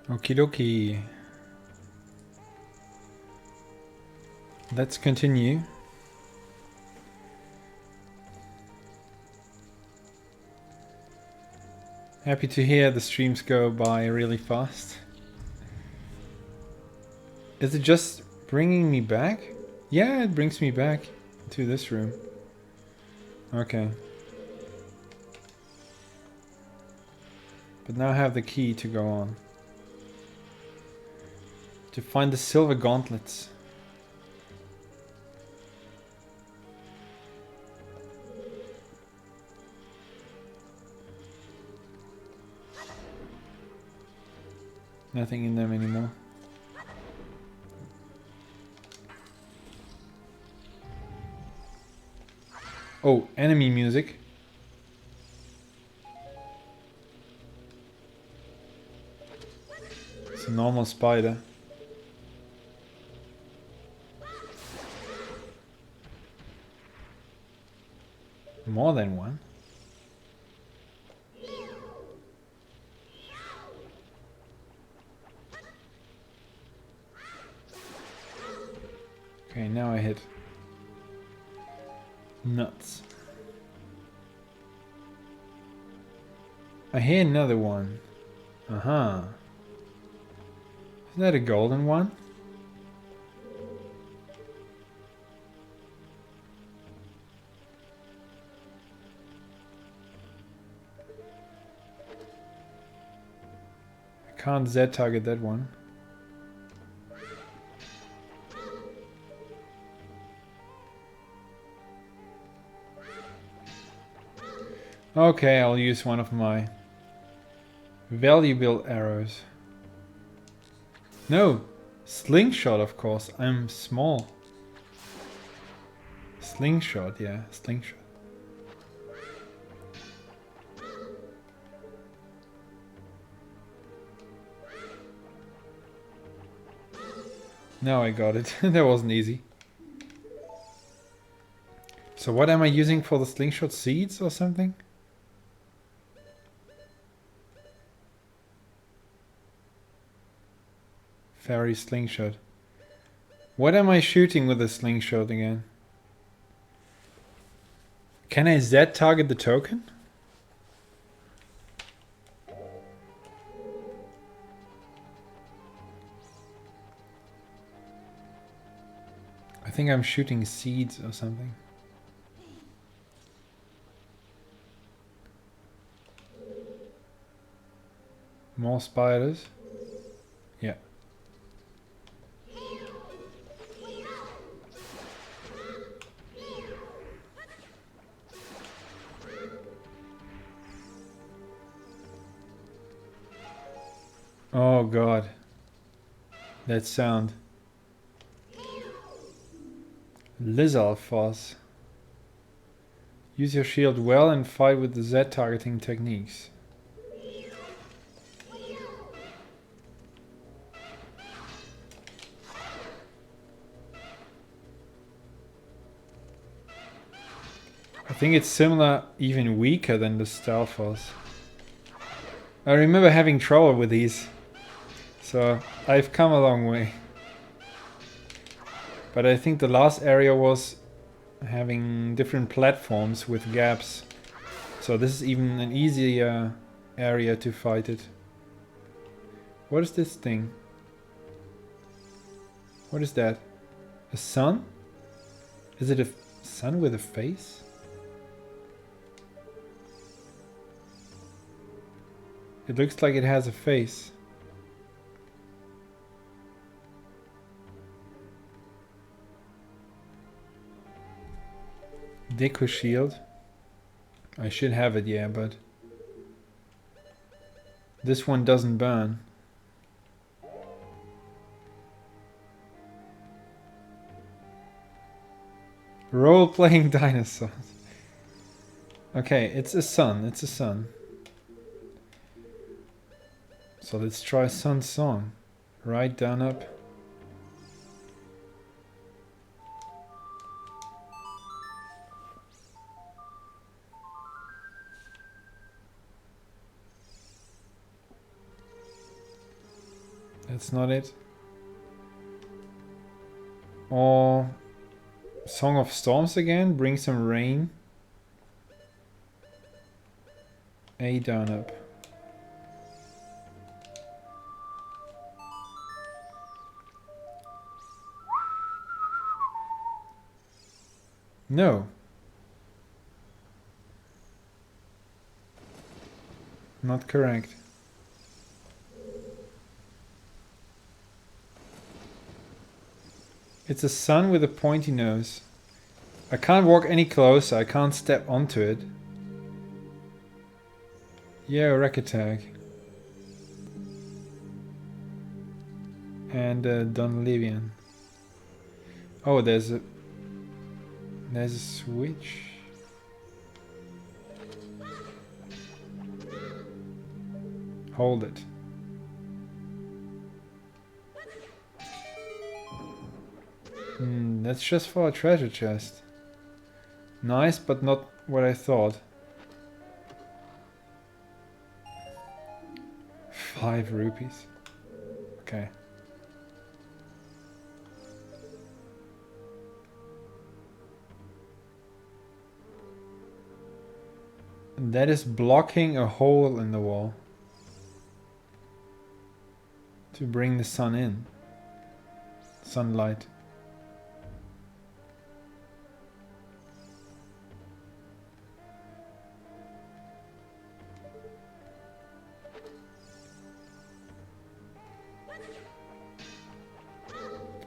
Okie dokie. Let's continue. Happy to hear the streams go by really fast. Is it just bringing me back? Yeah, it brings me back to this room. Okay. But now I have the key to go on. To find the silver gauntlets. Nothing in them anymore. Oh, enemy music. It's a normal spider. More than one. Okay, now I hit nuts. I hear another one. Uh-huh. Is that a golden one? I can't Z-target that one. Okay, I'll use one of my valuable arrows. No! Slingshot, of course. I'm small. Slingshot, yeah. Slingshot. Now I got it. That wasn't easy. So what am I using for the slingshot? Seeds or something? Fairy slingshot. What am I shooting with the slingshot again? Can I Z-target the token? I think I'm shooting seeds or something. More spiders. Yeah. Oh god. That sound. Lizalfos. Use your shield well and fight with the Z targeting techniques. I think it's similar, even weaker than the Stalfos. I remember having trouble with these, so I've come a long way. But I think the last area was having different platforms with gaps, so this is even an easier area to fight it. What is this thing? What is that? A sun? Is it a sun with a face? It looks like it has a face. Deku shield. I should have it, yeah, but this one doesn't burn. Role-playing dinosaurs. Okay, it's a sun, it's a sun. So let's try Sun Song. Right, down, up. That's not it. Or Song of Storms again, bring some rain. A, down, up. No. Not correct. It's a sun with a pointy nose. I can't walk any closer, I can't step onto it. Yeah, wreck attack. and Dunlevian. Oh, there's a switch. Hold it. That's just for a treasure chest. Nice, but not what I thought. 5 rupees. Okay. That is blocking a hole in the wall to bring the sun in. Sunlight.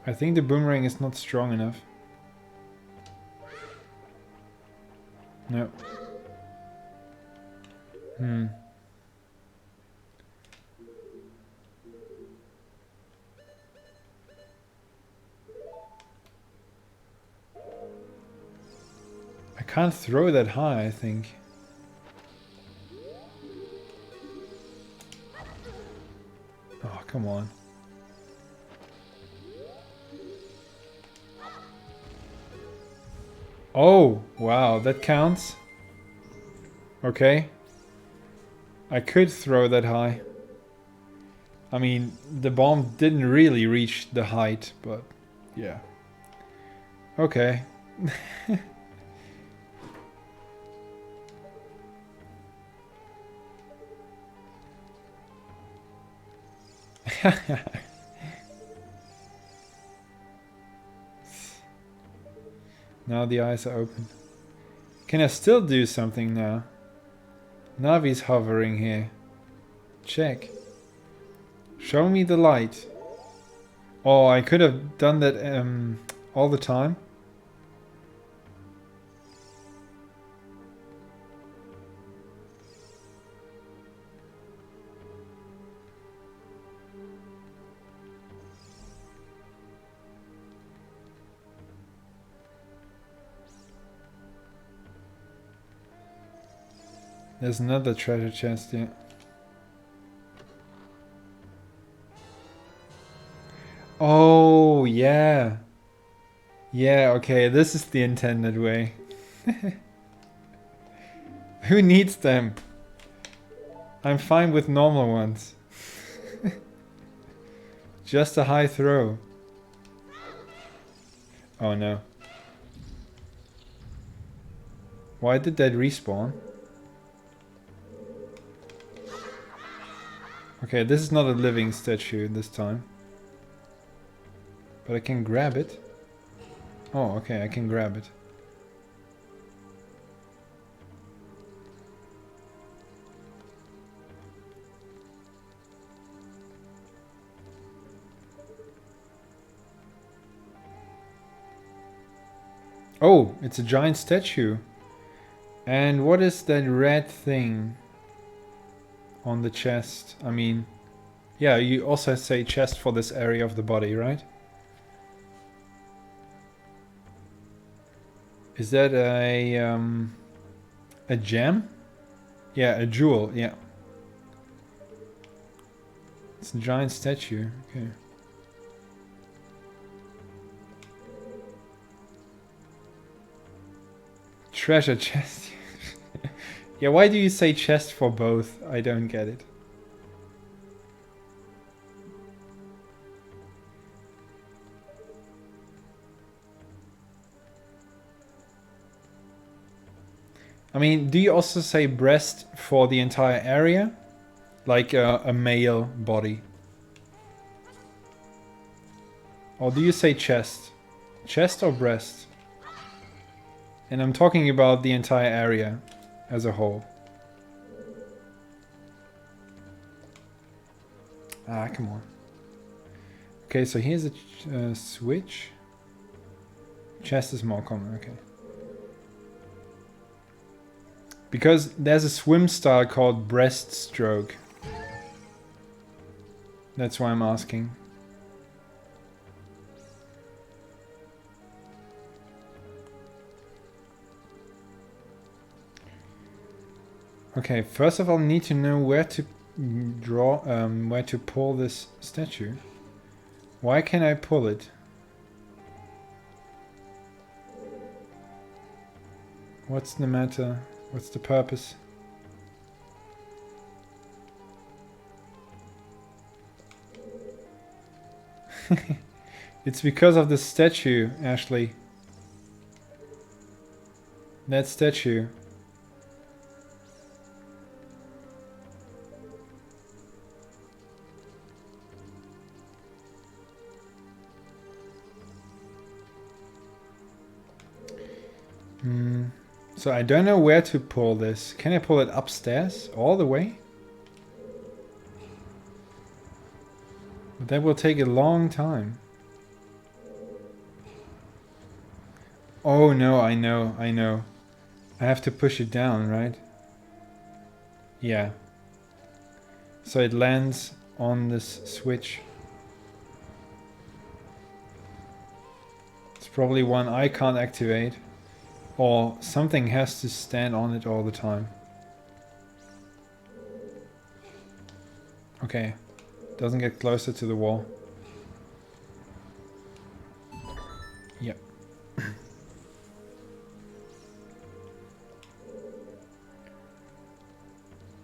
I think the boomerang is not strong enough. No. I can't throw that high, I think. Oh, come on. Oh, wow, that counts. Okay. I could throw that high. I mean, the bomb didn't really reach the height, but yeah. Okay. Now the eyes are open. Can I still do something now? Navi's hovering here. Check. Show me the light. Oh, I could have done that all the time. There's another treasure chest here. Oh, yeah. Yeah, okay, this is the intended way. Who needs them? I'm fine with normal ones. Just a high throw. Oh no. Why did that respawn? Okay, this is not a living statue this time. But I can grab it. Oh, okay, I can grab it. Oh, it's a giant statue. And what is that red thing on the chest? I mean, yeah, you also say chest for this area of the body, right? Is that a gem? Yeah, a jewel, yeah. It's a giant statue, okay. Treasure chest. Yeah, why do you say chest for both? I don't get it. I mean, do you also say breast for the entire area? Like a male body? Or do you say chest? Chest or breast? And I'm talking about the entire area as a whole. Ah, come on. Okay, so here's a switch. Chest is more common, okay. Because there's a swim style called breaststroke. That's why I'm asking. Okay, first of all, I need to know where to draw, where to pull this statue. Why can't I pull it? What's the matter? What's the purpose? It's because of the statue, Ashley. That statue. So I don't know where to pull this. Can I pull it upstairs all the way? But that will take a long time. Oh no, I know. I have to push it down, right? Yeah. So it lands on this switch. It's probably one I can't activate. Or something has to stand on it all the time. Okay. Doesn't get closer to the wall. Yep.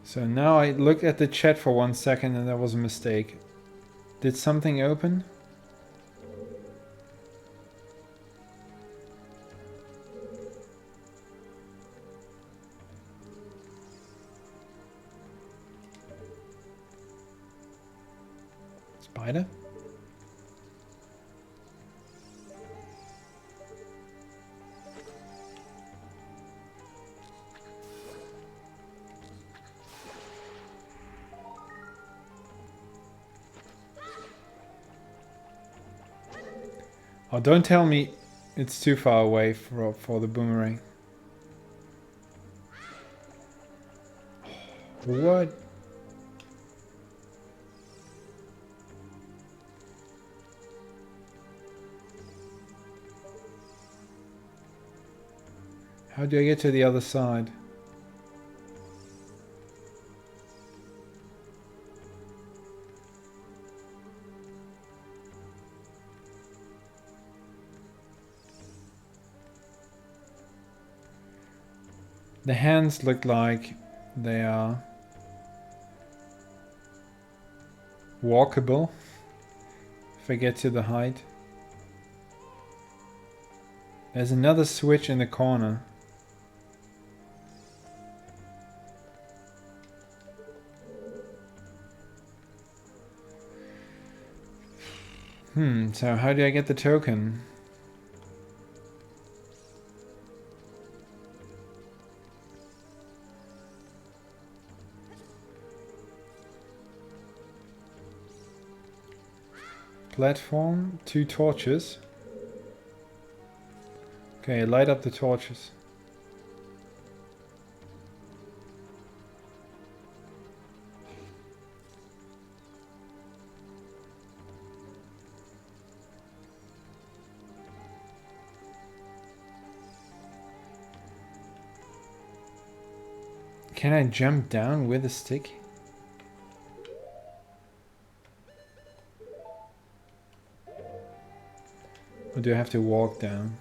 So now I looked at the chat for 1 second and that was a mistake. Did something open? Spider? Oh, don't tell me it's too far away for the boomerang. What? How do I get to the other side? The hands look like they are walkable if I get to the height. There's another switch in the corner. So how do I get the token? Platform, 2 torches. Okay, light up the torches. Can I jump down with a stick? Or do I have to walk down?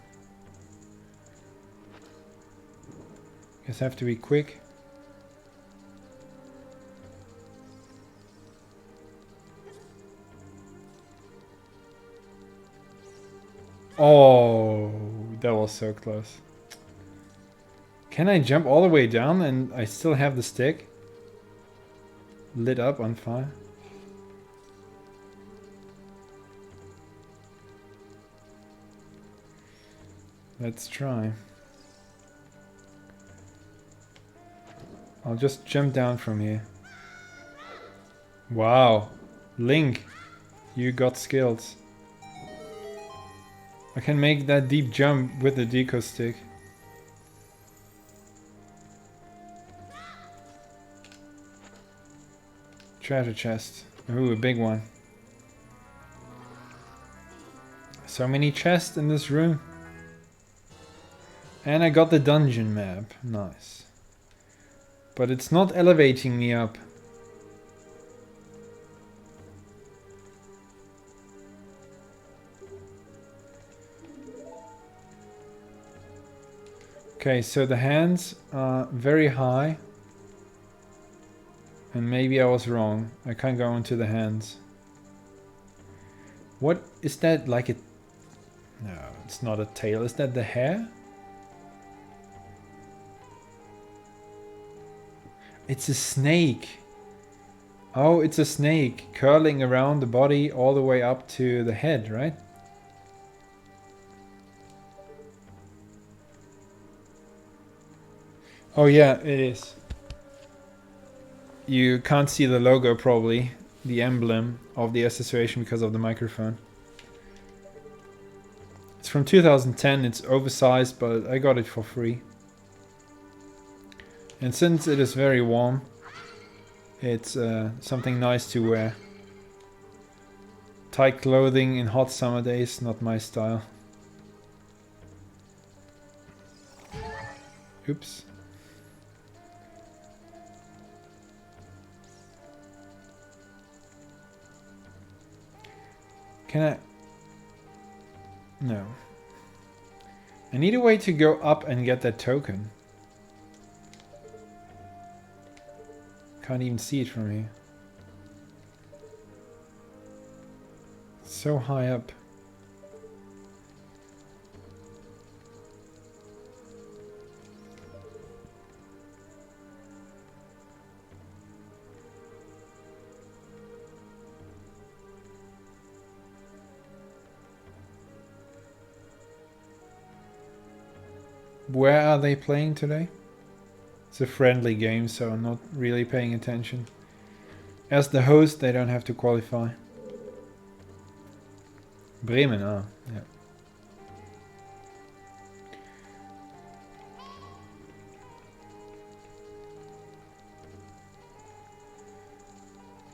Guess I have to be quick. Oh, that was so close. Can I jump all the way down and I still have the stick lit up on fire? Let's try. I'll just jump down from here. Wow. Link, you got skills. I can make that deep jump with the deco stick. Treasure chest. Ooh, a big one. So many chests in this room. And I got the dungeon map. Nice. But it's not elevating me up. Okay, so the hands are very high. And maybe I was wrong. I can't go into the hands. What is that, like a... No, it's not a tail. Is that the hair? It's a snake. Oh, it's a snake curling around the body all the way up to the head, right? Oh yeah, it is. You can't see the logo probably, the emblem of the association because of the microphone. It's from 2010, it's oversized, but I got it for free. And since it is very warm, it's something nice to wear. Tight clothing in hot summer days, not my style. Oops. Can I... No. I need a way to go up and get that token. Can't even see it from here. It's so high up. Where are they playing today? It's a friendly game, so I'm not really paying attention. As the host, they don't have to qualify. Bremen, ah, yeah.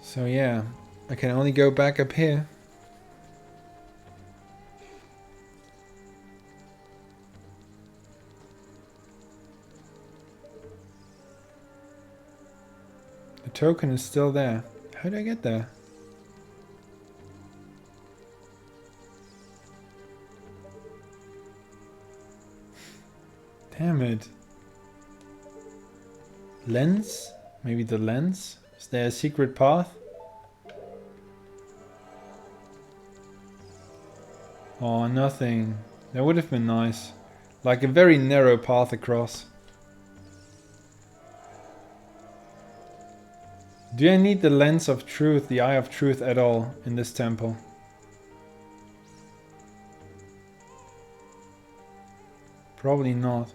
So yeah, I can only go back up here. The token is still there. How did I get there? Damn it. Lens? Maybe the lens? Is there a secret path? Oh, nothing. That would have been nice. Like a very narrow path across. Do I need the lens of truth, the eye of truth at all in this temple? Probably not.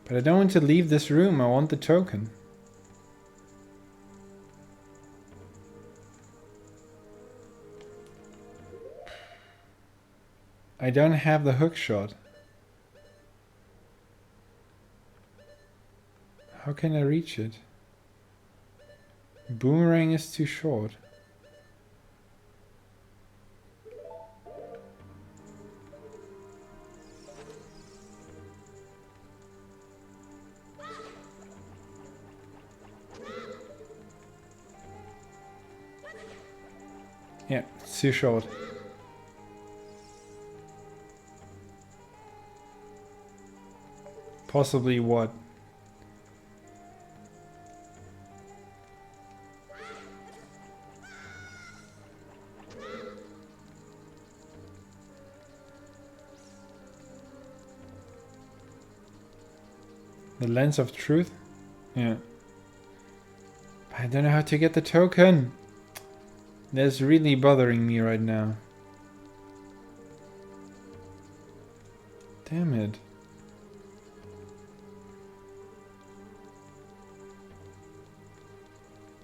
But I don't want to leave this room, I want the token. I don't have the hook shot. How can I reach it? Boomerang is too short. Yeah, it's too short. Possibly what? The lens of truth? Yeah. I don't know how to get the token. That's really bothering me right now. Damn it.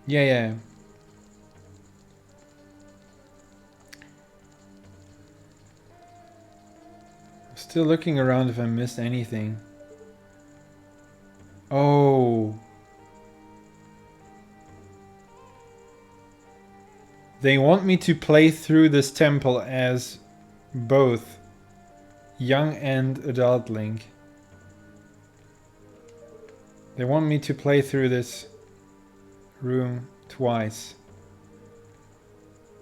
Yeah. I'm still looking around if I missed anything. Oh. They want me to play through this temple as both young and adult Link. They want me to play through this room twice.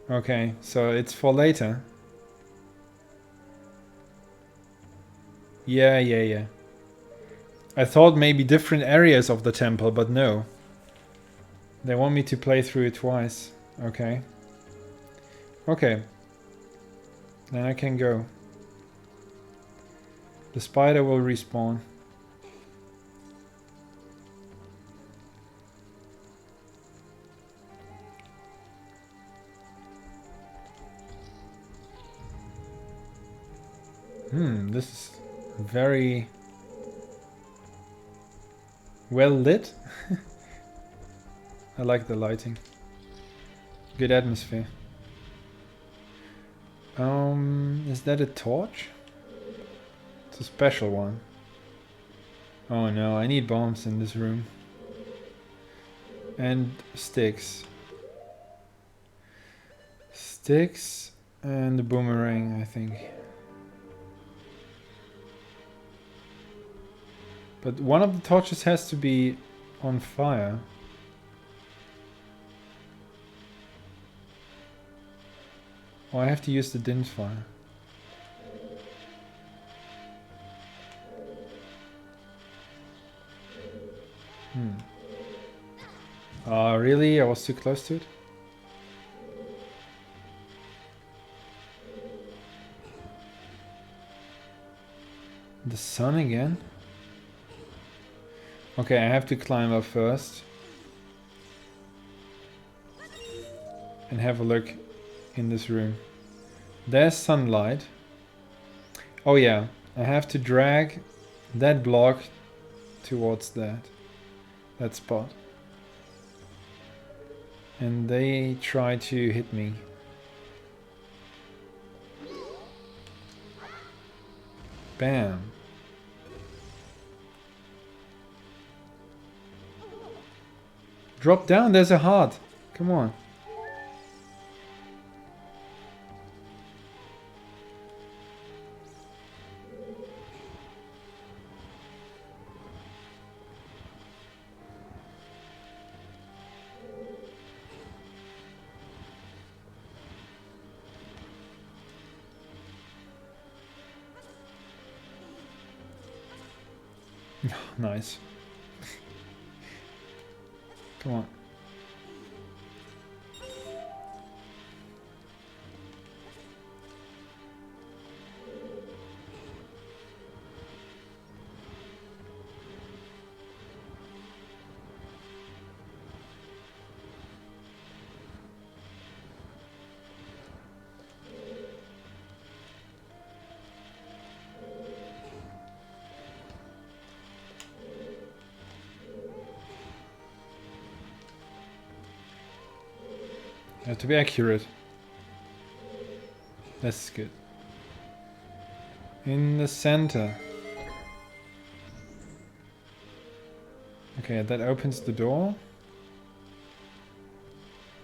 Okay, so it's for later. Yeah. I thought maybe different areas of the temple, but no. They want me to play through it twice. Okay. Okay. Then I can go. The spider will respawn. This is very well lit. I like the lighting. Good atmosphere. Is that a torch? It's a special one. Oh no, I need bombs in this room. And sticks. Sticks and the boomerang, I think. But one of the torches has to be on fire. Oh, I have to use the din fire. Oh, really? I was too close to it? The sun again? Okay, I have to climb up first. And have a look in this room. There's sunlight. Oh yeah, I have to drag that block towards that spot. And they try to hit me. Bam. Drop down, there's a heart. Come on. Nice. Come on. You have to be accurate. That's good. In the center. Okay, that opens the door.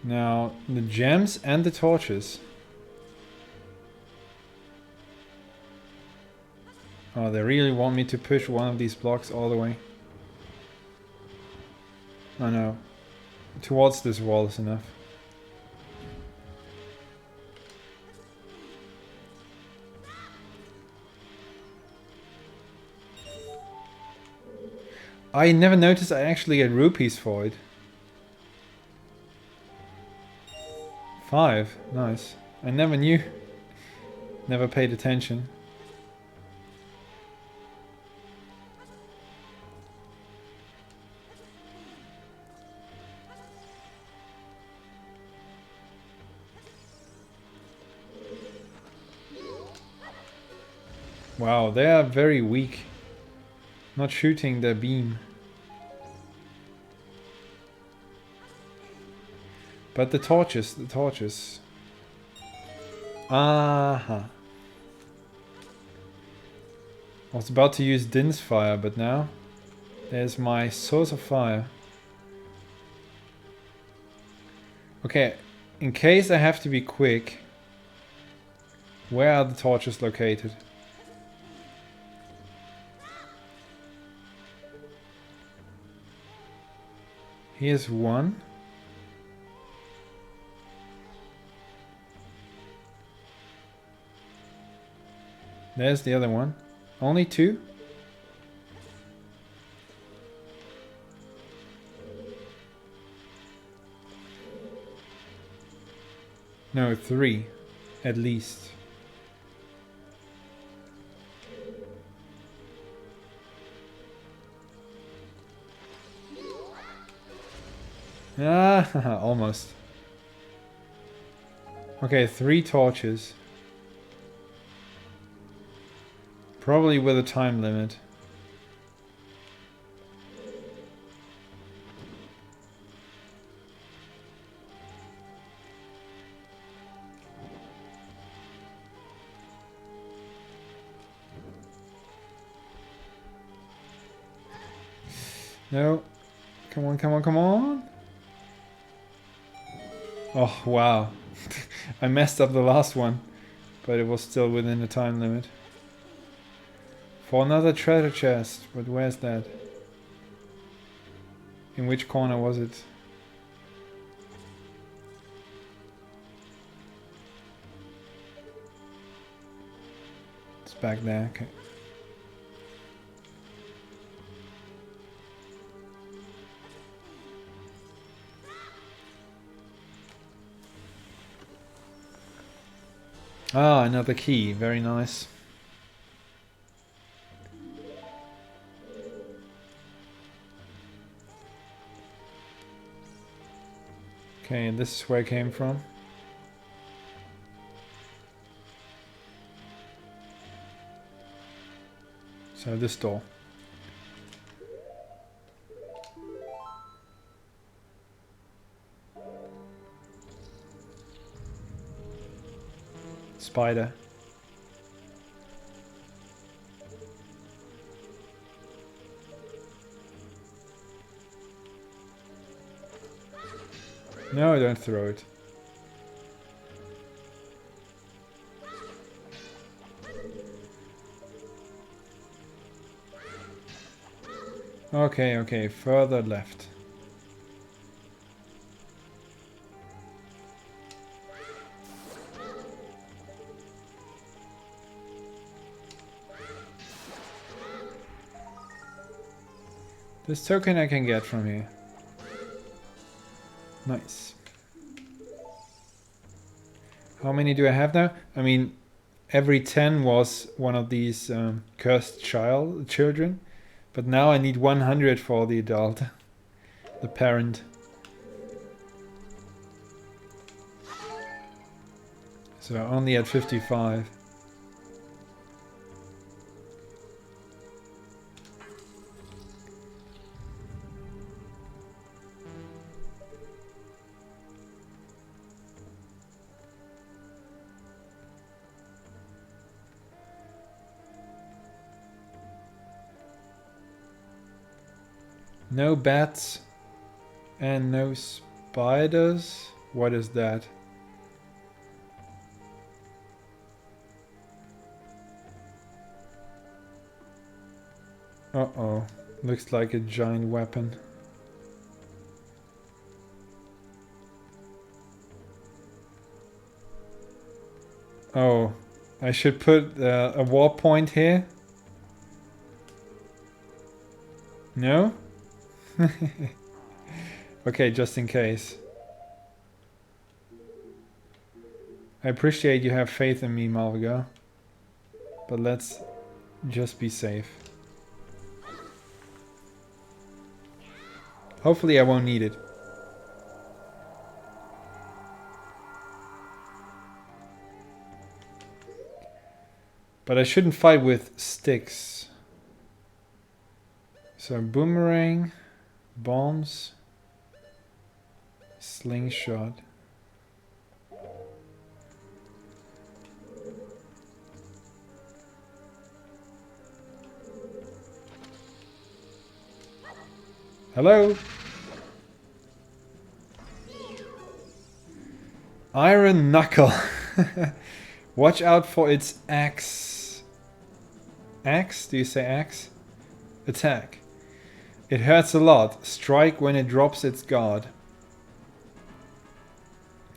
Now, the gems and the torches. Oh, they really want me to push one of these blocks all the way. Oh no. Towards this wall is enough. I never noticed I actually get rupees for it. 5, nice. I never knew. Never paid attention. Wow, they are very weak. Not shooting their beam. But the torches. Aha. I was about to use Din's fire, but now there's my source of fire. Okay, in case I have to be quick, where are the torches located? Here's one. There's the other one. Only two? No, three. At least. Ah, almost. Okay, 3 torches. Probably with a time limit. No. Come on, come on, come on. Oh, wow. I messed up the last one, but it was still within the time limit. For another treasure chest, but where's that? In which corner was it? It's back there, okay. Ah, another key, very nice. Okay, and this is where I came from. So this door. Spider. No, don't throw it. Okay, okay, further left. This token I can get from here. Nice. How many do I have now? I mean, every 10 was one of these cursed children. But now I need 100 for the adult. The parent. So only at 55. No bats and no spiders. What is that? Uh-oh. Looks like a giant weapon. Oh, I should put a warp point here? No? Okay, just in case. I appreciate you have faith in me, Malvigo. But let's just be safe. Hopefully I won't need it. But I shouldn't fight with sticks. So boomerang, bombs, slingshot. Hello? Iron Knuckle. Watch out for its axe. Axe? Do you say axe? Attack. It hurts a lot. Strike when it drops its guard.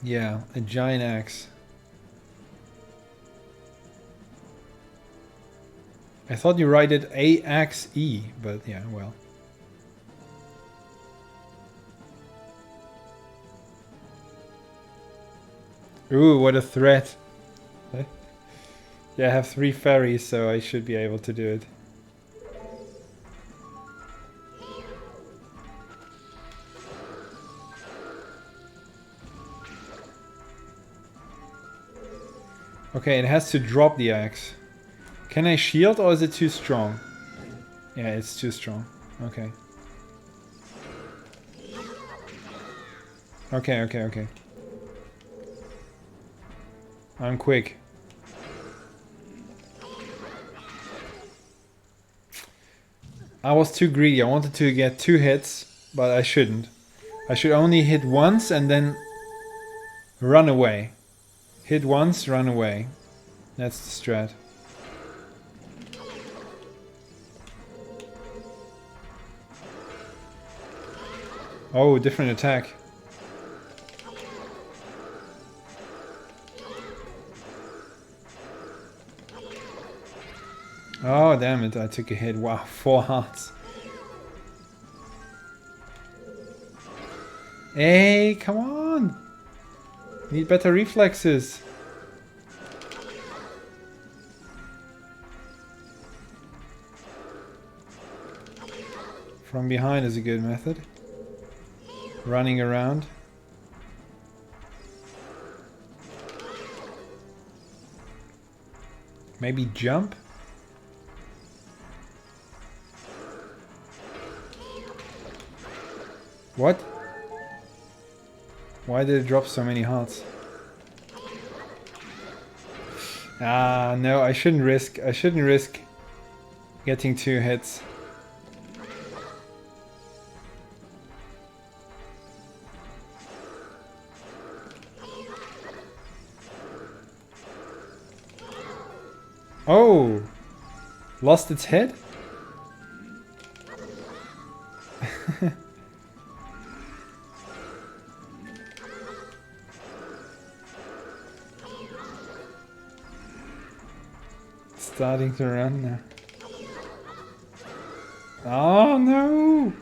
Yeah, a giant axe. I thought you write it A-X-E, but yeah, well. Ooh, what a threat. Yeah, I have 3 fairies, so I should be able to do it. Okay, it has to drop the axe. Can I shield or is it too strong? Yeah, it's too strong. Okay. Okay. I'm quick. I was too greedy. I wanted to get 2 hits, but I shouldn't. I should only hit once and then run away. Hit once, run away. That's the strat. Oh, different attack. Oh, damn it, I took a hit. Wow, 4 hearts. Hey, come on! Need better reflexes. From behind is a good method. Running around. Maybe jump? What? Why did it drop so many hearts? Ah, no, I shouldn't risk. I shouldn't risk getting 2 hits. Oh! Lost its head? Starting to run now. Oh no!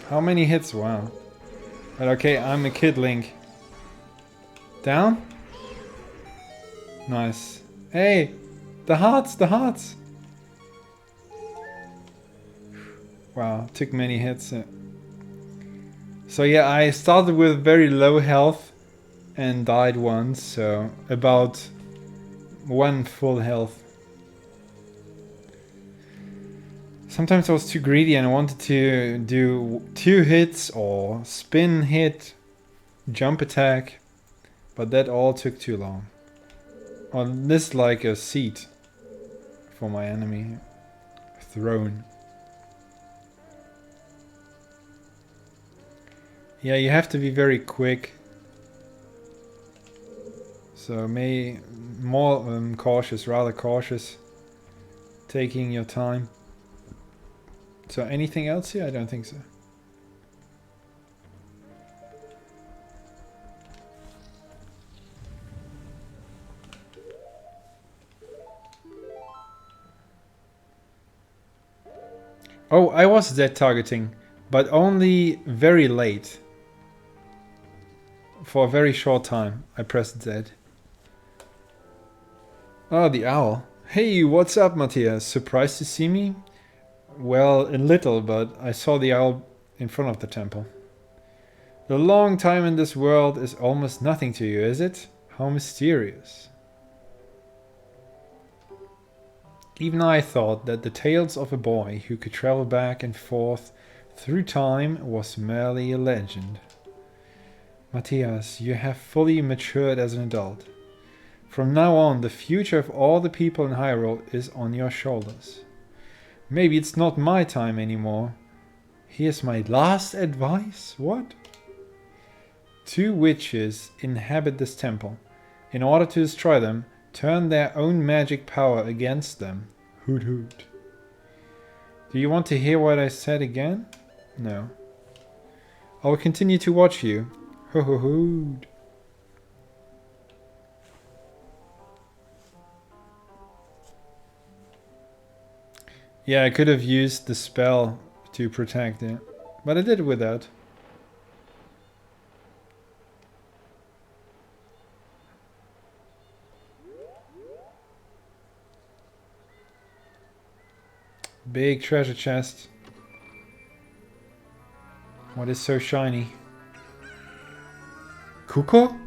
How many hits? Wow. But okay, I'm a kid Link. Down? Nice. Hey! The hearts! The hearts! Wow, took many hits. So yeah, I started with very low health and died once, so about 1 full health. Sometimes I was too greedy and I wanted to do 2 hits or spin hit, jump attack, but that all took too long. Or this like a seat for my enemy. Throne. Yeah, you have to be very quick. So more cautious, rather cautious. Taking your time. So anything else here? I don't think so. Oh, I was Z targeting, but only very late. For a very short time, I pressed Z. Oh, the owl. Hey, what's up, Matthias? Surprised to see me? Well, a little, but I saw the owl in front of the temple. The long time in this world is almost nothing to you, is it? How mysterious. Even I thought that the tales of a boy who could travel back and forth through time was merely a legend. Matthias, you have fully matured as an adult. From now on, the future of all the people in Hyrule is on your shoulders. Maybe it's not my time anymore. Here's my last advice. What? 2 witches inhabit this temple. In order to destroy them, turn their own magic power against them. Hoot hoot. Do you want to hear what I said again? No. I will continue to watch you. Ho ho hoot. Yeah, I could have used the spell to protect it, but I did it without. Big treasure chest. What is so shiny? Kuko?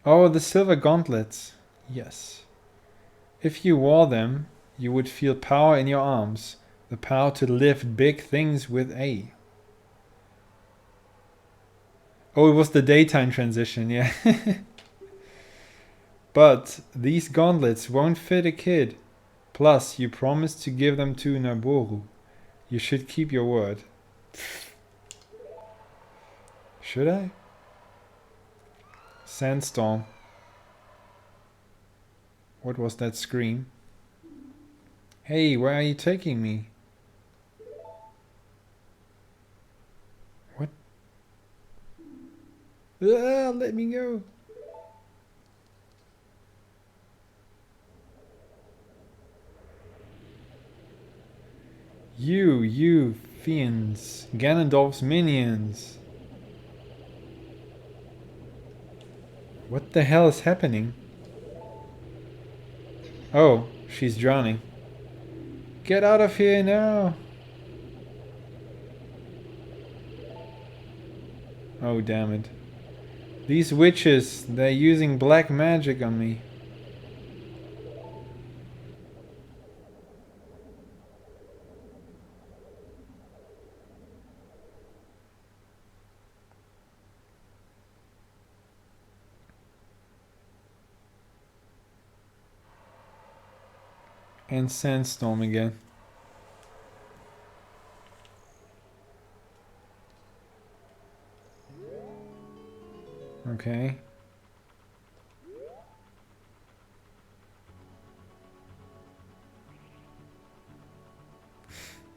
Oh, the silver gauntlets. Yes. If you wore them, you would feel power in your arms. The power to lift big things with A. Oh, it was the daytime transition, yeah. But these gauntlets won't fit a kid. Plus, you promised to give them to Naboru. You should keep your word. Should I? Sandstorm. What was that scream? Hey, where are you taking me? What? Ah, let me go. You fiends. Ganondorf's minions. What the hell is happening? Oh, she's drowning. Get out of here now. Oh, damn it. These witches, they're using black magic on me. And sandstorm again. Okay.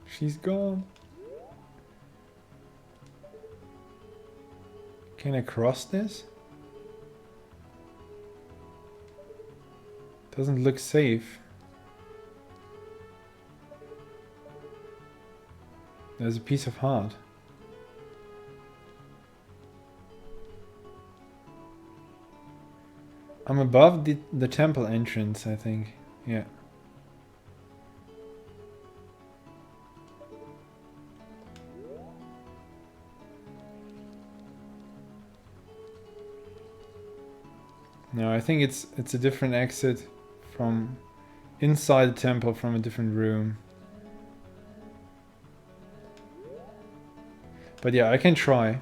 She's gone. Can I cross this? Doesn't look safe. There's a piece of heart. I'm above the temple entrance, I think. Yeah. No, I think it's a different exit from inside the temple from a different room. But yeah, I can try.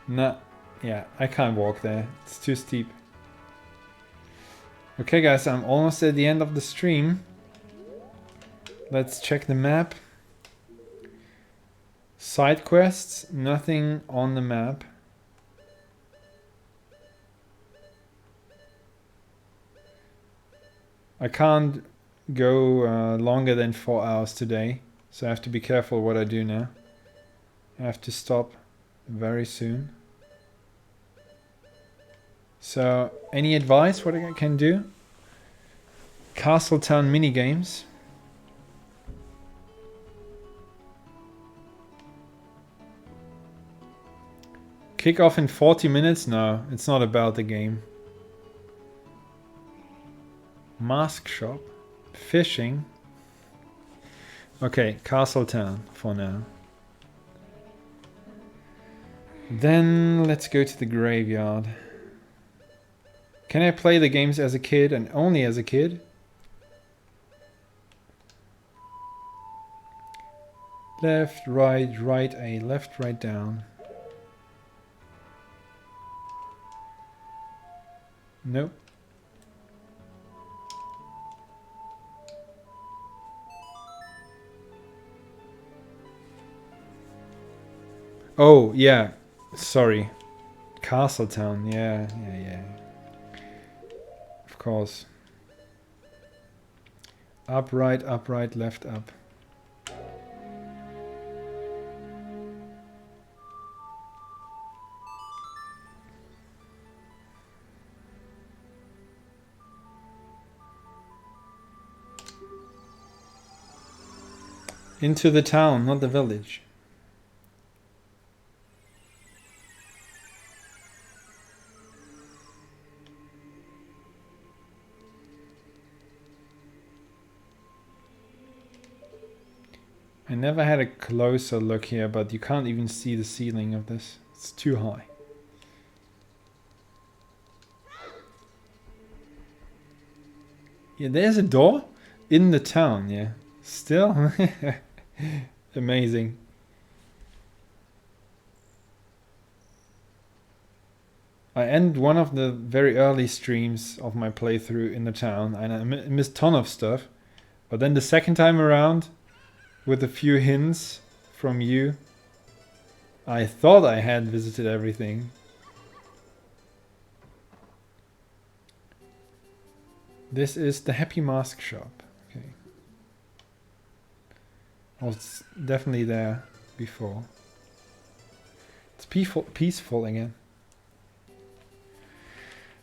Nah, yeah, I can't walk there. It's too steep. Okay guys, I'm almost at the end of the stream. Let's check the map. Side quests, nothing on the map. I can't go longer than 4 hours today, so I have to be careful what I do now. I have to stop very soon. So, any advice what I can do? Castletown minigames. Kick off in 40 minutes? No, it's not about the game. Mask shop. Fishing. Okay, Castletown for now. Then let's go to the graveyard. Can I play the games as a kid and only as a kid? Left, right, right A, left, right down. Nope. Oh, yeah. Sorry. Castletown. Yeah. Of course. Up, right, left, up. Into the town, not the village. I never had a closer look here, but you can't even see the ceiling of this. It's too high. Yeah, there's a door in the town, yeah. Still? Amazing. I ended one of the very early streams of my playthrough in the town, and I missed a ton of stuff. But then the second time around, with a few hints from you, I thought I had visited everything. This is the Happy Mask Shop. Okay. I was definitely there before. It's peaceful again.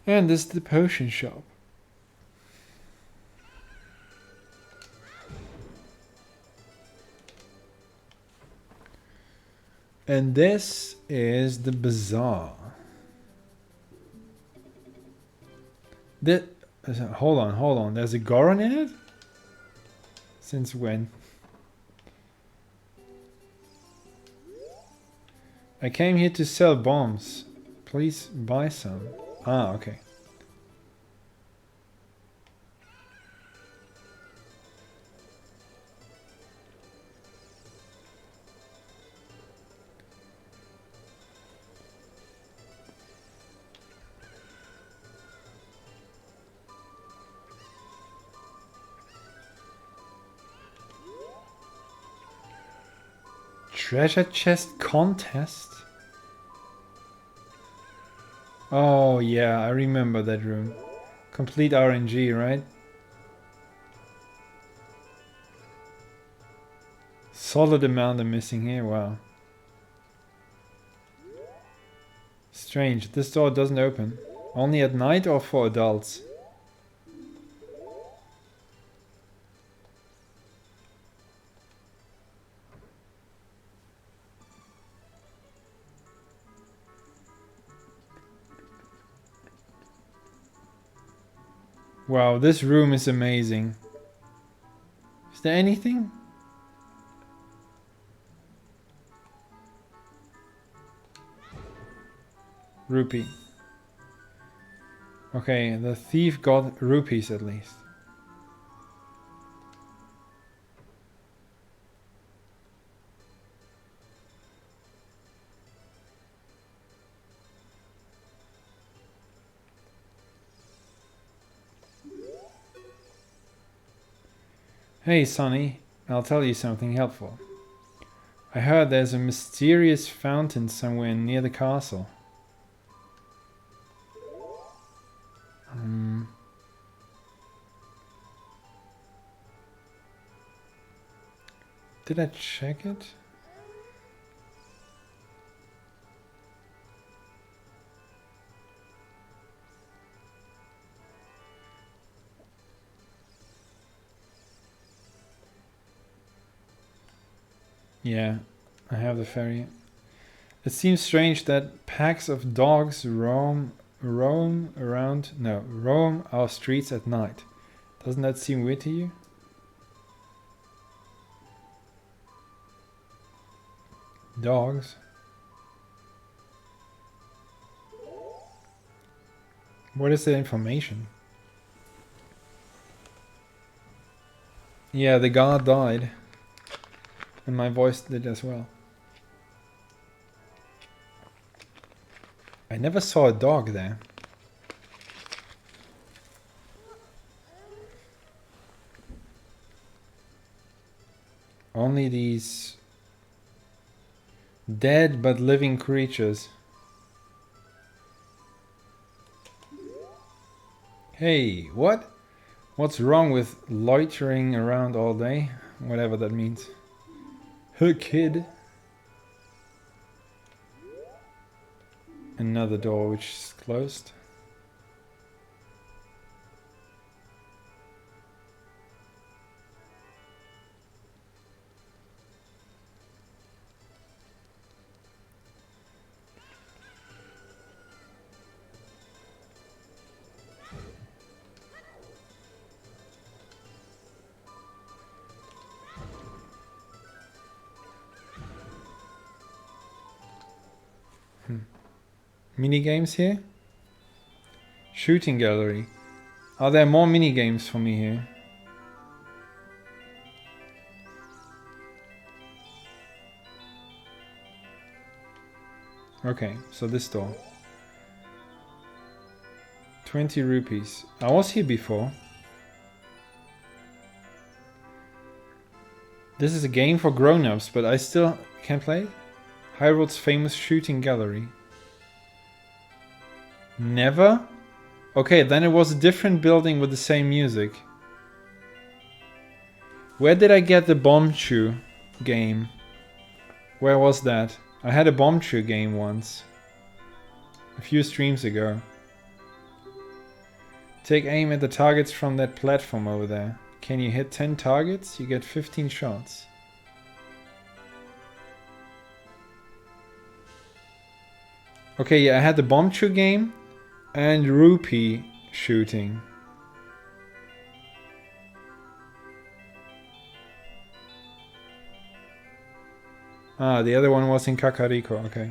And this is the potion shop. And this is the bazaar. Hold on. There's a Goron in it? Since when? I came here to sell bombs. Please buy some. Ah, okay. Treasure chest contest? Oh yeah, I remember that room. Complete RNG, right? Solid amount I'm missing here, wow. Strange, this door doesn't open. Only at night or for adults? Wow, this room is amazing. Is there anything? Rupee. Okay, the thief got rupees at least. Hey Sonny, I'll tell you something helpful. I heard there's a mysterious fountain somewhere near the castle. Did I check it? Yeah, I have the ferry. It seems strange that packs of dogs roam our streets at night. Doesn't that seem weird to you? Dogs? What is the information? Yeah, the guard died. And my voice did as well. I never saw a dog there. Only these dead but living creatures. Hey, what? What's wrong with loitering around all day? Whatever that means. Huh, kid. Another door which is closed. Mini games here? Shooting gallery. Are there more mini games for me here? Okay, so this door. 20 rupees. I was here before. This is a game for grown-ups, but I still can't play it. Hyrule's famous shooting gallery. Never? Okay, then it was a different building with the same music. Where did I get the Bomb Chew game? Where was that? I had a Bomb Chew game once. A few streams ago. Take aim at the targets from that platform over there. Can you hit 10 targets? You get 15 shots. Okay, yeah, I had the Bomb Chew game and rupee shooting. Ah, the other one was in Kakariko, okay.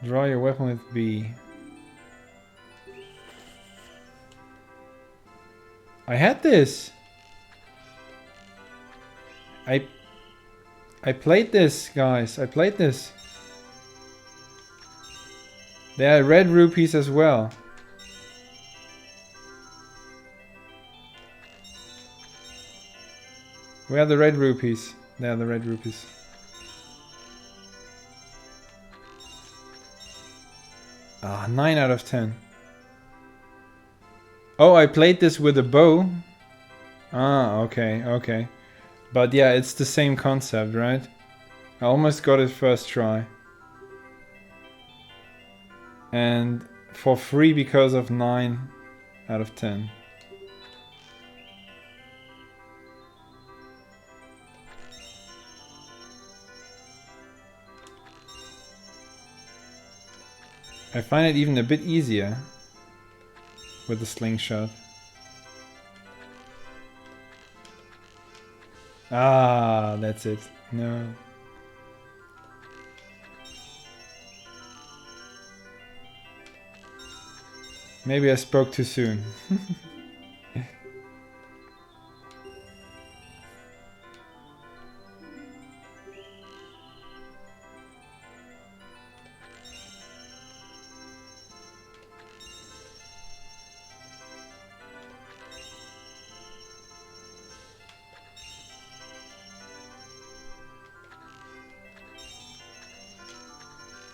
Draw your weapon with B. I had this! I played this, guys. I played this. There are red rupees as well. Where are the red rupees? There are the red rupees. Ah, 9 out of 10. Oh, I played this with a bow. Ah, okay, okay. But yeah, it's the same concept, right? I almost got it first try. And for free because of 9 out of 10. I find it even a bit easier with the slingshot. Ah, that's it. No. Maybe I spoke too soon.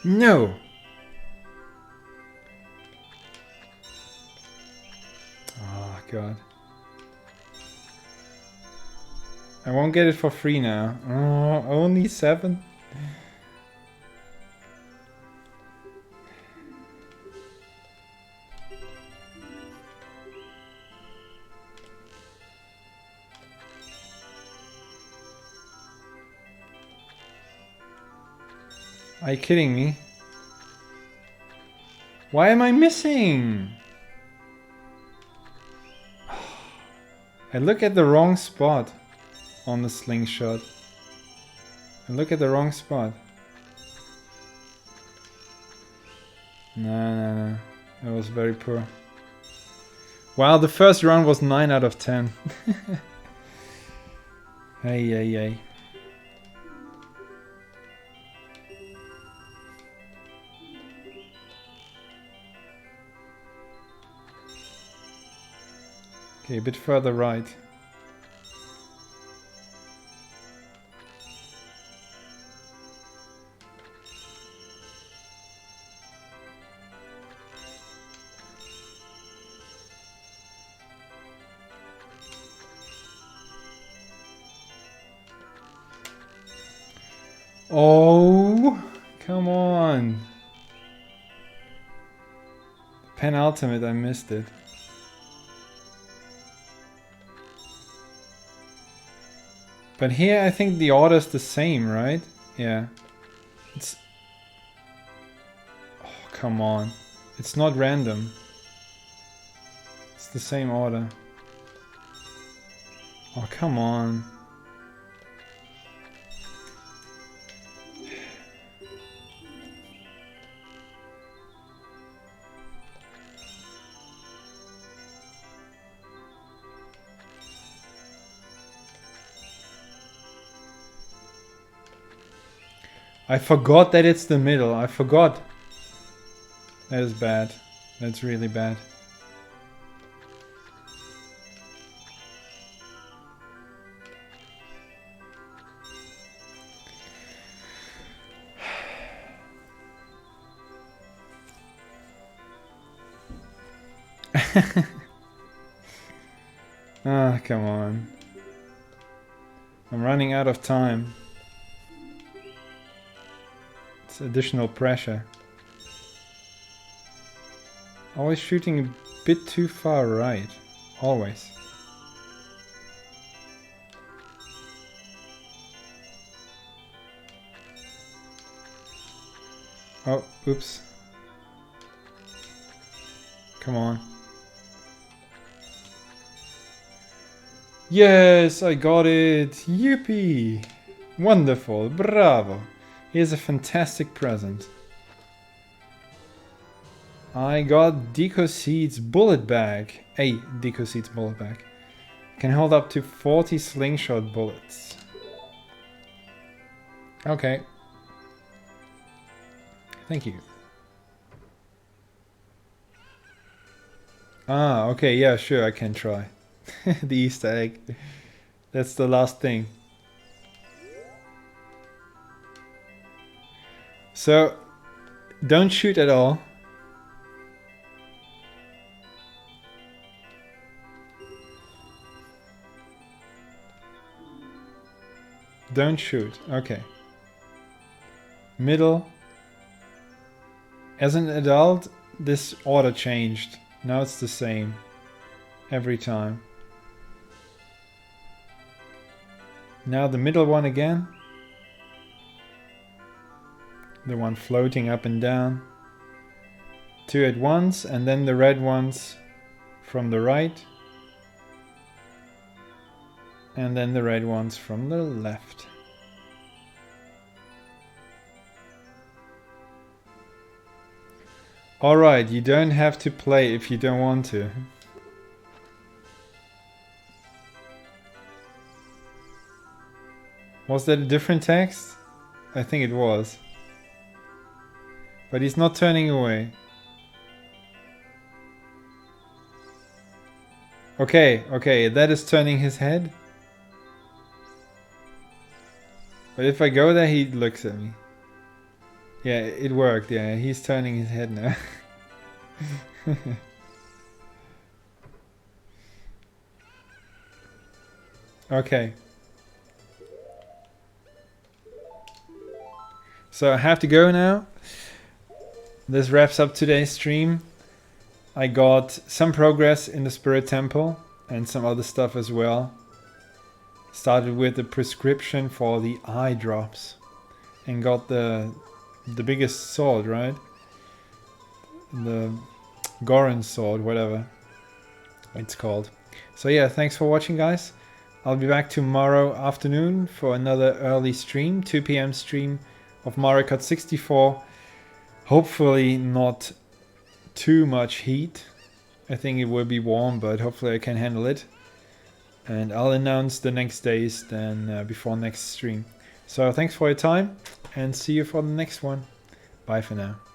No! Oh, God. I won't get it for free now. Oh, only 7? Are you kidding me? Why am I missing? I look at the wrong spot on the slingshot. I look at the wrong spot. No, no, no. That was very poor. Wow, the first run was 9 out of 10. Hey, hey, hey. Okay, a bit further right. Oh, come on. Penultimate, I missed it. But here I think the order's the same, right? Yeah. It's... Oh, come on. It's not random. It's the same order. Oh, come on. I forgot that it's the middle. I forgot. That is bad. That's really bad. Ah, come on. I'm running out of time. It's additional pressure. Always shooting a bit too far right. Always. Oh, oops. Come on. Yes, I got it! Yippee! Wonderful, bravo! Here's a fantastic present. I got Deco Seeds bullet bag. A Deco Seeds bullet bag. Can hold up to 40 slingshot bullets. Okay. Thank you. Ah, okay, yeah, sure, I can try. The Easter egg. That's the last thing. So, don't shoot at all. Don't shoot. Okay. Middle. As an adult, this order changed. Now it's the same. Every time. Now the middle one again. The one floating up and down. 2 at once, and then the red ones from the right. And then the red ones from the left. Alright, you don't have to play if you don't want to. Was that a different text? I think it was. But he's not turning away. Okay, okay, that is turning his head. But if I go there, he looks at me. Yeah, it worked, yeah, he's turning his head now. Okay. So I have to go now. This wraps up today's stream. I got some progress in the Spirit Temple and some other stuff as well. Started with the prescription for the eye drops and got the biggest sword, right? The Goron sword, whatever it's called. So yeah, thanks for watching, guys. I'll be back tomorrow afternoon for another early stream, 2 PM stream of Mario Kart 64. Hopefully not too much heat. I think it will be warm, but hopefully I can handle it. And I'll announce the next days then before next stream. So thanks for your time and see you for the next one. Bye for now.